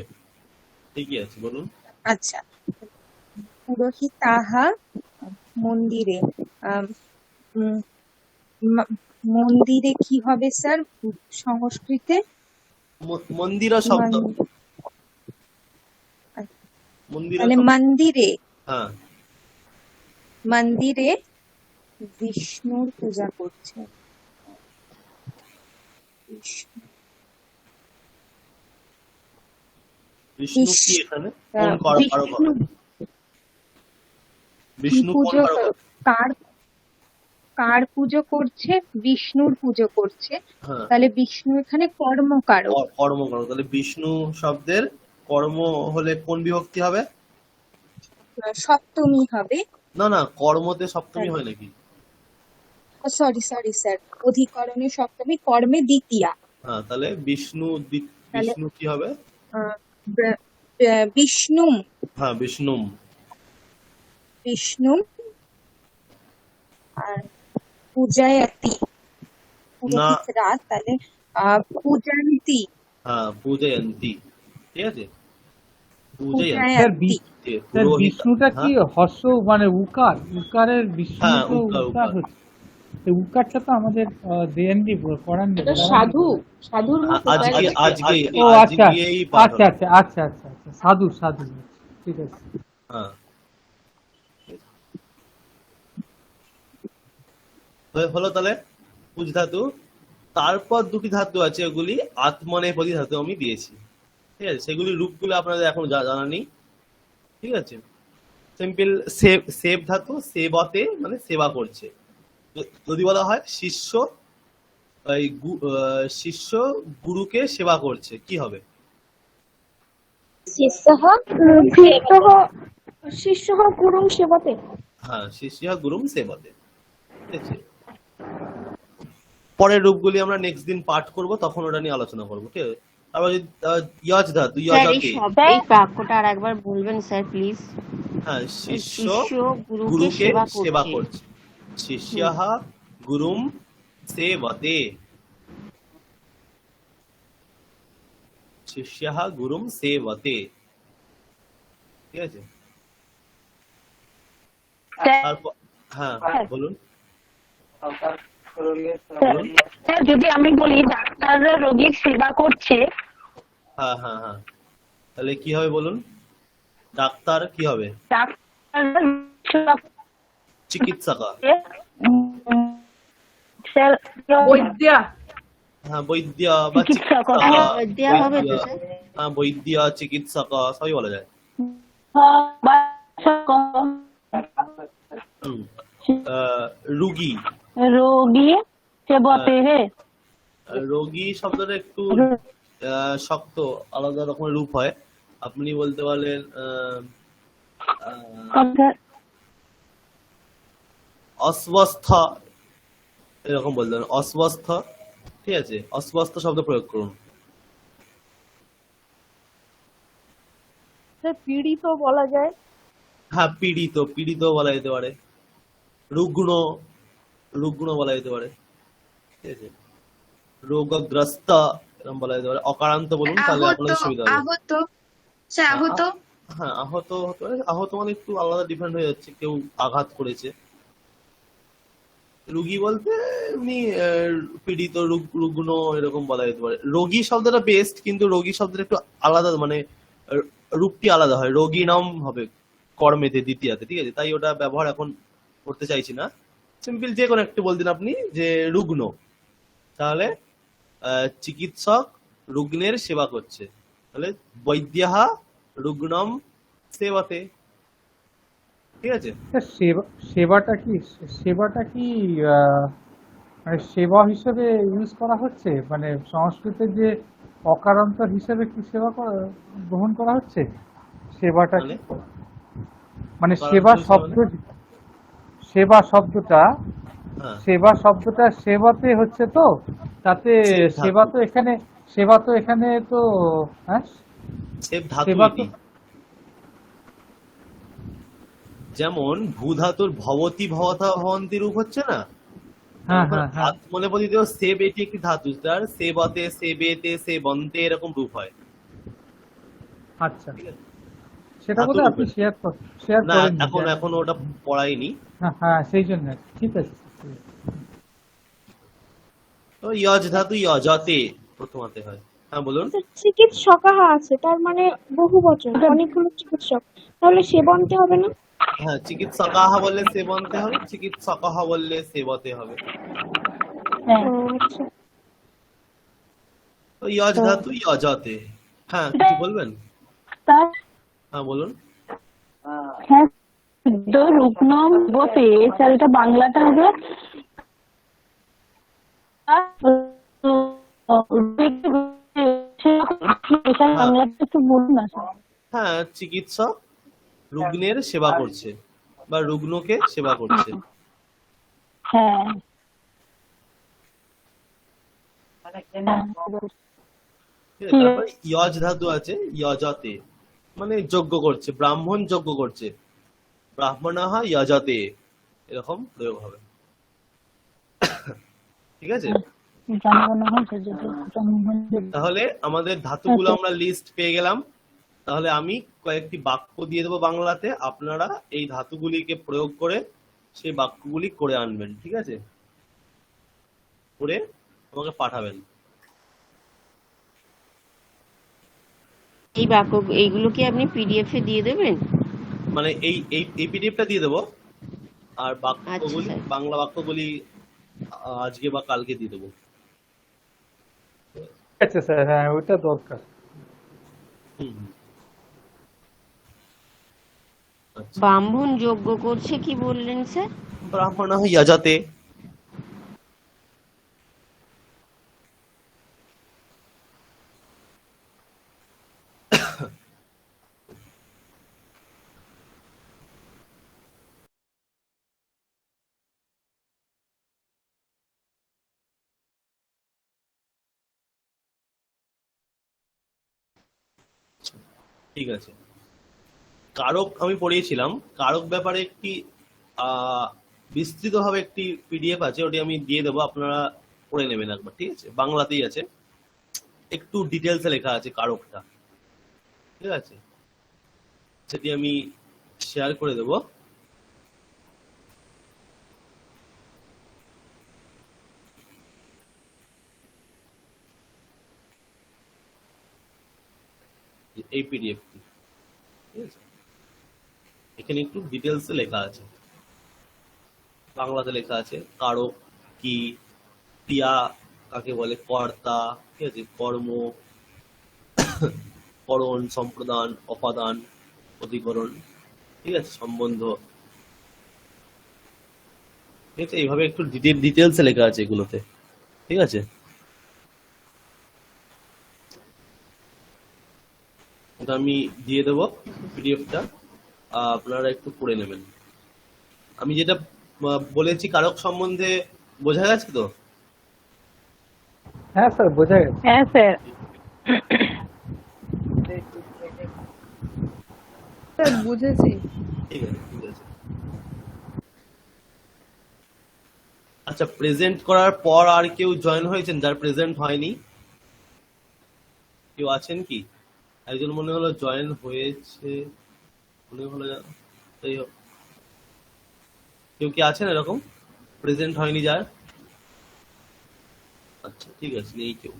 ঠিকই আছে, বলুন। আচ্ছা, পুরোহিতাহা মন্দিরে, উম, মন্দিরে কি হবে স্যার সংস্কৃতে? মন্দির শব্দ, মন্দির তাহলে শব্দ। মন্দিরে, হ্যাঁ, মন্দিরে বিষ্ণুর পূজা করছে। বিষ্ণু বিষ্ণু কি এখানে কোন বিষ্ণু বিষ্ণু কোন পুজো কার কার পুজো করছে? বিষ্ণুর পুজো করছে। হ্যাঁ, তাহলে বিষ্ণু এখানে কর্মকারক। কর্ম করো, তাহলে বিষ্ণু শব্দের কর্ম হলে কোন বিভক্তি হবে? সপ্তমী হবে। না না, কর্মতে সপ্তমী হয় নাকি? সরি সরি স্যার, অধিকরণে সপ্তমী, কর্মে দ্বিতীয়া। হ্যাঁ, তাহলে বিষ্ণু বিষ্ণু কি হবে? বিষ্ণু, হ্যাঁ, বিষ্ণু। বিষ্ণু আর পূজায়াতি, পুরোহিতরা, তাহলে পূজান্তি। হ্যাঁ, পূজয়ন্তী। ঠিক আছে, পূজায়াতি। স্যার বিষ্ণুটা কি হর্ষ মানে উকার? উকারের বিষ্ণু হ্যাঁ, তো উকার, উকার হচ্ছে। এই উকারটা তো আমাদের দেননি পড়ান। সাধু, সাধুর মতো। আজকে আজকে ও আচ্ছা আজকেই আচ্ছা আচ্ছা আচ্ছা আচ্ছা আচ্ছা, সাধু সাধু, ঠিক আছে। হ্যাঁ, হলো তাহলে পুজ ধাতু। তারপর দুটি ধাতু আছে, ওগুলি আত্মনেপদী ধাতু আমি দিয়েছি। ঠিক আছে, সেগুলির রূপগুলো আপনাদের এখন জানা নেই। ঠিক আছে, সিম্পল সেব ধাতু, সেবতে মানে সেবা করছে। যদি বলা হয় শিষ্য, শিষ্য গুরুকে সেবা করছে, কি হবে? শিষ্যঃ গুরুং সেবতে। হ্যাঁ, শিষ্য গুরুম সেবতে। ঠিক আছে, পরের রূপগুলি আমরা নেক্সট দিন পাঠ করব, তখন ওটা নিয়ে আলোচনা করবো। ঠিক আছে, তারপর ইয়জ ধাতু, ইয়জকে। এই বাক্যটা আর একবার বলবেন স্যার প্লিজ? হ্যাঁ, শিষ্য গুরুকে সেবা করছে। শিষ্যঃ গুরুম সেবতে, শিষ্যঃ গুরুম সেবতে। ঠিক আছে, তারপর হ্যাঁ বলুন। স্যার যদি আমি বলি ডাক্তাররা রোগীর সেবা করছে, হ্যাঁ হ্যাঁ হ্যাঁ, তাহলে কি হবে বলুন? ডাক্তার কি হবে? চিকিৎসক। স্যার বৈদ্য। হ্যাঁ, বৈদ্য বা চিকিৎসক। হ্যাঁ, বৈদ্য, চিকিৎসক সবই বলা যায়। হুম, রুগী। रोगी सेवते है রোগী শব্দটা একটু শক্ত, আলাদা রকমের রূপ হয়। আপনি বলতে পারলেন অস্বস্থ, এরকম বলতে পারেন অস্বস্থ। ঠিক আছে, অস্বস্থ শব্দ প্রয়োগ করুন। স্যার পীড়িত বলা যায়। হ্যাঁ, পীড়িত, পীড়িত বলা যেতে পারে। রুগ্ন, রুগ্ন বলা যেতে পারে। ঠিক আছে, রোগগ্রস্ত এরকম বলা যেতে পারে। অকারান্ত বলুন, তাহলে আহত আপনাদের সুবিধা হবে। আহত স্যার আহত হ্যাঁ, আহত হতে পারে। আহত মানে একটু আলাদা ডিফারেন্ট হয়ে যাচ্ছে, কেউ আঘাত করেছে। রুগী বলতে এমনি পীড়িত, রুগ্ন এরকম বলা যেতে পারে। রোগী শব্দটা বেস্ট, কিন্তু রোগী শব্দটা একটু আলাদা, মানে রূপটি আলাদা হয়। রোগী নাম হবে কর্মেতে দ্বিতীয়াতে, ঠিক আছে, তাই ওটা ব্যবহার এখন করতে চাইছি না। সিম্পল যে কোনো একটু বলতেন আপনি যে রুগ্ন, তাহলে চিকিৎসক রুগ্নের সেবা করছে, তাহলে বৈদ্যাহা রুগ্নম সেবাতে। ঠিক আছে, সেবাটা কি মানে সেবা হিসেবে ইউজ করা হচ্ছে, মানে সংস্কৃতের যে অকারান্তর হিসেবে কি গ্রহণ করা হচ্ছে সেবাটা কি? মানে সেবা শব্দটা হ্যাঁ, সেবাতে হচ্ছে তো, তাতে সেবা তো এখানে তো হ্যাঁ সেব ধাতু সেবা তো এটি। যেমন ভূ ধাতুর ভবতি ভবতা ভবন্তি রূপ হচ্ছে না, হ্যাঁ হ্যাঁ হ্যাঁ মনে পড়ি সেব এটি একটি ধাতু, তার সেবতে সেবেতে সেবন্তে এরকম রূপ হয়। আচ্ছা, সেটা ধাতু বোধহয় আপনি রূপে। শেয়ার না, করেন। এখন ওটা পড়াইনি। হ্যাঁ হ্যাঁ, সেই জন্য ঠিক আছে। তো ইয়জ ধাতু ইয়জতে প্রথমাতে হয়। হ্যাঁ বলুন। চিকিৎসকাহা আছে, তার মানে বহু বচন, অনেকগুলো চিকিৎসক, তাহলে সেবন্তে হবে না? হ্যাঁ, চিকিৎসকাহা বললে সেবন্তে হবে, চিকিৎসকাহা বললে সেবতে হবে। আচ্ছা। তো ইয়জ ধাতু ইয়জতে। হ্যাঁ, কিছু বলবেন? হ্যাঁ বলুন। হ্যাঁ রুগ্নম বসে, স্যার এটা বাংলাটা হবে বাংলাটা একটু বলুন না স্যার। হ্যাঁ, চিকিৎসক রুগ্নের সেবা করছে বা রুগ্নকে সেবা করছে। হ্যাঁ তারপর ইয়জ ধাতু আছে ইয়জতে, মানে যজ্ঞ করছে, ব্রাহ্মণ যজ্ঞ করছে, ব্রাহ্মণাহা ইয়জতে, এরকম প্রয়োগ হবে। ঠিক আছে, তাহলে আমাদের ধাতুগুলো আমরা লিস্ট পেয়ে গেলাম। তাহলে আমি কয়েকটি বাক্য দিয়ে দেবো বাংলাতে, আপনারা এই ধাতুগুলিকে প্রয়োগ করে সেই বাক্যগুলি করে আনবেন। ঠিক আছে, করে আমাকে পাঠাবেন। এই বাক্য এইগুলো কি আপনি পিডিএফ এ দিয়ে দেবেন? মানে এই পিডিএফটা দিয়ে দেবো, আর বাক্যগুলি, বাংলা বাক্যগুলি আজকে বা কালকে দিয়ে দেবো। আচ্ছা স্যার, হ্যাঁ ওইটা দরকার। ব্রাহ্মণ যজ্ঞ করছে কি বললেন স্যার? ব্রাহ্মণ যজাতে। ঠিক আছে, কারক আমি পড়িয়েছিলাম। কারক ব্যাপারে একটি বিস্তৃতভাবে একটি পিডিএফ আছে, ওটি আমি দিয়ে দেবো, আপনারা পড়ে নেবেন একবার। ঠিক আছে, বাংলাতেই আছে, একটু ডিটেলসে লেখা আছে কারকটা। ঠিক আছে, সেটি আমি শেয়ার করে দেবো। এই পিডিএফটি, ঠিক আছে, এখানে একটু ডিটেলসে লেখা আছে, বাংলাতে লেখা আছে কারক কি, ক্রিয়া কাকে বলে, কর্তা, ঠিক আছে, কর্ম, করণ, সম্প্রদান, অপাদান, অধিকরণ, ঠিক আছে, সম্বন্ধ, ঠিক আছে, এইভাবে একটু ডিটেলসে লেখা আছে এগুলোতে। ঠিক আছে, এটা আমি দিয়ে দেবো পিডিএফটা, আপনারা একটু পড়ে নেবেন। আমি যেটা বলেছি কারক সম্বন্ধে বোঝা গেছে তো? হ্যাঁ স্যার, বোঝা গেছে। হ্যাঁ স্যার। স্যার বুঝেছি। ঠিক আছে, ঠিক আছে। আচ্ছা, প্রেজেন্ট করার পর আর কেউ জয়েন হয়েছেন যার প্রেজেন্ট হয়নি? কেউ আছেন কি? একজন মনে হলো জয়েন হয়েছে, মনে হলো, যাই হোক। কেউ কি আছেন এরকম প্রেজেন্ট হয়নি যার? আচ্ছা, ঠিক আছে, নেই কেউ।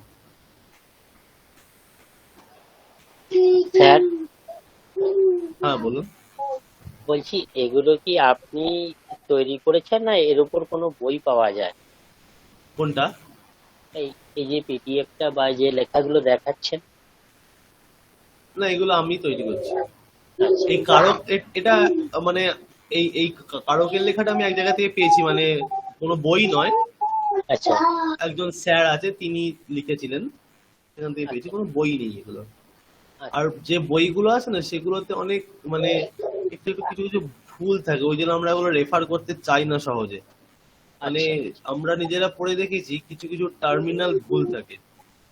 স্যার হ্যাঁ বলুন। বলছি এগুলো কি আপনি তৈরি করেছেন না এর উপর কোনো বই পাওয়া যায়? কোনটা? এই এই যে পিডিএফটা বা যে লেখাগুলো দেখাচ্ছেন? না, এগুলো আমি তৈরি করছি। এই কারক এটা মানে এই এই কারকের লেখাটা আমি এক জায়গা থেকে পেয়েছি, মানে কোনো বই নয়। আচ্ছা, একজন স্যার আছে, তিনি লিখেছিলেন, সেখান থেকে পেয়েছি, কোনো বই নেই এগুলো। আর যে বইগুলো আছে না, সেগুলোতে অনেক মানে একটু একটু কিছু কিছু ভুল থাকে, ওই জন্য আমরা এগুলো রেফার করতে চাই না সহজে। মানে আমরা নিজেরা পড়ে দেখেছি কিছু কিছু টার্মিনাল ভুল থাকে,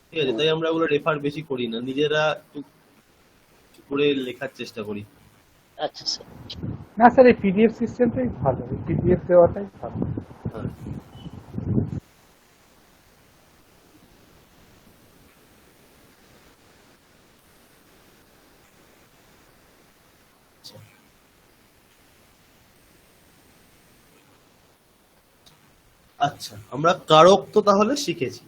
ঠিক আছে, তাই আমরা ওগুলো রেফার বেশি করি না, নিজেরা একটু করে লেখার চেষ্টা করি। আচ্ছা স্যার। না স্যার, এই পিডিএফ সিস্টেমটাই ভালো, এই পিডিএফ দেওয়াটাই ভালো। হ্যাঁ, আচ্ছা, আমরা কারক তো তাহলে শিখেছি।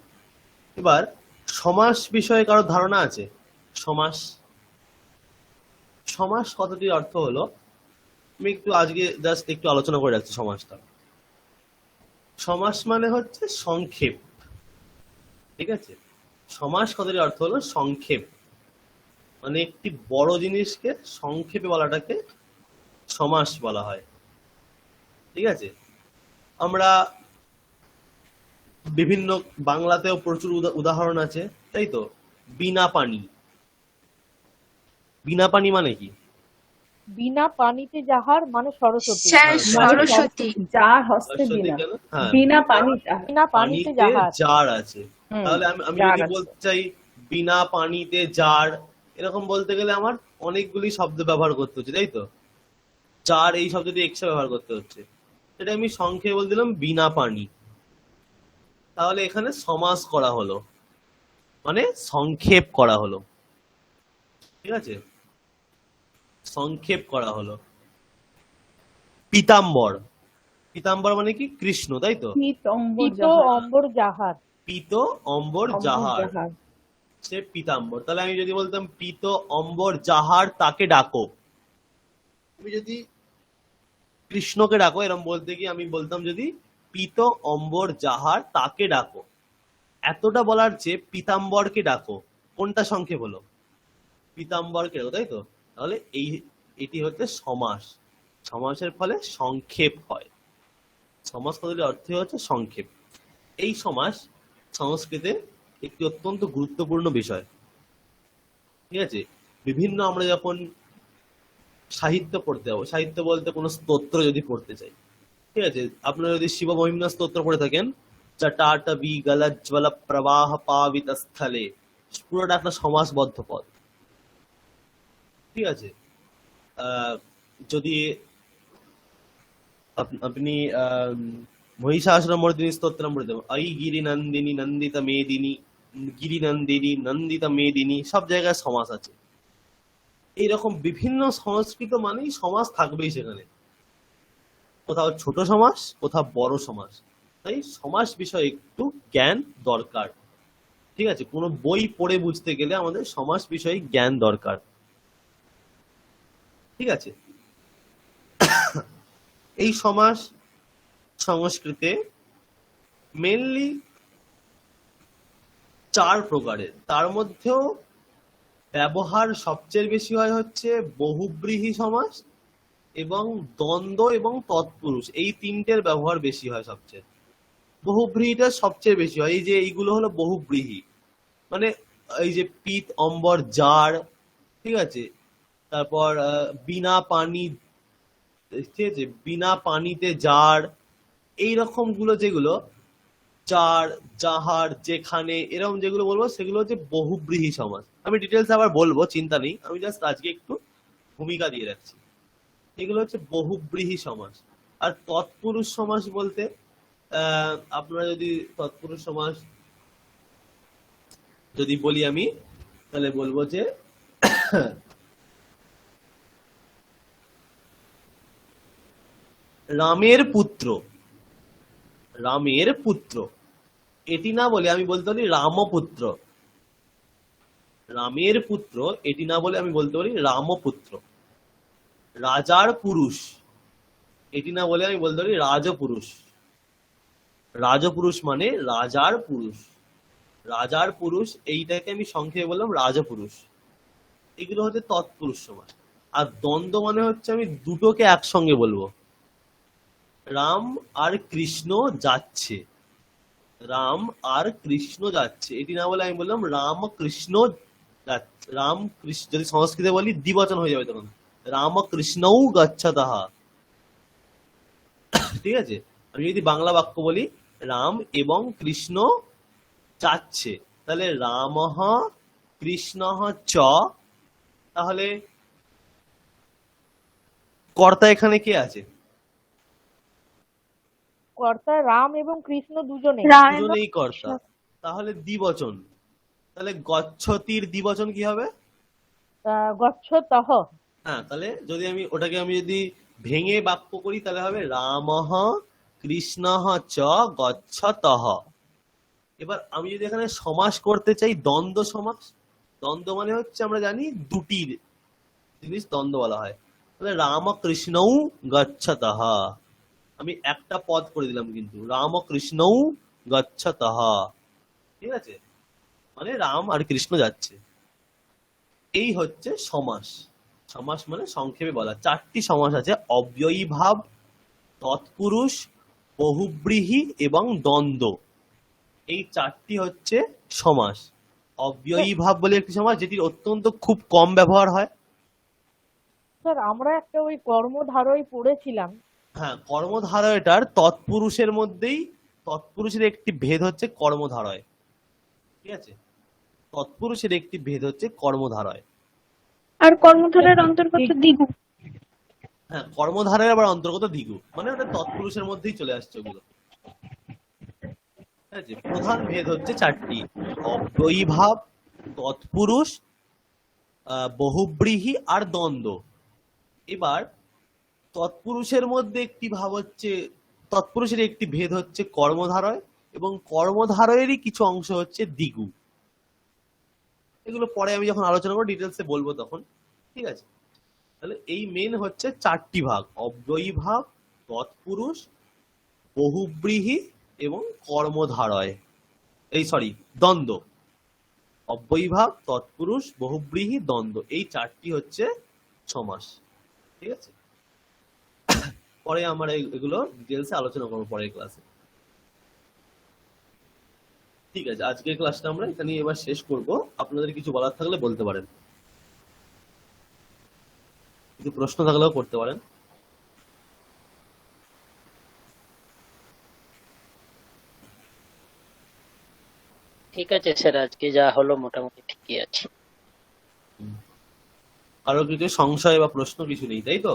এবার সমাস বিষয়ে কারো ধারণা আছে? সমাস, সমাস কথাটির অর্থ হলো, আমি একটু আজকে জাস্ট একটু আলোচনা করে রাখছি সমাসটা। সমাস মানে হচ্ছে সংক্ষেপ। ঠিক আছে, সমাস কথাটির অর্থ হলো সংক্ষেপ, মানে একটি বড় জিনিসকে সংক্ষেপে বলাটাকে সমাস বলা হয়। ঠিক আছে, আমরা বিভিন্ন বাংলাতেও প্রচুর উদাহরণ আছে, তাই তো। বিনা পানি, বিনা পানি মানে কি? বিনা পানিতে যাহার মানে সরস্বতী। স্যার সরস্বতী। যার হস্তে সরস্বতী বিনা, কেন? হ্যাঁ, বিনা পানি যার। বিনা পানিতে যাহার। জার আছে। হুম, তাহলে আমি জার যদি আছে। বলতে চাই বিনা পানিতে জার, এরকম বলতে গেলে আমার অনেকগুলি শব্দ ব্যবহার করতে হচ্ছে, তাই তো। জার এই শব্দটি এক্সট্রা ব্যবহার করতে হচ্ছে, সেটা আমি সংক্ষেপে বলে দিলাম বিনা পানি। তাহলে এখানে সমাস করা হলো, মানে সংক্ষেপ করা হলো। ঠিক আছে, সংক্ষেপ করা হলো। পীতাম্বর, পীতাম্বর মানে কি? কৃষ্ণ, তাই তো। পীতম্বর পিত যাহার। অম্বর যাহার। পীত অম্বর অম্বর যাহার, যাহার। সে পীতাম্বর। তাহলে আমি যদি বলতাম পীত অম্বর যাহার তাকে ডাকো, তুমি যদি কৃষ্ণকে ডাকো এরকম বলতে গিয়ে আমি বলতাম যদি পীত অম্বর যাহার তাকে ডাকো। এতটা বলার চেয়ে পীতাম্বরকে ডাকো, কোনটা সংক্ষেপ হলো? পীতাম্বরকে ডাকো, তাই তো। তাহলে এটি হচ্ছে সমাস। সমাসের ফলে সংক্ষেপ হয়। সমাস কথাটির অর্থ হচ্ছে সংক্ষেপ। এই সমাস সংস্কৃতে একটি অত্যন্ত গুরুত্বপূর্ণ বিষয়। ঠিক আছে, বিভিন্ন আমরা যখন সাহিত্য পড়তে যাবো, সাহিত্য বলতে কোনো স্তোত্র যদি পড়তে চাই, ঠিক আছে, আপনারা যদি শিব মহিম্না স্তোত্র পড়ে থাকেন, জটাটবি গলজ্জ্বল প্রবাহ পাবিত স্থলে, পুরোটা একটা সমাসবদ্ধ পদ। ঠিক আছে, যদি আপনি মহিষাসুরমর্দিনী স্তোত্রম পড়ে দেবেন, ঐ গিরি নন্দিনী নন্দিত মেদিনী, গিরি নন্দিনী নন্দিত মেদিনী, সব জায়গায় সমাস আছে। এইরকম বিভিন্ন সংস্কৃত মানেই সমাস থাকবেই সেখানে, কোথাও ছোট সমাস, কোথাও বড় সমাস। তাই সমাস বিষয়ে একটু জ্ঞান দরকার। ঠিক আছে, কোনো বই পড়ে বুঝতে গেলে আমাদের সমাস বিষয়ে জ্ঞান দরকার। ঠিক আছে, এই সমাস সংস্কৃতে মেনলি 4 প্রকারের, তার মধ্যেও ব্যবহার সবচেয়ে বেশি হয় হচ্ছে বহুব্রীহি সমাস এবং দ্বন্দ্ব এবং তৎপুরুষ, এই তিনটের ব্যবহার বেশি হয় সবচেয়ে। বহুব্রীহিটা সবচেয়ে বেশি হয়। এই যে এইগুলো হলো বহুব্রীহি, মানে এই যে পিত অম্বর জার, ঠিক আছে, তারপর বিনা পানি, ঠিক আছে, বিনা পানিতে জার, এইরকম গুলো যেগুলো যার, যাহার, যেখানে, এরকম যেগুলো বলবো সেগুলো হচ্ছে বহুব্রীহি সমাস। আমি ডিটেলস আবার বলবো, চিন্তা নেই, আমি জাস্ট আজকে একটু ভূমিকা দিয়ে রাখছি। এগুলো হচ্ছে বহুব্রীহি সমাস। আর তৎপুরুষ সমাস বলতে আপনারা যদি তৎপুরুষ সমাস যদি বলি আমি, তাহলে বলবো যে রামের পুত্র, রামের পুত্র, এটি না বলে আমি বলতে পারি রামপুত্র। রামের পুত্র এটি না বলে আমি বলতে পারি রামপুত্র। রাজার পুরুষ এটি না বলে আমি বলতে পারি রাজপুরুষ। রাজপুরুষ মানে রাজার পুরুষ। রাজার পুরুষ এইটাকে আমি সংক্ষেপে বললাম রাজপুরুষ। এগুলো হচ্ছে তৎপুরুষ সমাস। আর দ্বন্দ্ব মানে হচ্ছে আমি দুটোকে একসঙ্গে বলবো। রাম আর কৃষ্ণ যাচ্ছে, রাম আর কৃষ্ণ যাচ্ছে, এটি না বলে আমি বললাম রাম কৃষ্ণ যাচ্ছে। রাম কৃষ্ণ যদি সংস্কৃতে বলি দ্বিবচন হয়ে যাবে তখন, রাম কৃষ্ণৌ গচ্ছতঃ, ঠিক আছে। আমি যদি বাংলা বাক্য বলি রাম এবং কৃষ্ণ যাচ্ছে, তাহলে রামঃ কৃষ্ণঃ চ, তাহলে কর্তা এখানে কে আছে? কর্তা রাম এবং কৃষ্ণ দুজনে। দুজনেই কর্তা, তাহলে দ্বিবচন। তাহলে গচ্ছতির দ্বিবচন কি হবে? গচ্ছতঃ। হ্যাঁ, তাহলে যদি আমি ওটাকে আমি যদি ভেঙে বাক্য করি তাহলে হবে রামঃ কৃষ্ণঃ চ গচ্ছতঃ। এবার আমি যদি এখানে সমাস করতে চাই, দ্বন্দ্ব সমাস, দ্বন্দ্ব মানে হচ্ছে আমরা জানি দুটি জিনিস দ্বন্দ্ব বলা হয়। তাহলে রাম কৃষ্ণৌ গচ্ছতঃ, আমি একটা পদ করে দিলাম কিন্তু, রাম কৃষ্ণৌ গচ্ছতঃ, ঠিক আছে, মানে রাম আর কৃষ্ণ যাচ্ছে। এই হচ্ছে সমাস। সমাস মানে সংক্ষেপে বলা। চারটি সমাস আছে: অব্যয়ী ভাব, তৎপুরুষ, বহুব্রীহি এবং দ্বন্দ্ব। এই চারটি হচ্ছে সমাস। অব্যয়ী ভাব বলে একটি সমাস, যেটির অত্যন্ত খুব কম ব্যবহার হয়। স্যার আমরা একটা ওই কর্মধারয় পড়েছিলাম। হ্যাঁ, কর্মধারয়টার তৎপুরুষের মধ্যেই, তৎপুরুষের একটি ভেদ হচ্ছে কর্মধারয়, ঠিক আছে, তৎপুরুষের একটি ভেদ হচ্ছে কর্মধারয়। আর কর্মধারের অন্তর্গত দ্বিগু। হ্যাঁ, কর্মধারয় আবার অন্তর্গত দ্বিগু, মানে ওটা তৎপুরুষের মধ্যেই চলে আসছে ওগুলো, ঠিক আছে। প্রধান ভেদ হচ্ছে চারটি: অব্যয়ী ভাব, তৎপুরুষ, বহুব্রীহি আর দ্বন্দ্ব। এবার তৎপুরুষের মধ্যে একটি ভাব হচ্ছে, তৎপুরুষের একটি ভেদ হচ্ছে কর্মধারয়, এবং কর্মধারয়েরই কিছু অংশ হচ্ছে দ্বিগু। এগুলো পরে আমি যখন আলোচনা করবো ডিটেলসে বলবো তখন, ঠিক আছে। তাহলে এই মেন হচ্ছে চারটি ভাগ: অব্যয়ী ভাব, তৎপুরুষ, বহুব্রীহি এবং কর্মধারয়, এই সরি দ্বন্দ্ব। অব্যয়ী ভাব, তৎপুরুষ, বহুব্রীহি, দ্বন্দ্ব, এই চারটি হচ্ছে সমাস, ঠিক আছে। পরে আমরা এগুলো ডিটেলসে আলোচনা করবো পরের ক্লাসে, ঠিক আছে। আজকের ক্লাসটা আমরা এখানে এবার শেষ করব। আপনাদের কিছু বলার থাকলে বলতে পারেন, কিছু প্রশ্ন থাকলেও করতে পারেন। ঠিক আছে স্যার, আজকে যা হলো মোটামুটি ঠিকই আছে। আরো কিছু সংশয় বা প্রশ্ন কিছু নেই, তাই তো?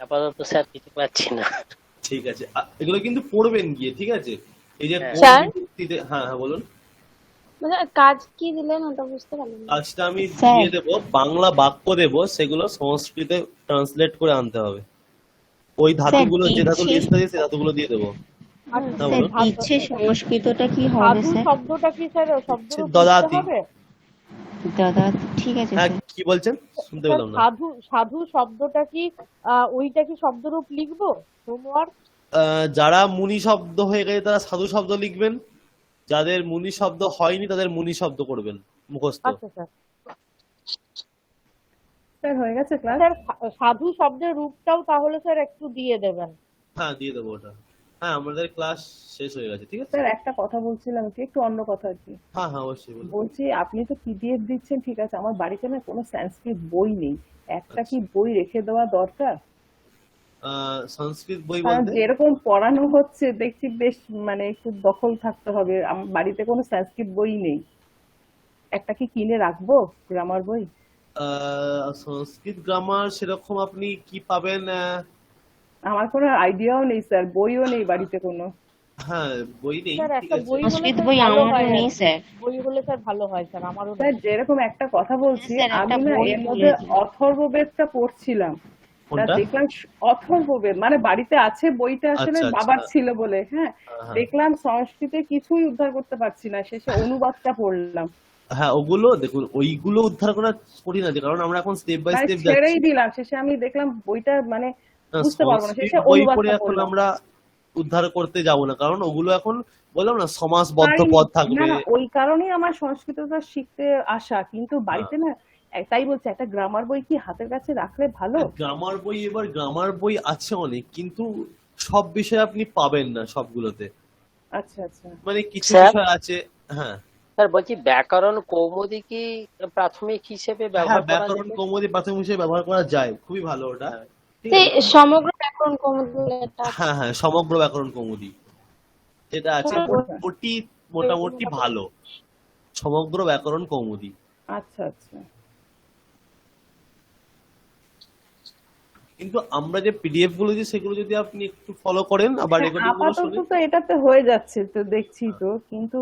আপাতত স্যার কিছু পাচ্ছি না। ঠিক আছে, এগুলো কিন্তু পড়বেন গিয়ে, ঠিক আছে। এই যে স্যার? হ্যাঁ হ্যাঁ বলুন। মানে কাজ কি দিলেন ওটা বুঝতে পারলাম না। আজটা আমি দিয়ে দেবো, বাংলা বাক্য দেবো, সেগুলো সংস্কৃতে ট্রান্সলেট করে আনতে হবে। ওই ধাতুগুলো, যে ধাতু লিস্ট আছে সেই ধাতুগুলো দিয়ে দেবো। স্যার ইচ্ছে সংস্কৃতটা কি হবে সাধু স্যার? শব্দটা কি স্যার শব্দরূপ দদাতি। লিখতে হবে? দাদা ঠিক আছে হ্যাঁ, স্যার। কি বলছেন শুনতে স্যার পেলাম না। সাধু সাধু শব্দটা কি ওইটা কি শব্দরূপ লিখবো? হোমওয়ার্ক। যারা মুনি শব্দ হয়ে গেছে তারা সাধু শব্দ লিখবেন, যাদের মুনি শব্দ হয়নি তাদের মুনি শব্দ করবেন মুখস্থ। আচ্ছা স্যার। স্যার হয়ে গেছে ক্লাস? স্যার সাধু শব্দের রূপটাও তাহলে স্যার একটু দিয়ে দেবেন। হ্যাঁ দিয়ে দেবো ওটা। হ্যাঁ আমাদের ক্লাস শেষ হয়ে গেছে, ঠিক আছে। স্যার একটা কথা বলছিলাম কি, একটু অন্য কথা আর কি। হ্যাঁ হ্যাঁ অবশ্যই বলুন। বলছি আপনি তো পিডিএফ দিচ্ছেন ঠিক আছে, আমার বাড়িতে না কোনো সংস্কৃত বই নেই, একটা কি বই রেখে দেওয়া দরকার? সংস্কৃত বই কারণ বলতে যেরকম পড়ানো হচ্ছে দেখছি বেশ মানে একটু দখল থাকতে হবে, আমার বাড়িতে কোনো সংস্কৃত বই নেই, একটা কি কিনে রাখবো গ্রামার বই? সংস্কৃত গ্রামার সেরকম আপনি কি পাবেন? আমার কোনো আইডিয়াও নেই স্যার, বইও নেই বাড়িতে কোনো। হ্যাঁ বই নেই, স্যার ঠিক একটা আছে। বই হলে সংস্কৃত স্যার বই ভালো আমারও হয় আর নেই কি। স্যার। বই হলে স্যার ভালো হয় স্যার, আমারও নেই। স্যার যেরকম একটা কথা বলছি, স্যার, একটা আমি না বই এর ভুলে মধ্যে গেছি। অথর্ববেদটা পড়ছিলাম, তা কোনটা? দেখলাম অথর্ববেদ মানে বাড়িতে আছে, বইটা আসলে আচ্ছা বাবার আচ্ছা। ছিল বলে, হ্যাঁ হ্যাঁ দেখলাম সংস্কৃতে কিছুই উদ্ধার করতে পারছি না, শেষে অনুবাদটা পড়লাম, হ্যাঁ ওগুলো দেখুন, ওইগুলো উদ্ধার করা কঠিন আছে, কারণ আমরা এখন স্টেপ বাই মানে স্টেপ ছেড়েই যাচ্ছি। দিলাম, শেষে আমি দেখলাম বইটা মানে বুঝতে পারবো না, সংস্কৃত শেষে বই পড়ে অনুবাদটা এখন পড়লাম। আমরা উদ্ধার করতে যাব না, কারণ ওগুলো এখন বললাম না সমাসবদ্ধ পারিনি। পদ না থাকবে। না, ওই কারণেই আমার সংস্কৃতটা শিখতে আসা, কিন্তু বাড়িতে না তাই বলছে একটা গ্রামার বই কি হাতের কাছে রাখলে ভালো? গ্রামার বই, এবার গ্রামার বই আছে অনেক, কিন্তু সব বিষয় আপনি পাবেন না সবগুলোতে, আচ্ছা আচ্ছা। মানে কিছু স্যার? বিষয় আছে। হ্যাঁ স্যার বলছি ব্যাকরণ কৌমুদি কি প্রাথমিক হিসেবে হ্যাঁ ব্যবহার করা ব্যাকরণ যাবে? কৌমুদি প্রাথমিক হিসেবে ব্যবহার করা যায়, খুবই ভালো ওটা, ঠিক সেই আছে। সমগ্র ব্যাকরণ কৌমুদি একটা আছে। হ্যাঁ হ্যাঁ সমগ্র ব্যাকরণ কৌমুদি যেটা আছে ওটি মোটামুটি ভালো, সমগ্র ব্যাকরণ কৌমুদি। আচ্ছা আচ্ছা। কিন্তু আমরা যে পিডিএফ গুলো দিই সেগুলো যদি আপনি একটু ফলো করেন, আবার হ্যাঁ, রেকর্ডিং গুলো আপাতত শুনেন। তো এটাতে হয়ে যাচ্ছে তো দেখছি তো, কিন্তু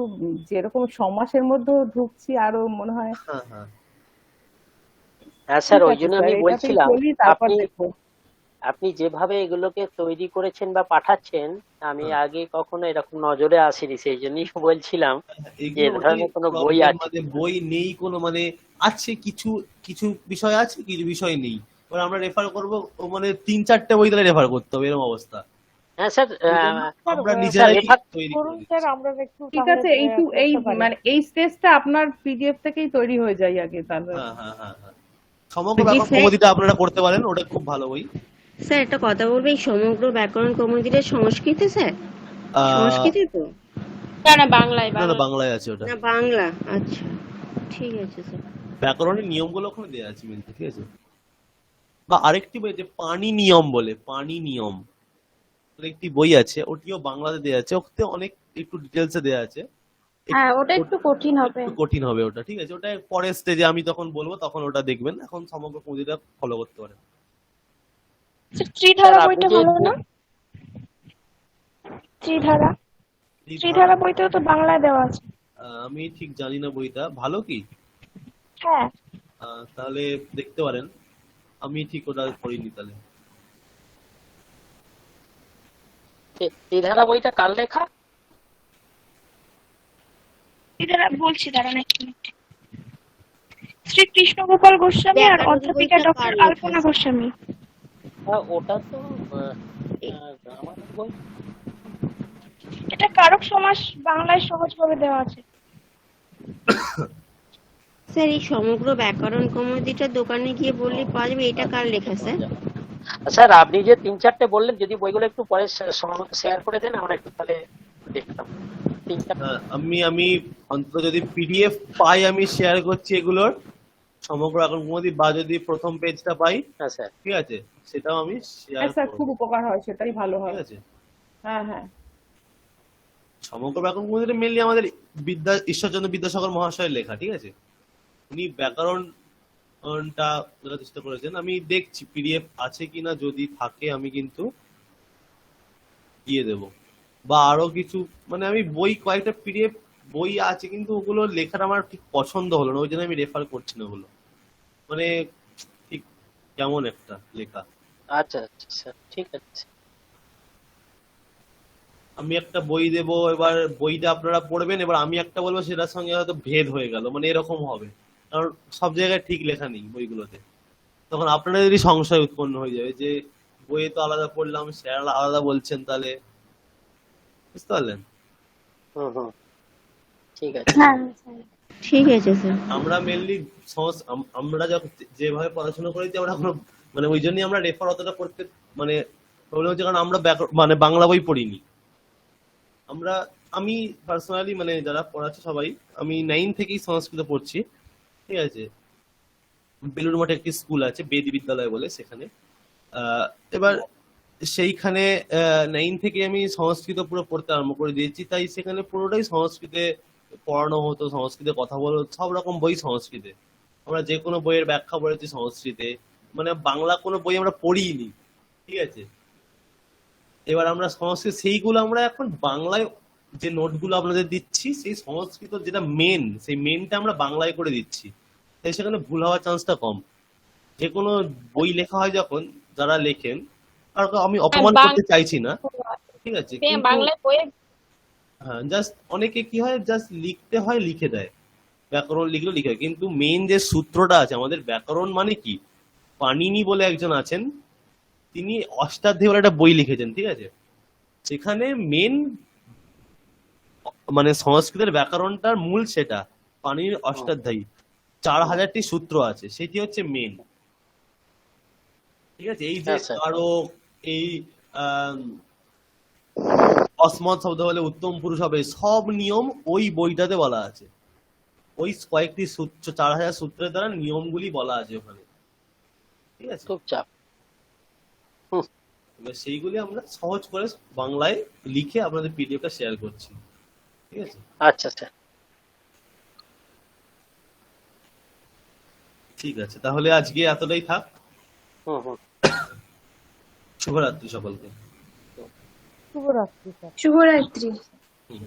যেরকম সমাসের মধ্যেও ঢুকছি আরো মনে হয়। হ্যাঁ হ্যাঁ হ্যাঁ স্যার, ঠিক ওই আছে জন্য স্যার, আমি এটাতেই বলছিলাম চলি, তারপর আপনি দেখবো। আপনি যেভাবে এগুলোকে তৈরি করেছেন বা পাঠাচ্ছেন, আমি আগে কখনো এরকম নজরে আসিনি, সেই জন্যই বলছিলাম যে এ এগুলো ওটাই ধরনের কোনো বই প্রবলেম, আছে। মানে বই নেই কোনো, মানে আছে কিছু কিছু বিষয় আছে, কিছু বিষয় নেই। এবার আমরা রেফার করবো মানে 3-4টে বই তাহলে রেফার করতে হবে, এরকম অবস্থা। হ্যাঁ স্যার, ওই জন্য আমরা স্যার, নিজেরাই রেফার তৈরি করুন করি। স্যার, আমরা একটু ঠিক তাহলে আছে, এই করতে পারি। মানে এই স্টেজটা আপনার পিডিএফ থেকেই তৈরি হয়ে যায় আগে তাহলে। হ্যাঁ হ্যাঁ হ্যাঁ হ্যাঁ সমগ্র ব্যাকরণ কৌমুদিটা আপনারা করতে পারেন, ওটা খুব ভালো বই। স্যার একটা কথা বলবো, এই সমগ্র ব্যাকরণ কৌমুদিটা সংস্কৃতে স্যার? সংস্কৃতে তো? না না বাংলায় না না বাংলায় আছে ওটা। না বাংলা, আচ্ছা ঠিক আছে স্যার। ব্যাকরণের নিয়মগুলো ওখানে দেওয়া আছে মেনলি, ঠিক আছে। বা আরেকটি বই আছে পানি নিয়ম বলে, পানি নিয়ম একটি বই আছে, ওটিও বাংলাতে দেওয়া আছে, ওতে অনেক একটু ডিটেলসে দেওয়া আছে। হ্যাঁ ওটা একটু কঠিন হবে। একটু কঠিন হবে ওটা, ঠিক আছে। ওটা পরের স্টেজে আমি তখন বলবো, তখন ওটা দেখবেন, এখন সমগ্র কৌমুদিটা ফলো করতে পারেন। ত্রিধারা স্যার, বইটা আপনি যে- ভালো না? ত্রিধারা ত্রিধারা বইটাও তো বাংলায় দেওয়া আছে। আমি ঠিক জানি না বইটা ভালো কি। হ্যাঁ তাহলে দেখতে পারেন, আমি ঠিক ওটা করিনি তাহলে। এই ধারা বইটা কার লেখা? ত্রিধারা বলছি, দাঁড়ান এক মিনিট। শ্রী কৃষ্ণ গোপাল গোস্বামী আর অধ্যাপিকা ডক্টর আলপনা গোস্বামী। ওটা তো আমার বই। এটা কারক সমাস বাংলায় সহজভাবে দেওয়া আছে। স্যার এই সমগ্র ব্যাকরণ কৌমুদিটা দোকানে গিয়ে বললে পাওয়া যাবে, এটা কার লেখা স্যার? স্যার আপনি যে 3-4টে বললেন, যদি বইগুলো একটু পরে শেয়ার করে দেন, আমরা একটু তাহলে দেখতাম। আমি অন্তত যদি পিডিএফ পাই আমি শেয়ার করছি এগুলোর, সমগ্র ব্যাকরণ কৌমুদি, বা যদি প্রথম পেজটা পাই, হ্যাঁ স্যার, ঠিক আছে, সেটাও আমি শেয়ার হ্যাঁ স্যার, করব, খুব উপকার হয়, সেটাই ভালো হয়। ঠিক আছে। হ্যাঁ হ্যাঁ। সমগ্র ব্যাকরণ কৌমুদিটা মেনলি আমাদের ঈশ্বরচন্দ্র বিদ্যাসাগর মহাশয়ের লেখা, ঠিক আছে। উনি ব্যাকরণটা লেখার চেষ্টা করেছেন। আমি দেখছি পিডিএফ আছে কিনা, যদি থাকে আমি কিন্তু দিয়ে দেব। বা আরো কিছু মানে আমি বই কয়েকটা পিডিএফ বই আছে, কিন্তু ওগুলো লেখার আমার ঠিক পছন্দ হলো না, ওই জন্য আমি রেফার করছি না ওগুলো, মানে ঠিক কেমন একটা লেখা। আচ্ছা আচ্ছা স্যার, ঠিক আছে। আমি একটা বই দেব, এবার বইটা আপনারা পড়বেন, এবার আমি একটা বলবো, সেটার সঙ্গে হয়তো ভেদ হয়ে গেল, মানে এরকম হবে, কারণ সব জায়গায় ঠিক লেখা নেই বইগুলোতে। তখন আপনাদেরই সংশয় উৎপন্ন হয়ে যাবে যে বইয়ে তো আলাদা পড়লাম, স্যার আলাদা বলছেন, তাহলে বুঝতে পারলেন। হুম হুম, ঠিক আছে। হ্যাঁ ঠিক আছে স্যার। আমরা মেনলি আমরা যেভাবে পড়াশোনা করেছি আমরা কোনো মানে ওই জন্যই আমরা রেফার অতটা করতে মানে প্রবলেম হচ্ছে, কারণ আমরা মানে বাংলা বই পড়িনি আমরা। আমি পার্সোনালি মানে যারা পড়াচ্ছে সবাই, আমি 9 থেকেই সংস্কৃত পড়ছি, ঠিক আছে। বেলুড় মঠে একটি স্কুল আছে বেদ বিদ্যালয় বলে, সেখানে এবার সেইখানে 9 থেকে আমি সংস্কৃত পুরো পড়তে আরম্ভ করে দিয়েছি, তাই সেখানে পুরোটাই সংস্কৃতে পড়ানো হতো, সংস্কৃতে কথা বলা হতো, সব রকম বই সংস্কৃতে। আমরা যে কোনো বইয়ের ব্যাখ্যা পড়েছি সংস্কৃতে, মানে বাংলা কোনো বই আমরা পড়িনি, ঠিক আছে। এবার আমরা সংস্কৃত সেইগুলো আমরা এখন বাংলায় যে নোটগুলো আপনাদের দিচ্ছি, সেই সংস্কৃত যেটা মেন, সেই মেনটা আমরা বাংলায় করে দিচ্ছি, তাই সেখানে ভুল হওয়ার চান্সটা কম। যে কোনো বই লেখা হয় যখন যারা লেখেন, আর আমি অপমান করতে চাইছি না, ঠিক আছে, বাংলায় বইয়ে হ্যাঁ জাস্ট অনেকে কি হয় জাস্ট লিখতে হয় লিখে দেয়, ব্যাকরণ লিখলে লিখে, কিন্তু মেন যে সূত্রটা আছে আমাদের ব্যাকরণ মানে কি, পাণিনি বলে একজন আছেন, তিনি অষ্টাধ্যায়ী বলে একটা বই লিখেছেন, ঠিক আছে। সেখানে মেন মানে সংস্কৃতের ব্যাকরণটার মূল সেটা পাণিনির অষ্টাধ্যায়ী, 4000টি সূত্র আছে, সেটি হচ্ছে মেন, ঠিক আছে। এই যে কারক, এই অসমত শব্দ বলে উত্তম পুরুষ হবে, সব নিয়ম ওই বইটাতে বলা আছে, ওই কয়েকটি সূত্র 4000 সূত্রের দ্বারা নিয়মগুলি বলা আছে ওখানে, ঠিক আছে। খুব চাপ। এবার সেইগুলি আমরা সহজ করে বাংলায় লিখে আপনাদের পিডিএফটা শেয়ার করছি, ঠিক আছে। আচ্ছা আচ্ছা, ঠিক আছে, তাহলে আজকে এতটাই থাক। শুভরাত্রি সকলকে। শুভরাত্রি স্যার। শুভরাত্রি। হুম।